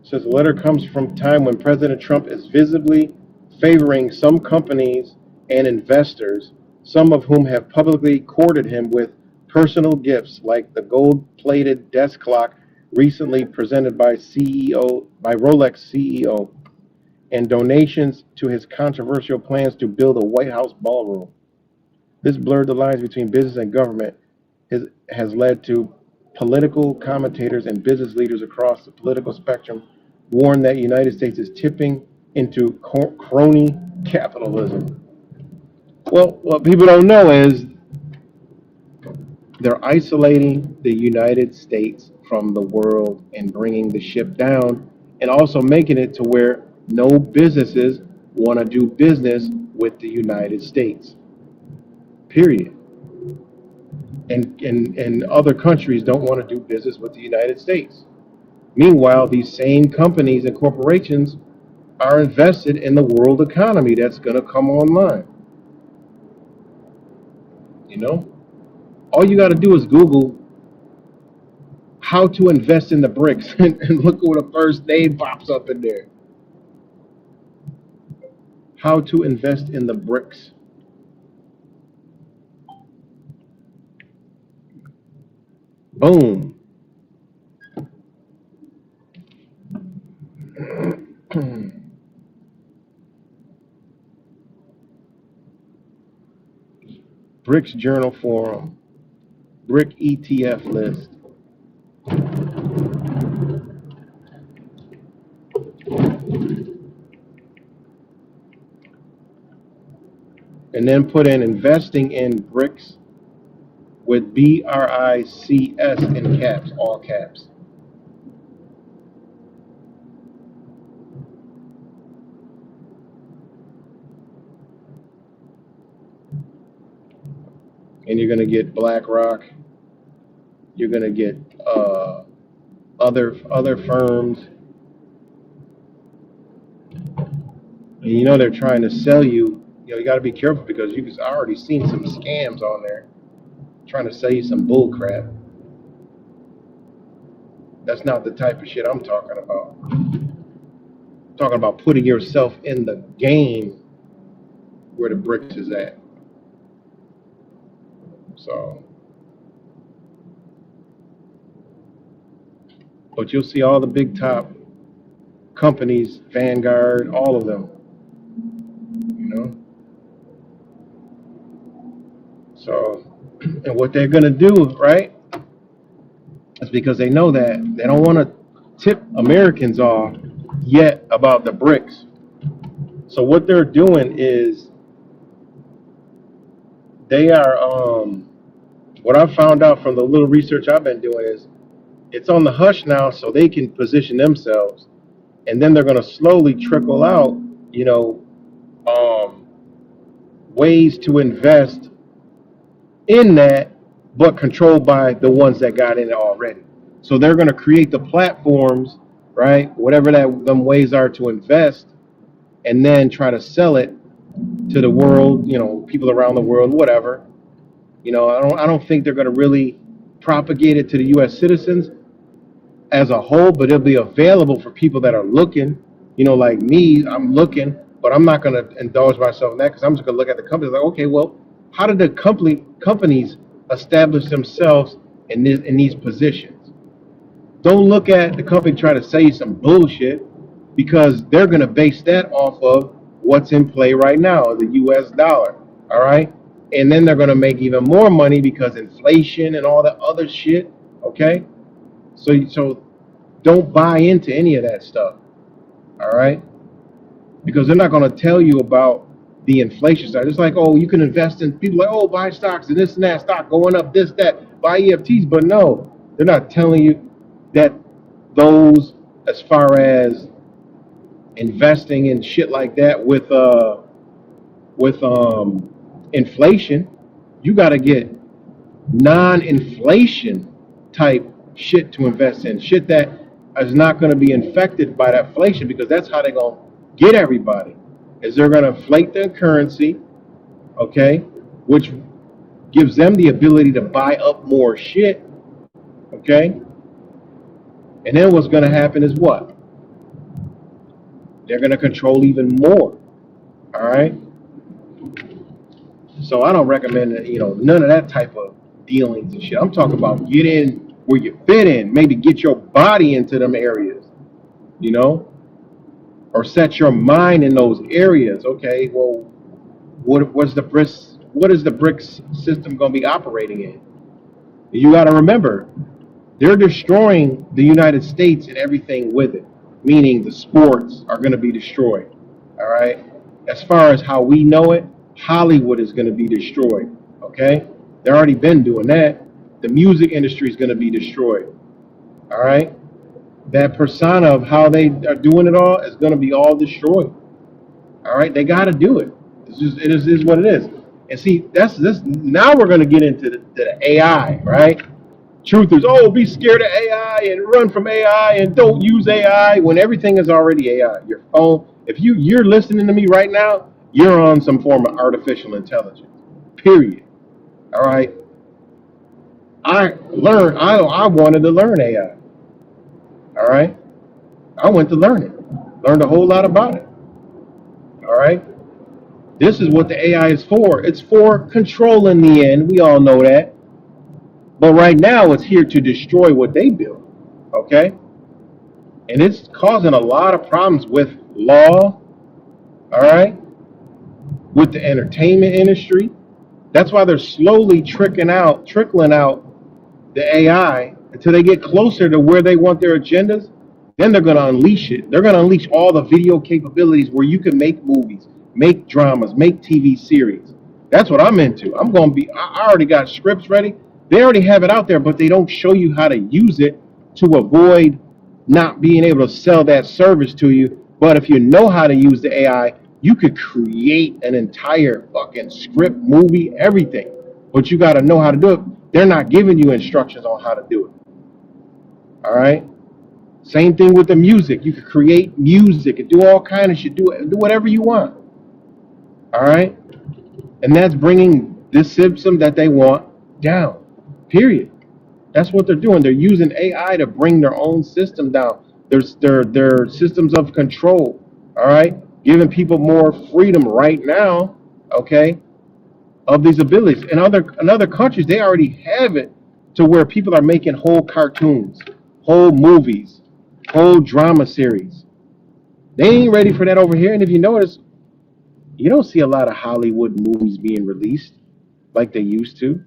Says the letter comes from time when President Trump is visibly favoring some companies and investors, some of whom have publicly courted him with personal gifts like the gold-plated desk clock recently presented by Rolex CEO, and donations to his controversial plans to build a White House ballroom. This blurred the lines between business and government has led to political commentators and business leaders across the political spectrum warn that the United States is tipping into crony capitalism. Well, what people don't know is they're isolating the United States from the world and bringing the ship down, and also making it to where no businesses want to do business with the United States. Period. And other countries don't want to do business with the United States. Meanwhile, these same companies and corporations are invested in the world economy that's going to come online. You know, all you got to do is Google how to invest in the BRICS and look what the first name pops up in there. How to invest in the BRICS. Boom. BRICS Journal Forum, BRIC ETF list. And then put in investing in BRICS with BRICS in caps, all caps. And you're going to get BlackRock. You're going to get other firms. And you know they're trying to sell you. You know, you got to be careful because you've already seen some scams on there trying to sell you some bull crap. That's not the type of shit I'm talking about. I'm talking about putting yourself in the game where the BRICS is at. So, but you'll see all the big top companies, Vanguard, all of them, you know. So, and what they're going to do, right, is because they know that they don't want to tip Americans off yet about the BRICS. So what they're doing is they are, what I found out from the little research I've been doing is it's on the hush now so they can position themselves. And then they're going to slowly trickle out, you know, ways to invest in that, but controlled by the ones that got in it already. So they're going to create the platforms, right? Whatever them ways are to invest, and then try to sell it to the world, you know, people around the world, whatever. You know, I don't think they're going to really propagate it to the U.S. citizens as a whole, but it'll be available for people that are looking. You know, like me, I'm looking, but I'm not going to indulge myself in that because I'm just going to look at the companies like, okay, well, how did the companies establish themselves in these positions? Don't look at the company trying to sell you some bullshit, because they're going to base that off of what's in play right now, the U.S. dollar. All right. And then they're going to make even more money because inflation and all that other shit. Okay. So don't buy into any of that stuff. All right. Because they're not going to tell you about the inflation side. It's like, oh, you can invest in people like, oh, buy stocks and this and that, stock going up, this, that, buy EFTs. But no, they're not telling you that those, as far as investing in shit like that with inflation, you got to get non-inflation type shit to invest in, shit that is not going to be infected by that inflation, because that's how they're going to get everybody, is they're going to inflate their currency, okay, which gives them the ability to buy up more shit, okay, and then what's going to happen is what? They're going to control even more, all right? So I don't recommend, you know, none of that type of dealings and shit. I'm talking about get in where you fit in, maybe get your body into them areas, you know, or set your mind in those areas. Okay, well, what is the BRICS system going to be operating in? You got to remember, they're destroying the United States and everything with it, meaning the sports are going to be destroyed. All right. As far as how we know it, Hollywood is going to be destroyed. Okay. They've already been doing that. The music industry is going to be destroyed. All right. That persona of how they are doing it all is going to be all destroyed. All right. They got to do it. It is what it is. And see, that's this. Now we're going to get into the AI, right? Truth is, oh, be scared of AI and run from AI and don't use AI when everything is already AI. Your phone, if you're listening to me right now, you're on some form of artificial intelligence. Period. All right. I wanted to learn AI. All right. I went to learn it. Learned a whole lot about it. All right. This is what the AI is for. It's for control in the end. We all know that. But right now, it's here to destroy what they build, okay? And it's causing a lot of problems with law, all right? With the entertainment industry. That's why they're slowly trickling out the AI until they get closer to where they want their agendas. Then they're going to unleash it. They're going to unleash all the video capabilities where you can make movies, make dramas, make TV series. That's what I'm into. I already got scripts ready. They already have it out there, but they don't show you how to use it to avoid not being able to sell that service to you. But if you know how to use the AI, you could create an entire fucking script, movie, everything. But you got to know how to do it. They're not giving you instructions on how to do it. All right? Same thing with the music. You could create music and do all kind of shit. Do whatever you want. All right? And that's bringing this system that they want down. Period. That's what they're doing. They're using AI to bring their own system down. Their systems of control. All right? Giving people more freedom right now, okay, of these abilities. In other countries, they already have it to where people are making whole cartoons, whole movies, whole drama series. They ain't ready for that over here. And if you notice, you don't see a lot of Hollywood movies being released like they used to.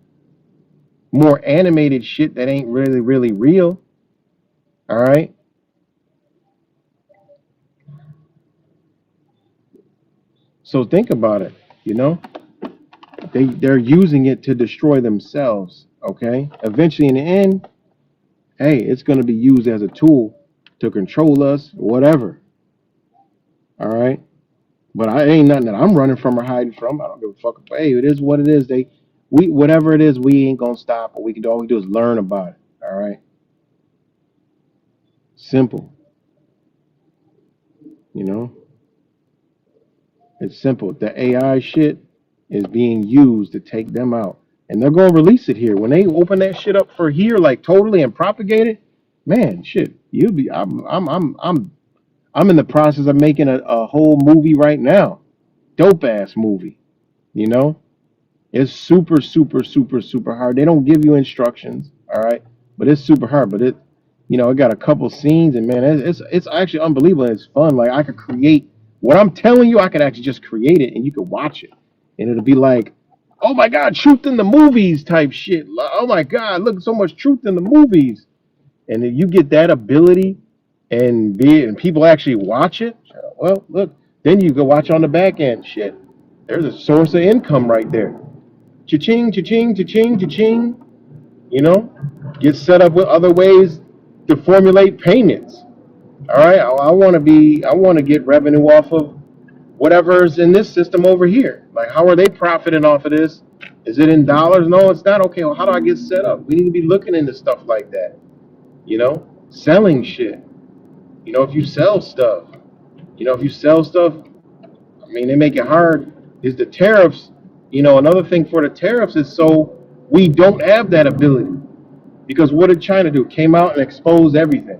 More animated shit that ain't really real. All right. So think about it. You know, they're using it to destroy themselves. Okay. Eventually, in the end, hey, it's going to be used as a tool to control us, whatever. All right. But I ain't nothing that I'm running from or hiding from. I don't give a fuck. Hey, it is what it is. Whatever it is, we ain't gonna stop. All we can do is learn about it. All right. Simple. You know, it's simple. The AI shit is being used to take them out, and they're gonna release it here when they open that shit up for here, like totally and propagate it. Man, shit, you'll be. I'm in the process of making a whole movie right now. Dope ass movie. You know. It's super hard. They don't give you instructions, all right, but it's super hard. But it got a couple scenes, and man, it's actually unbelievable. And it's fun. Like I could create what I'm telling you. I could actually just create it, and you could watch it, and it'll be like, oh my God, truth in the movies type shit. Oh my God, look, so much truth in the movies, and then you get that ability, and people actually watch it. Well, look, then you go watch on the back end. Shit, there's a source of income right there. Cha-ching, cha-ching, cha-ching, cha-ching, get set up with other ways to formulate payments. All right, I want to get revenue off of whatever's in this system over here. Like, how are they profiting off of this? Is it in dollars? No, it's not. Okay, well, how do I get set up? We need to be looking into stuff like that. Selling shit. If you sell stuff, I mean, they make it hard. Is the tariffs. Another thing for the tariffs is so we don't have that ability. Because what did China do? Came out and exposed everything.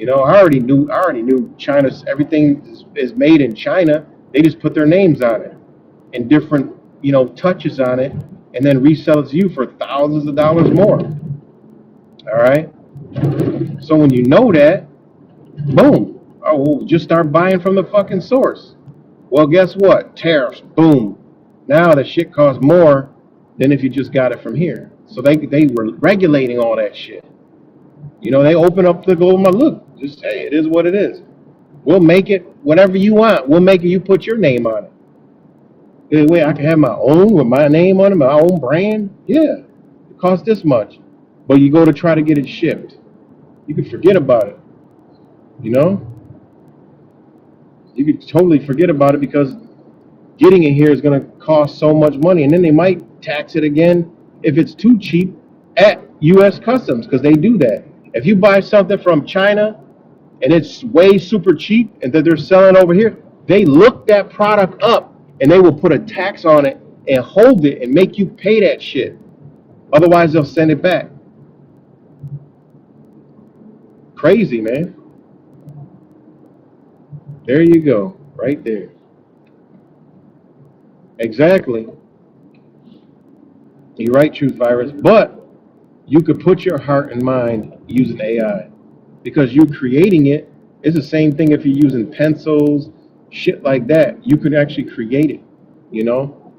I already knew China's everything is made in China. They just put their names on it and different, touches on it, and then resell it to you for thousands of dollars more. All right. So when you know that, boom. Oh, well, just start buying from the fucking source. Well, guess what? Tariffs. Boom. Now the shit costs more than if you just got it from here. So they were regulating all that shit. They open up the global. Look, just hey, it is what it is. We'll make it whatever you want. We'll make it. You put your name on it. Wait, I can have my own with my name on it, my own brand. Yeah, it costs this much, but you go to try to get it shipped. You can forget about it. You know, you could totally forget about it because getting it here is going to cost so much money, and then they might tax it again if it's too cheap at U.S. Customs because they do that. If you buy something from China and it's way super cheap and that they're selling over here, they look that product up and they will put a tax on it and hold it and make you pay that shit. Otherwise, they'll send it back. Crazy, man. There you go, right there. Exactly. You're right, Truth Virus. But you could put your heart and mind using AI because you creating it is the same thing if you're using pencils, shit like that. You could actually create it, you know?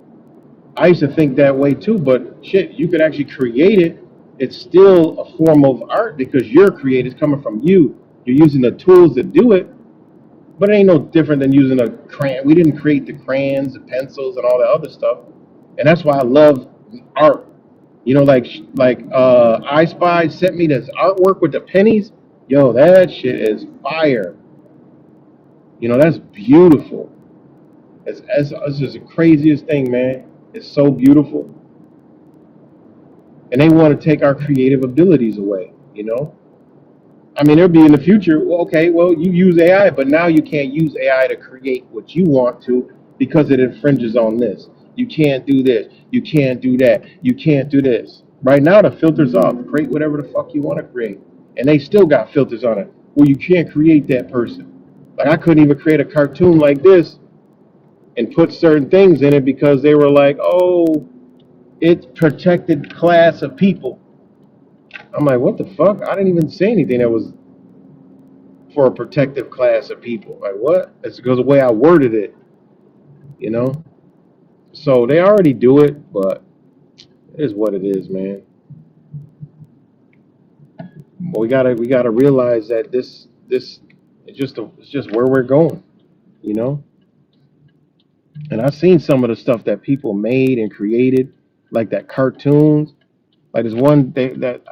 I used to think that way too, but shit, you could actually create it. It's still a form of art because your create is coming from you. You're using the tools to do it, but it ain't no different than using a crayon. We didn't create the crayons, the pencils, and all that other stuff. And that's why I love art. Like I Spy sent me this artwork with the pennies. Yo, that shit is fire. That's beautiful. It's just the craziest thing, man. It's so beautiful. And they want to take our creative abilities away. I mean, there'll be in the future, well, okay, well, you use AI, but now you can't use AI to create what you want to because it infringes on this. You can't do this. You can't do that. You can't do this. Right now, the filter's off. Create whatever the fuck you want to create. And they still got filters on it. Well, you can't create that person. Like, I couldn't even create a cartoon like this and put certain things in it because they were like, oh, it's protected class of people. I'm like, what the fuck? I didn't even say anything that was for a protective class of people. Like, what? It's because of the way I worded it. So they already do it, but it is what it is, man. But we gotta realize that this it's just where we're going. And I've seen some of the stuff that people made and created, like that cartoons. Like there's one that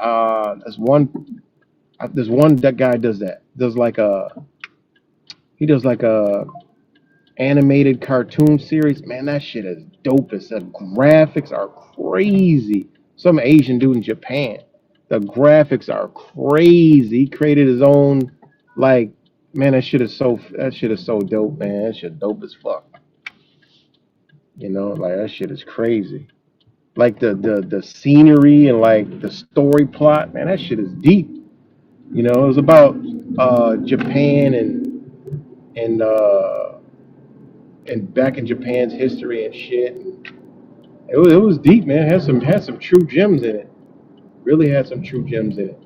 guy does that. He does like a animated cartoon series. Man, that shit is dope. The graphics are crazy. Some Asian dude in Japan. The graphics are crazy. He created his own, like, man, that shit is so dope, man. That shit dope as fuck. Like that shit is crazy. Like the scenery and like the story plot, man, that shit is deep. It was about Japan and back in Japan's history and shit. It was deep, man. It had some true gems in it. Really had some true gems in it.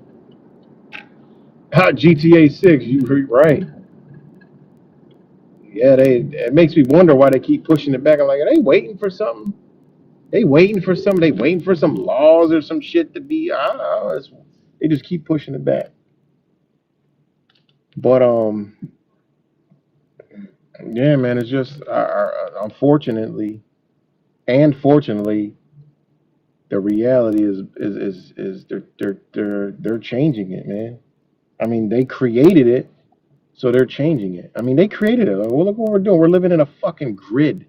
GTA 6, you right. Yeah, it makes me wonder why they keep pushing it back. I'm like, are they waiting for something? They waiting for something? They waiting for some laws or some shit to be? I don't know. They just keep pushing it back. But yeah, man, it's just unfortunately and fortunately, the reality is they're changing it, man. I mean, they created it, so they're changing it. I mean, they created it. Well, look what we're doing. We're living in a fucking grid,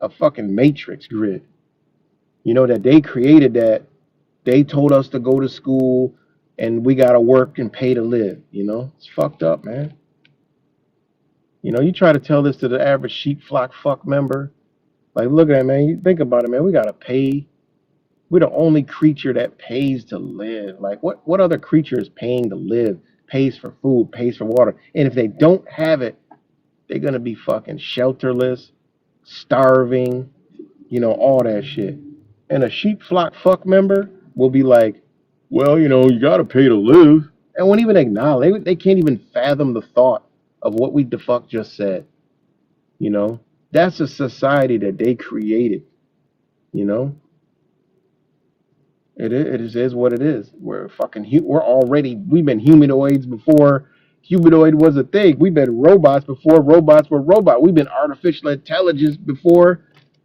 a fucking matrix grid. That they created that. They told us to go to school and we gotta work and pay to live. It's fucked up, man. You try to tell this to the average sheep flock fuck member. Like, look at it, man. You think about it, man. We gotta pay. We're the only creature that pays to live. Like, what other creature is paying to live? Pays for food, pays for water. And if they don't have it, they're gonna be fucking shelterless, starving, all that shit. And a sheep flock fuck member will be like, well, you got to pay to live. And won't even acknowledge. They can't even fathom the thought of what we the fuck just said. You know, that's a society that they created. You know, it is what it is. We've been humanoids before humanoid was a thing. We've been robots before robots were robots. We've been artificial intelligence before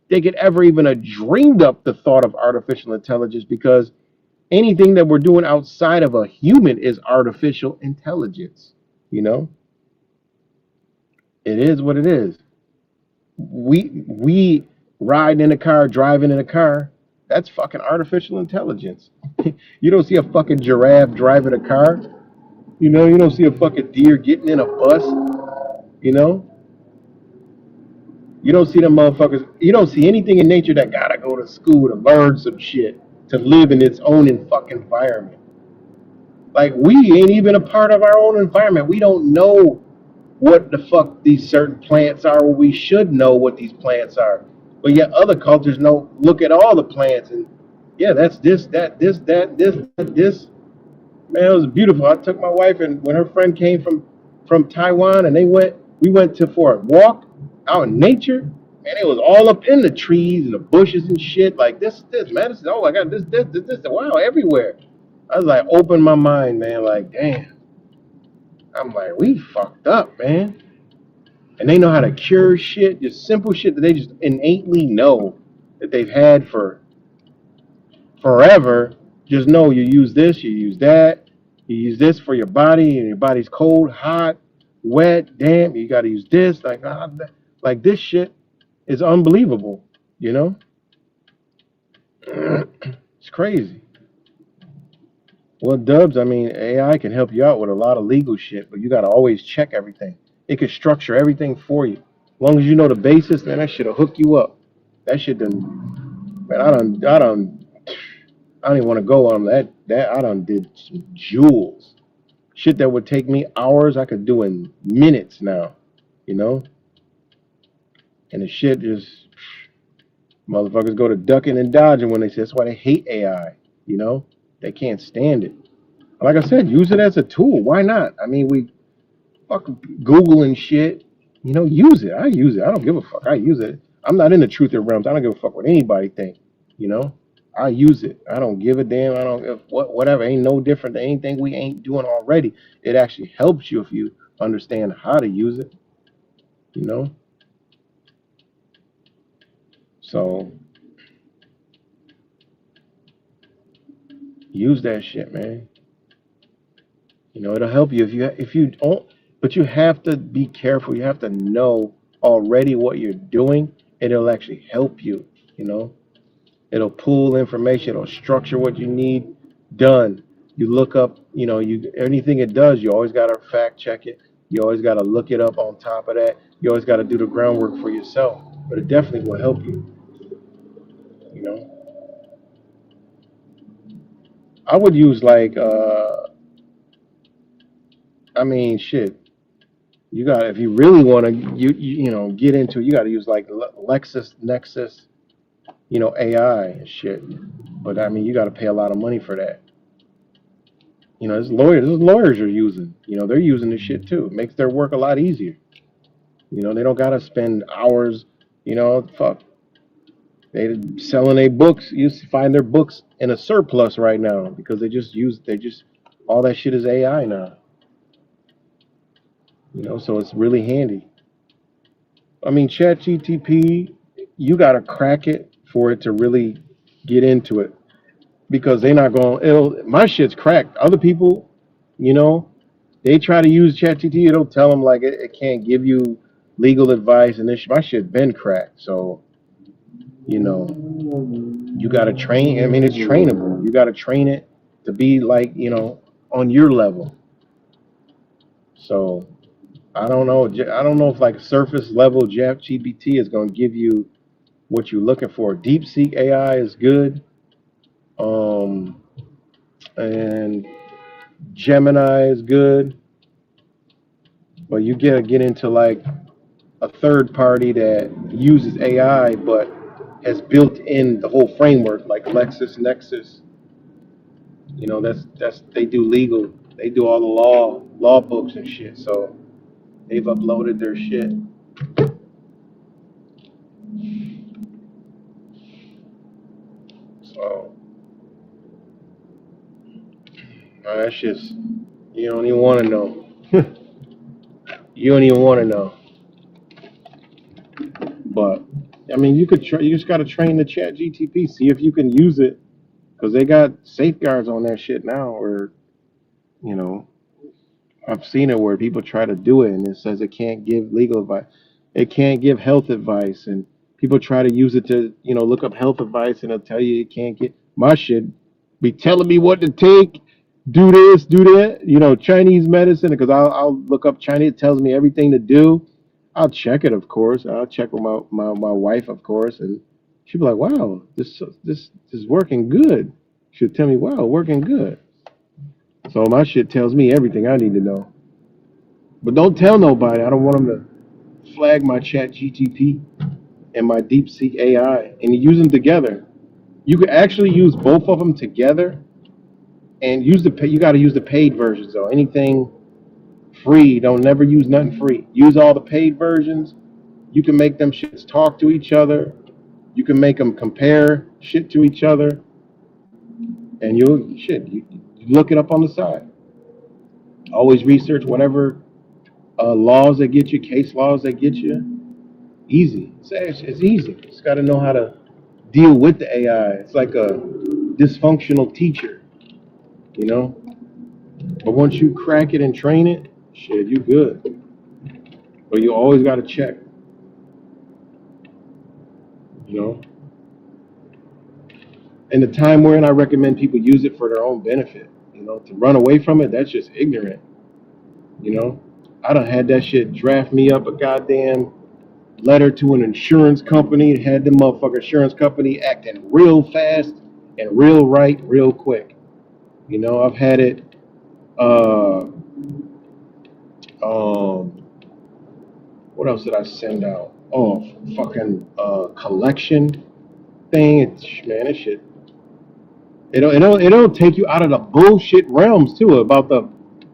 they could ever even have dreamed up the thought of artificial intelligence, because anything that we're doing outside of a human is artificial intelligence. You know, it is what it is. We riding in a car, driving in a car. That's fucking artificial intelligence. You don't see a fucking giraffe driving a car. You don't see a fucking deer getting in a bus. You know, you don't see them motherfuckers. You don't see anything in nature that gotta go to school to learn some shit to live in its own fucking environment. Like, we ain't even a part of our own environment. We don't know what the fuck these certain plants are. Well, we should know what these plants are. But yet other cultures know, look at all the plants and yeah, that's this, that, this, that, this, that, this. Man, it was beautiful. I took my wife, and when her friend came from Taiwan, and we went to for a walk out in nature, and it was all up in the trees and the bushes and shit. Like this, man. This is, oh my god, this, wow, everywhere. I was like, open my mind, man. Like, damn. I'm like, we fucked up, man. And they know how to cure shit, just simple shit that they just innately know that they've had for forever. Just know you use this, you use that, you use this for your body, and your body's cold, hot, wet, damp. You got to use this, like this shit is unbelievable. You know, it's crazy. Well, Dubs, I mean, AI can help you out with a lot of legal shit, but you got to always check everything. It can structure everything for you. As long as you know the basis, man, that shit'll hook you up. That shit done, man, I don't even want to go on that. I done did some jewels. Shit that would take me hours, I could do in minutes now, you know? And the shit just, motherfuckers go to ducking and dodging when they say, that's why they hate AI, you know? They can't stand it. Like I said, use it as a tool. Why not? I mean, we fucking Google and shit. Use it. I use it. I don't give a fuck. I use it. I'm not in the truth realms. I don't give a fuck what anybody think. You know, I use it. I don't give a damn. I don't give whatever. Ain't no different than anything we ain't doing already. It actually helps you if you understand how to use it. You know, so use that shit, man. It'll help you if you don't. But you have to be careful. You have to know already what you're doing. And it'll actually help you. You know. It'll pull information. It'll structure what you need done. You look up, anything it does, you always got to fact check it. You always got to look it up on top of that. You always got to do the groundwork for yourself. But it definitely will help you. You know, I would use like, I mean, shit. You got if you really want to, get into, you got to use like Lexus Nexus, AI and shit. But I mean, you got to pay a lot of money for that. This lawyers are using. They're using this shit too. It makes their work a lot easier. They don't gotta spend hours. Fuck. They selling their books. You find their books in a surplus right now because they just all that shit is AI now. So it's really handy. I mean, ChatGTP, you gotta crack it for it to really get into it because they're not going. My shit's cracked. Other people, you know, they try to use ChatGPT. It'll tell them like it can't give you legal advice, and my shit been cracked. So you know, you got to train. I mean, it's trainable. You got to train it to be like on your level. So I don't know. I don't know if like surface level ChatGPT is going to give you what you're looking for. DeepSeek AI is good, and Gemini is good, but you gotta get into like a third party that uses AI but has built in the whole framework like LexisNexis, You know, that's they do legal. They do all the law books and shit. So they've uploaded their shit. So that's just you don't even want to know. You don't even want to know. But I mean, you just got to train the Chat GTP. See if you can use it because they got safeguards on that shit now. Or you know, I've seen it where people try to do it and it says it can't give legal advice. It can't give health advice, and people try to use it to look up health advice and it'll tell you it can't get my shit. Be telling me what to take, do this, do that. Chinese medicine because I'll look up Chinese. It tells me everything to do. I'll check it, of course. I'll check with my wife, of course, and she'll be like, "Wow, this is working good." She'll tell me, "Wow, working good." So my shit tells me everything I need to know. But don't tell nobody. I don't want them to flag my Chat GTP and my DeepSeek AI and use them together. You could actually use both of them together and use the pay. You got to use the paid versions though. Anything free, don't never use nothing free. Use all the paid versions. You can make them shits talk to each other. You can make them compare shit to each other, and you look it up on the side. Always research whatever laws that get you, case laws that get you. Easy. It's easy. Just got to know how to deal with the AI. It's like a dysfunctional teacher, you know. But once you crack it and train it, shit, you good. But you always got to check, you know. And the time we're in, I recommend people use it for their own benefit. To run away from it, that's just ignorant. I done had that shit draft me up a goddamn letter to an insurance company. It had the motherfucker insurance company acting real fast and real right, real quick. I've had it. Uh, what else did I send out? Oh, fucking collection thing. Man, that shit. It'll take you out of the bullshit realms too about the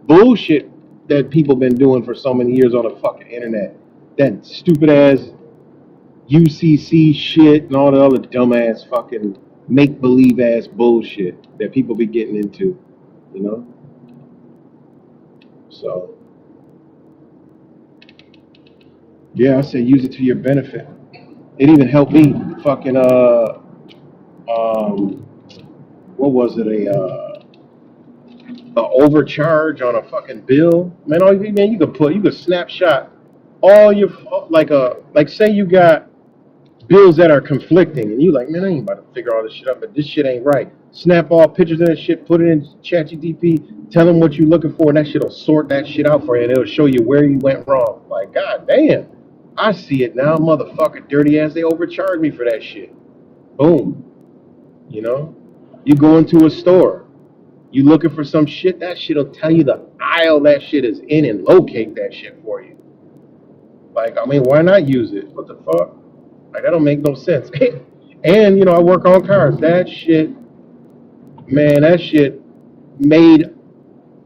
bullshit that people been doing for so many years on the fucking internet. That stupid ass UCC shit and all the other dumbass fucking make believe ass bullshit that people be getting into, you know. So yeah, I say use it to your benefit. It even helped me fucking what was it a overcharge on a fucking bill, man. You could snapshot all your like say you got bills that are conflicting and you like, man, I ain't about to figure all this shit out, but this shit ain't right. Snap all pictures of that shit, put it in ChatGPT, tell them what you're looking for, and that shit'll sort that shit out for you and it'll show you where you went wrong. Like, god damn, I see it now, motherfucker, dirty ass, they overcharged me for that shit. Boom. You go into a store, you looking for some shit, that shit'll tell you the aisle that shit is in and locate that shit for you. Like, I mean, why not use it? What the fuck? Like, that don't make no sense. And I work on cars. That shit made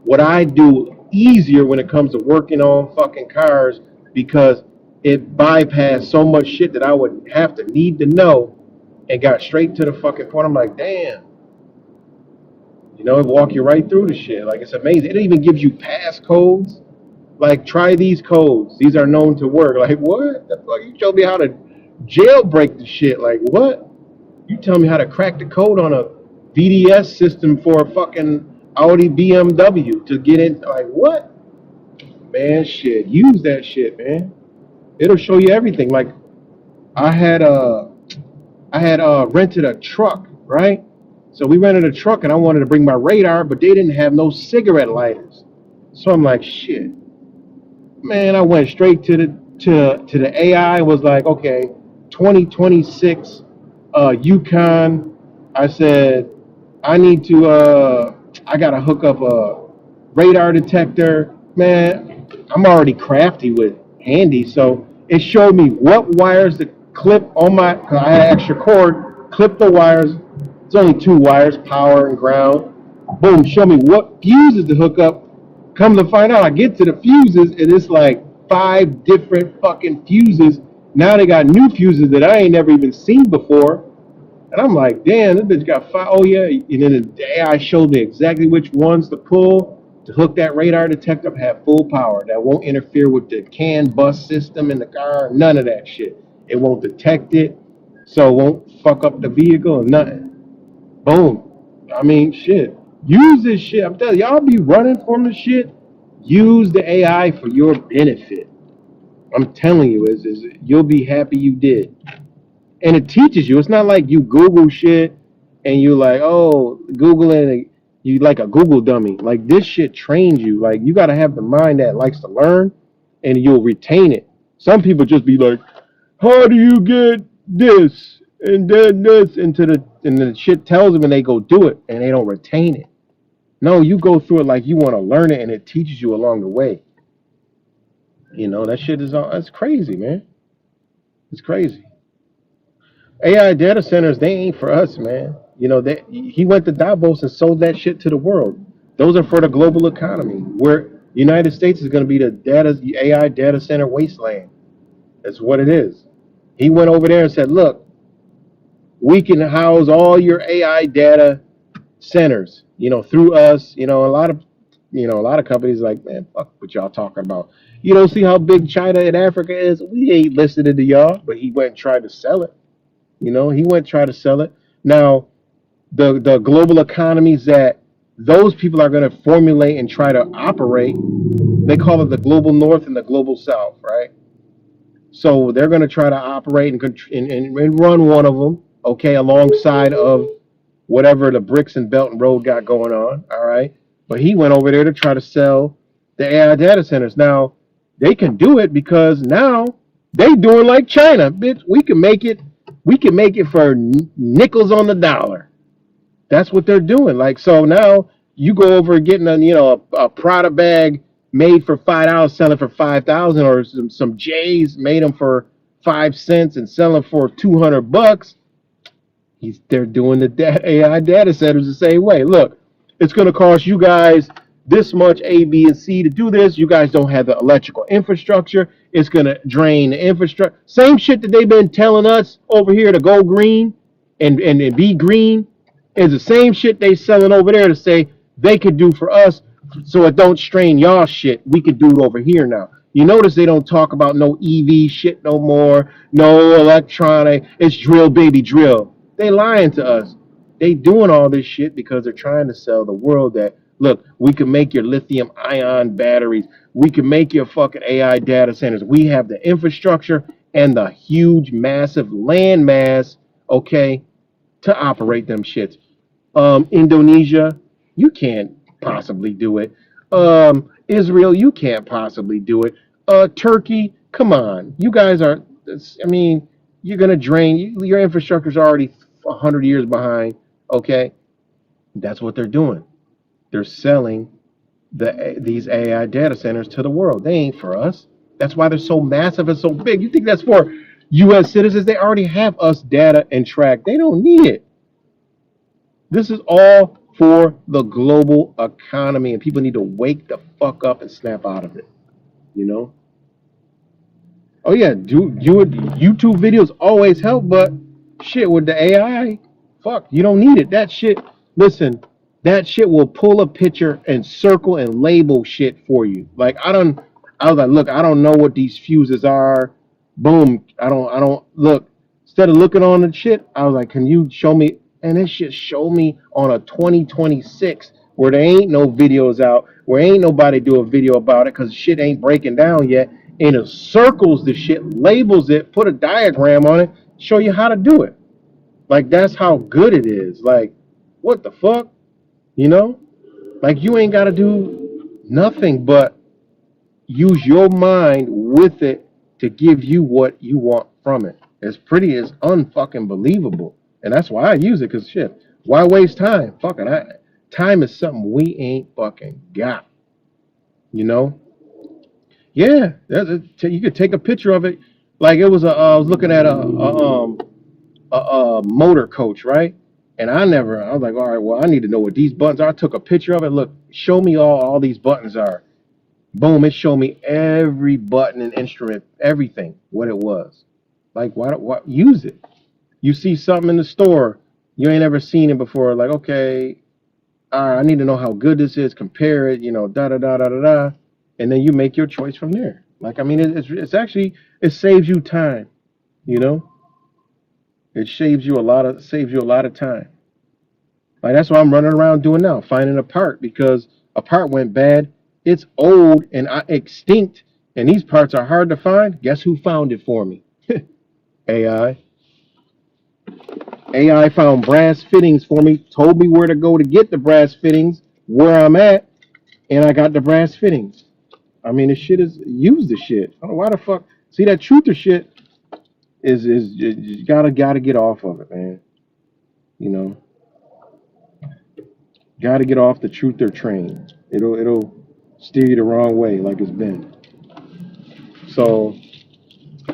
what I do easier when it comes to working on fucking cars because it bypassed so much shit that I would have to need to know and got straight to the fucking point. I'm like, damn. It walk you right through the shit. Like, it's amazing. It even gives you passcodes. Like, try these codes. These are known to work. Like, what? The fuck? You show me how to jailbreak the shit. Like, what? You tell me how to crack the code on a VDS system for a fucking Audi BMW to get in. Like, what? Man, shit. Use that shit, man. It'll show you everything. Like, I had rented a truck, right? So we rented a truck and I wanted to bring my radar, but they didn't have no cigarette lighters. So I'm like, shit. Man, I went straight to the AI and was like, okay, 2026 Yukon. I said, I need to I gotta hook up a radar detector. Man, I'm already crafty with handy, so it showed me what wires to clip on cause I had an extra cord, clip the wires. It's only two wires, power and ground. Boom, show me what fuses to hook up. Come to find out, I get to the fuses and it's like 5 different fucking fuses. Now they got new fuses that I ain't never even seen before. And I'm like, damn, this bitch got 5. Oh, yeah. And then the AI showed me exactly which ones to pull to hook that radar detector up, have full power. That won't interfere with the CAN bus system in the car, none of that shit. It won't detect it, so it won't fuck up the vehicle or nothing. Boom. I mean, shit. Use this shit. I'm telling you, y'all be running from the shit. Use the AI for your benefit. I'm telling you, is you'll be happy you did. And it teaches you. It's not like you Google shit and you like, oh, Google it. You like a Google dummy. Like this shit trains you. Like you got to have the mind that likes to learn, and you'll retain it. Some people just be like, how do you get this and then this into the and the shit tells them and they go do it and they don't retain it. No, you go through it like you want to learn it and it teaches you along the way. You know that shit is all. That's crazy, man. It's crazy. AI data centers, they ain't for us, man. You know, he went to Davos and sold that shit to the world. Those are for the global economy, where United States is going to be the AI data center wasteland. That's what it is. He went over there and said, "Look, we can house all your AI data centers. You know, through us. A lot of companies like, man, fuck what y'all talking about. You don't see how big China and Africa is. We ain't listening to y'all." But he went and tried to sell it. He went try to sell it. Now, the global economies that those people are going to formulate and try to operate, they call it the global north and the global south, right? So they're going to try to operate and run one of them, okay, alongside of whatever the bricks and Belt and Road got going on, all right? But he went over there to try to sell the AI data centers. Now, they can do it because now they doing like China, bitch. We can make it for nickels on the dollar. That's what they're doing. Like so now you go over and getting a Prada bag made for $5, selling for 5,000, or some J's made them for 5 cents and selling for $200. They're doing the AI data centers the same way. Look, it's going to cost you guys this much A, B, and C to do this. You guys don't have the electrical infrastructure. It's going to drain the infrastructure. Same shit that they've been telling us over here to go green and be green is the same shit they selling over there to say they could do for us so it don't strain y'all shit. We could do it over here now. You notice they don't talk about no EV shit no more, no electronic. It's drill, baby, drill. They lying to us. They doing all this shit because they're trying to sell the world that, look, we can make your lithium ion batteries. We can make your fucking AI data centers. We have the infrastructure and the huge, massive land mass, okay, to operate them shits. Indonesia, you can't possibly do it. Israel, you can't possibly do it. Turkey, come on. You guys are, I mean, you're going to drain, your infrastructure's already 100 years behind, okay? That's what they're doing. They're selling these AI data centers to the world. They ain't for us. That's why they're so massive and so big. You think that's for U.S. citizens? They already have us data and track. They don't need it. This is all for the global economy, and people need to wake the fuck up and snap out of it. You know? Oh yeah, YouTube videos always help, but shit with the AI, fuck, you don't need it. That shit, listen, that shit will pull a picture and circle and label shit for you. Like I was like, look, I don't know what these fuses are. Boom, I don't look. Instead of looking on the shit, I was like, can you show me? And this shit show me on a 2026 where there ain't no videos out, where ain't nobody do a video about it because shit ain't breaking down yet, and it circles the shit, labels it, put a diagram on it, show you how to do it. Like that's how good it is. Like, what the fuck? You know? Like you ain't gotta do nothing but use your mind with it to give you what you want from it. It's unfucking believable. And that's why I use it, because shit, why waste time? Time is something we ain't fucking got. You know? Yeah, you could take a picture of it. Like it was I was looking at a motor coach, right? And I was like, all right, well, I need to know what these buttons are. I took a picture of it. Look, show me all these buttons are. Boom, it showed me every button and instrument, everything, what it was. Like, why use it? You see something in the store, you ain't ever seen it before. Like, okay, all right, I need to know how good this is, compare it, da da da da da da. And then you make your choice from there. Like, I mean, it's actually, it saves you time, you know? It saves you a lot of time. Like that's what I'm running around doing now, finding a part because a part went bad. It's old and extinct, and these parts are hard to find. Guess who found it for me? AI. AI found brass fittings for me, told me where to go to get the brass fittings, where I'm at, and I got the brass fittings. I mean, this shit is use the shit. I don't know why the fuck. See that truther shit is you gotta get off of it, man. You know, gotta get off the truther train. It'll steer you the wrong way like it's been. So,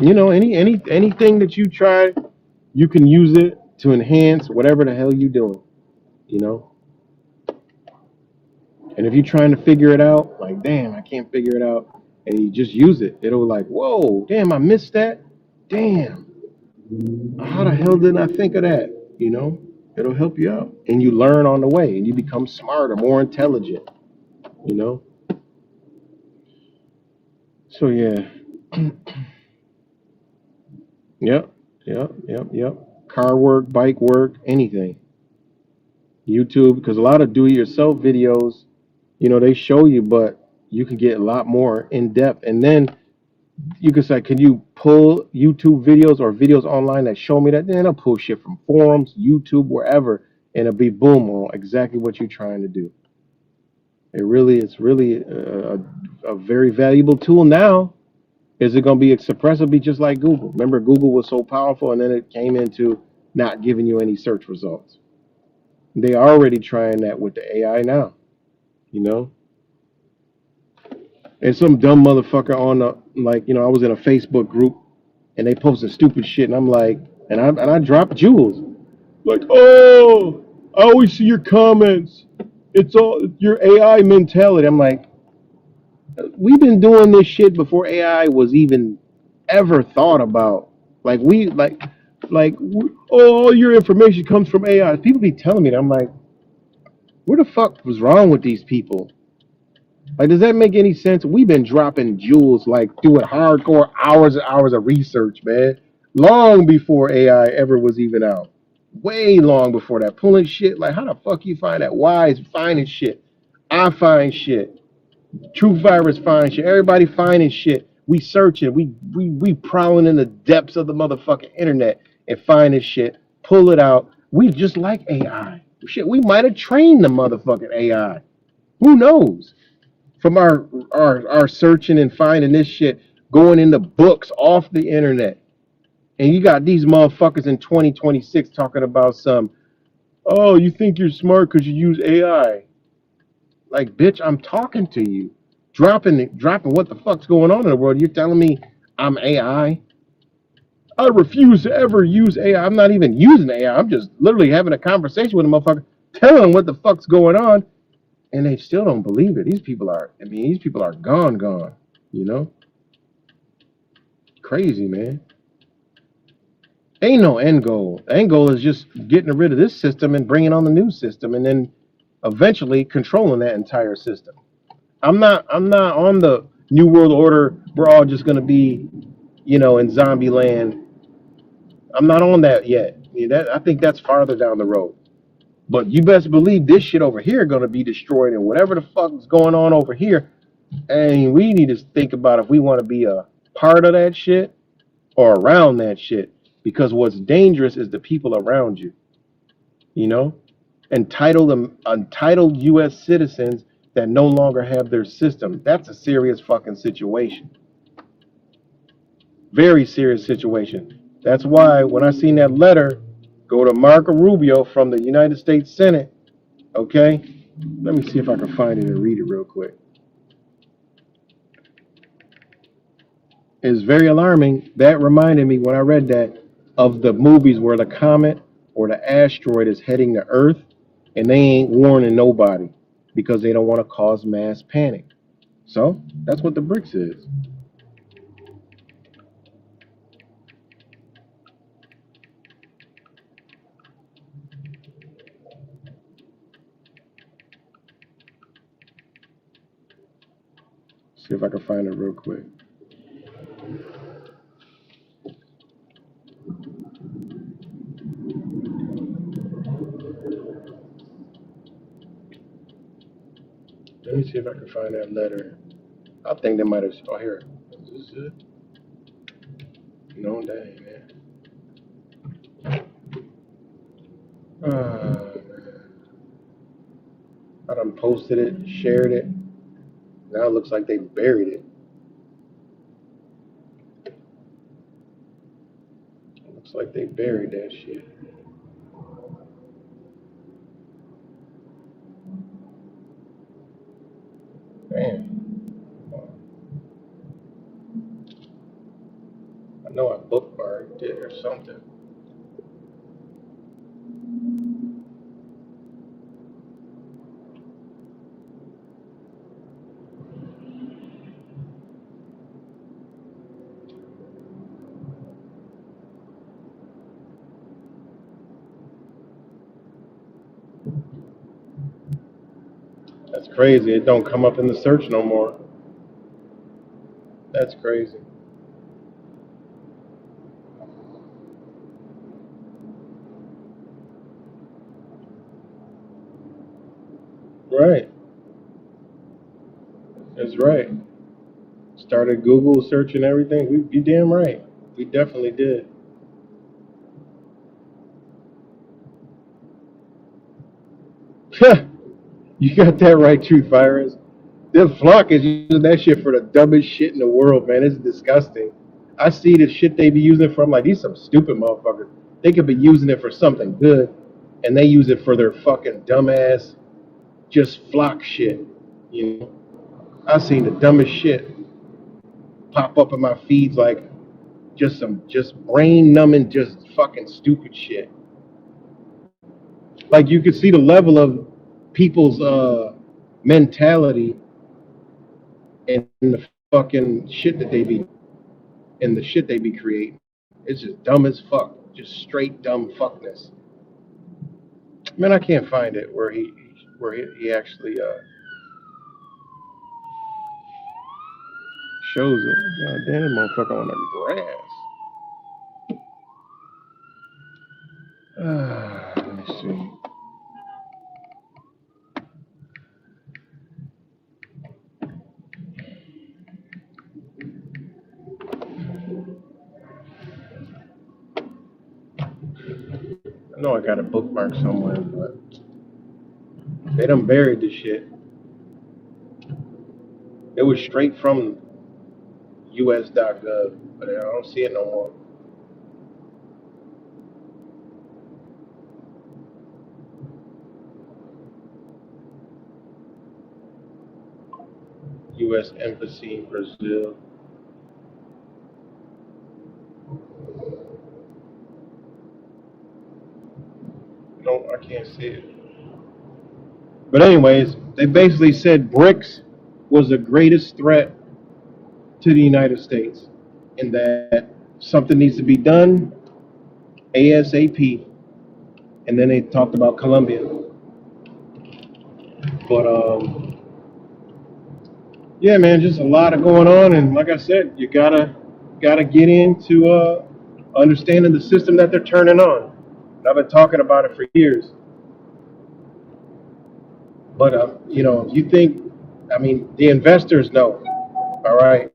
anything that you try, you can use it to enhance whatever the hell you doing, you know? And if you're trying to figure it out, like, damn, I can't figure it out, and you just use it, it'll like, whoa, damn, I missed that. Damn, how the hell didn't I think of that? You know, it'll help you out. And you learn on the way and you become smarter, more intelligent, you know? So yeah. Yep, yep. Car work, bike work, anything. YouTube, because a lot of do-it-yourself videos, they show you, but you can get a lot more in depth. And then you can say, can you pull YouTube videos or videos online that show me that? Then I'll pull shit from forums, YouTube, wherever, and it'll be boom on exactly what you're trying to do. It's really a very valuable tool now. Is it going to be suppressive? Be just like Google. Remember, Google was so powerful, and then it came into not giving you any search results. They are already trying that with the AI now, you know. And some dumb motherfucker on I was in a Facebook group, and they posted stupid shit, and I'm like, and I dropped jewels, like, oh, I always see your comments. It's all your AI mentality. I'm like, we've been doing this shit before AI was even ever thought about. Like all your information comes from AI. People be telling me that. I'm like, where the fuck was wrong with these people? Like, does that make any sense? We've been dropping jewels, like doing hardcore hours and hours of research, man, long before AI ever was even out. Way long before that. Pulling shit. Like, how the fuck you find that? Why is finding shit? I find shit. True Virus find shit. Everybody finding shit. We searching. We prowling in the depths of the motherfucking internet and finding shit. Pull it out. We just like AI. Shit, we might have trained the motherfucking AI. Who knows? From our searching and finding this shit, going into books off the internet. And you got these motherfuckers in 2026 talking about oh, you think you're smart because you use AI. Like, bitch, I'm talking to you. Dropping what the fuck's going on in the world. You're telling me I'm AI? I refuse to ever use AI. I'm not even using AI. I'm just literally having a conversation with a motherfucker, telling them what the fuck's going on, and they still don't believe it. These people are gone, you know? Crazy, man. Ain't no end goal. The end goal is just getting rid of this system and bringing on the new system, and then eventually controlling that entire system. I'm not on the New World Order. We're all just gonna be, in zombie land. I'm not on that yet. I think that's farther down the road. But you best believe this shit over here gonna be destroyed, and whatever the fuck is going on over here, and we need to think about if we want to be a part of that shit or around that shit. Because what's dangerous is the people around you. You know, untitled U.S. citizens that no longer have their system. That's a serious fucking situation. Very serious situation. That's why when I seen that letter go to Marco Rubio from the United States Senate, okay, let me see if I can find it and read it real quick. It's very alarming. That reminded me when I read that of the movies where the comet or the asteroid is heading to Earth, and they ain't warning nobody because they don't want to cause mass panic. So that's what the BRICS is. See if I can find it real quick. Let me see if I can find that letter. I think they might have. Oh, here. Is this it? No, that ain't it. Man. I done posted it, shared it. Now it looks like they buried it. Looks like they buried that shit. Man, I know I bookmarked it or something. That's crazy. It don't come up in the search no more. That's crazy. Right. That's right. Started Google searching everything. You damn right. We definitely did. You got that right, Truth Virus. Them flock is using that shit for the dumbest shit in the world, man. It's disgusting. I see the shit they be using it for. I'm like, these some stupid motherfuckers. They could be using it for something good, and they use it for their fucking dumbass, just flock shit. You know, I seen the dumbest shit pop up in my feeds, like just brain numbing, just fucking stupid shit. Like you could see the level of people's mentality and the fucking shit that they be and the shit they be creating. It's just dumb as fuck. Just straight dumb fuckness. Man, I can't find it where he actually shows it. God damn, this motherfucker on the grass. Let me see. I know I got a bookmark somewhere, but they done buried the shit. It was straight from US.gov, but I don't see it no more. U.S. Embassy in Brazil. No, I can't see it. But anyways, they basically said BRICS was the greatest threat to the United States, and that something needs to be done ASAP. And then they talked about Colombia. But yeah, man, just a lot of going on, and like I said, you gotta get into understanding the system that they're turning on. And I've been talking about it for years. But you think, I mean, the investors know, all right?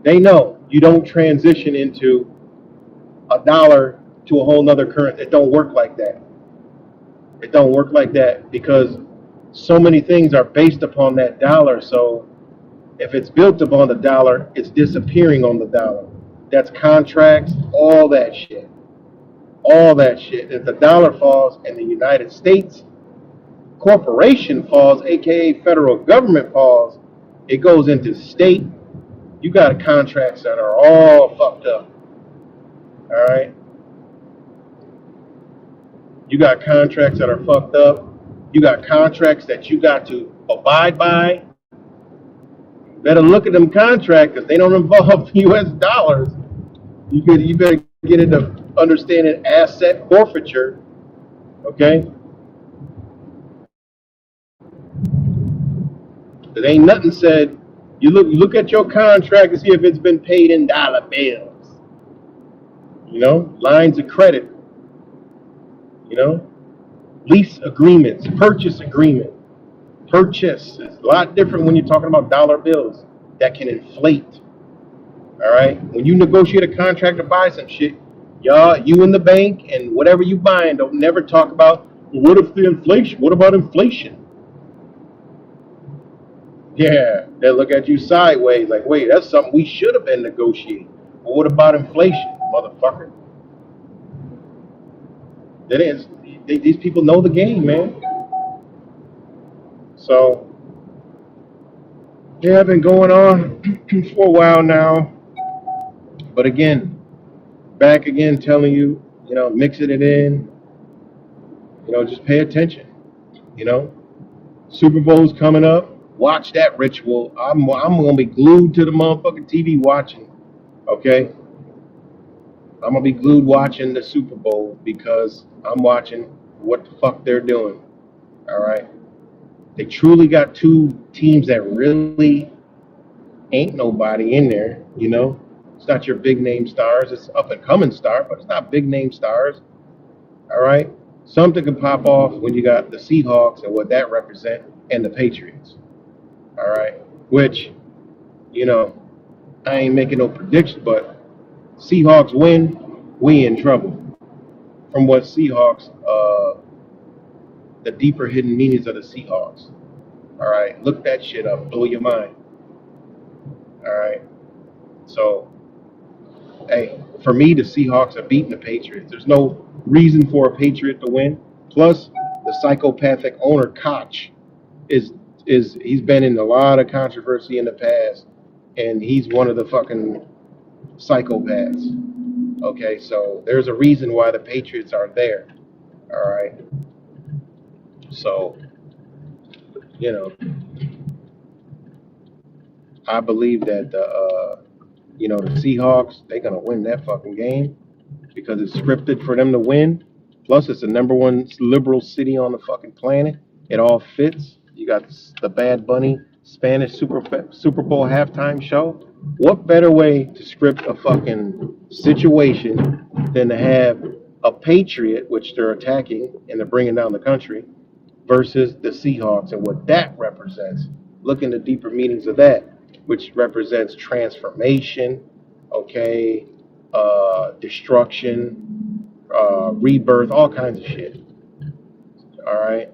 They know you don't transition into a dollar to a whole nother currency. It don't work like that. It don't work like that because so many things are based upon that dollar. So if it's built upon the dollar, it's disappearing on the dollar. That's contracts, all that shit. All that shit. If the dollar falls in the United States, corporation falls, aka federal government falls, it goes into state. You got contracts that are all fucked up. All right. You got contracts that are fucked up. You got contracts that you got to abide by. Better look at them contracts because they don't involve U.S. dollars. You better get into understanding asset forfeiture. Okay, there ain't nothing said. You look at your contract and see if it's been paid in dollar bills. You know, lines of credit. You know, lease agreements, purchase agreement. Purchase is a lot different when you're talking about dollar bills that can inflate. All right, when you negotiate a contract to buy some shit, y'all, you and the bank and whatever you buying, don't never talk about well, what if the inflation? What about inflation? Yeah, they'll look at you sideways like, wait, that's something we should have been negotiating. Well, what about inflation, motherfucker? That is, these people know the game, man. So, yeah, I've been going on for a while now. But again, back again telling you, you know, mixing it in, you know, just pay attention. You know, Super Bowl's coming up. Watch that ritual. I'm gonna be glued to the motherfucking TV watching. Okay, I'm gonna be glued watching the Super Bowl because I'm watching what the fuck they're doing. All right, they truly got two teams that really ain't nobody in there. You know, it's not your big name stars. It's up and coming star, but it's not big name stars. All right, something can pop off when you got the Seahawks and what that represent, and the Patriots. All right, which, you know, I ain't making no prediction, but Seahawks win, we in trouble. From what Seahawks, the deeper hidden meanings of the Seahawks. All right, look that shit up, blow your mind. All right, so hey, for me, the Seahawks are beating the Patriots. There's no reason for a Patriot to win. Plus, the psychopathic owner Koch is he's been in a lot of controversy in the past, and he's one of the fucking psychopaths. Okay, so there's a reason why the Patriots are there. All right, so you know, I believe that the Seahawks, they're gonna win that fucking game because it's scripted for them to win. Plus, it's the number one liberal city on the fucking planet. It all fits. You got the Bad Bunny Spanish Super Bowl halftime show. What better way to script a fucking situation than to have a patriot, which they're attacking and they're bringing down the country, versus the Seahawks and what that represents? Look into deeper meanings of that, which represents transformation, okay, destruction, rebirth, all kinds of shit. All right,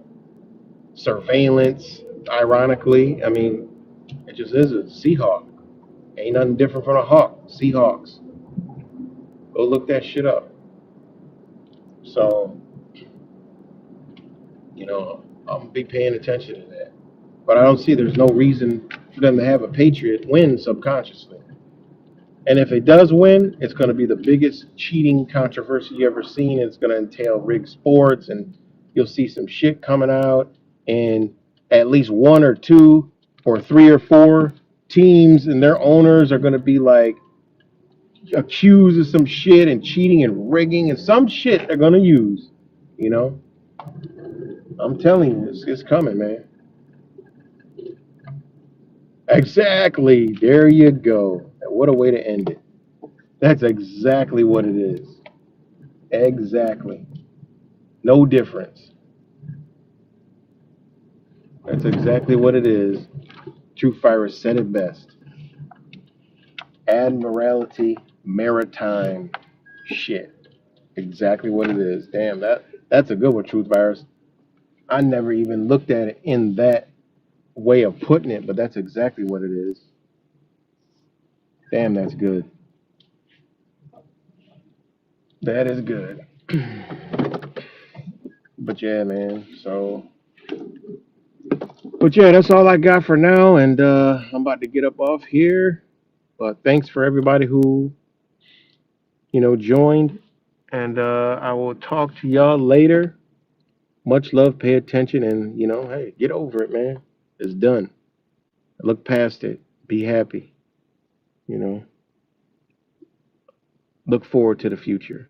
surveillance. Ironically, I mean, it just is a Seahawk. Ain't nothing different from a hawk. Seahawks. Go look that shit up. So, I'm gonna be paying attention to that. But I don't see there's no reason for them to have a Patriot win subconsciously. And if it does win, it's going to be the biggest cheating controversy you ever seen. It's going to entail rigged sports, and you'll see some shit coming out. And at least one or two or three or four teams and their owners are going to be like accused of some shit and cheating and rigging and some shit they're going to use. You know, I'm telling you, it's coming, man. Exactly. There you go. What a way to end it. That's exactly what it is. Exactly. No difference. That's exactly what it is. True Fire said it best. Admiralty maritime shit. Exactly what it is. Damn, that's a good one, Truth Virus. I never even looked at it in that way of putting it, but that's exactly what it is. Damn, that's good. That is good. But yeah, man. But yeah, that's all I got for now, and I'm about to get up off here. But thanks for everybody who joined, and I will talk to y'all later. Much love, pay attention, and hey, get over it, man. It's done. Look past it. Be happy. You know, look forward to the future.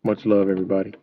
Much love, everybody.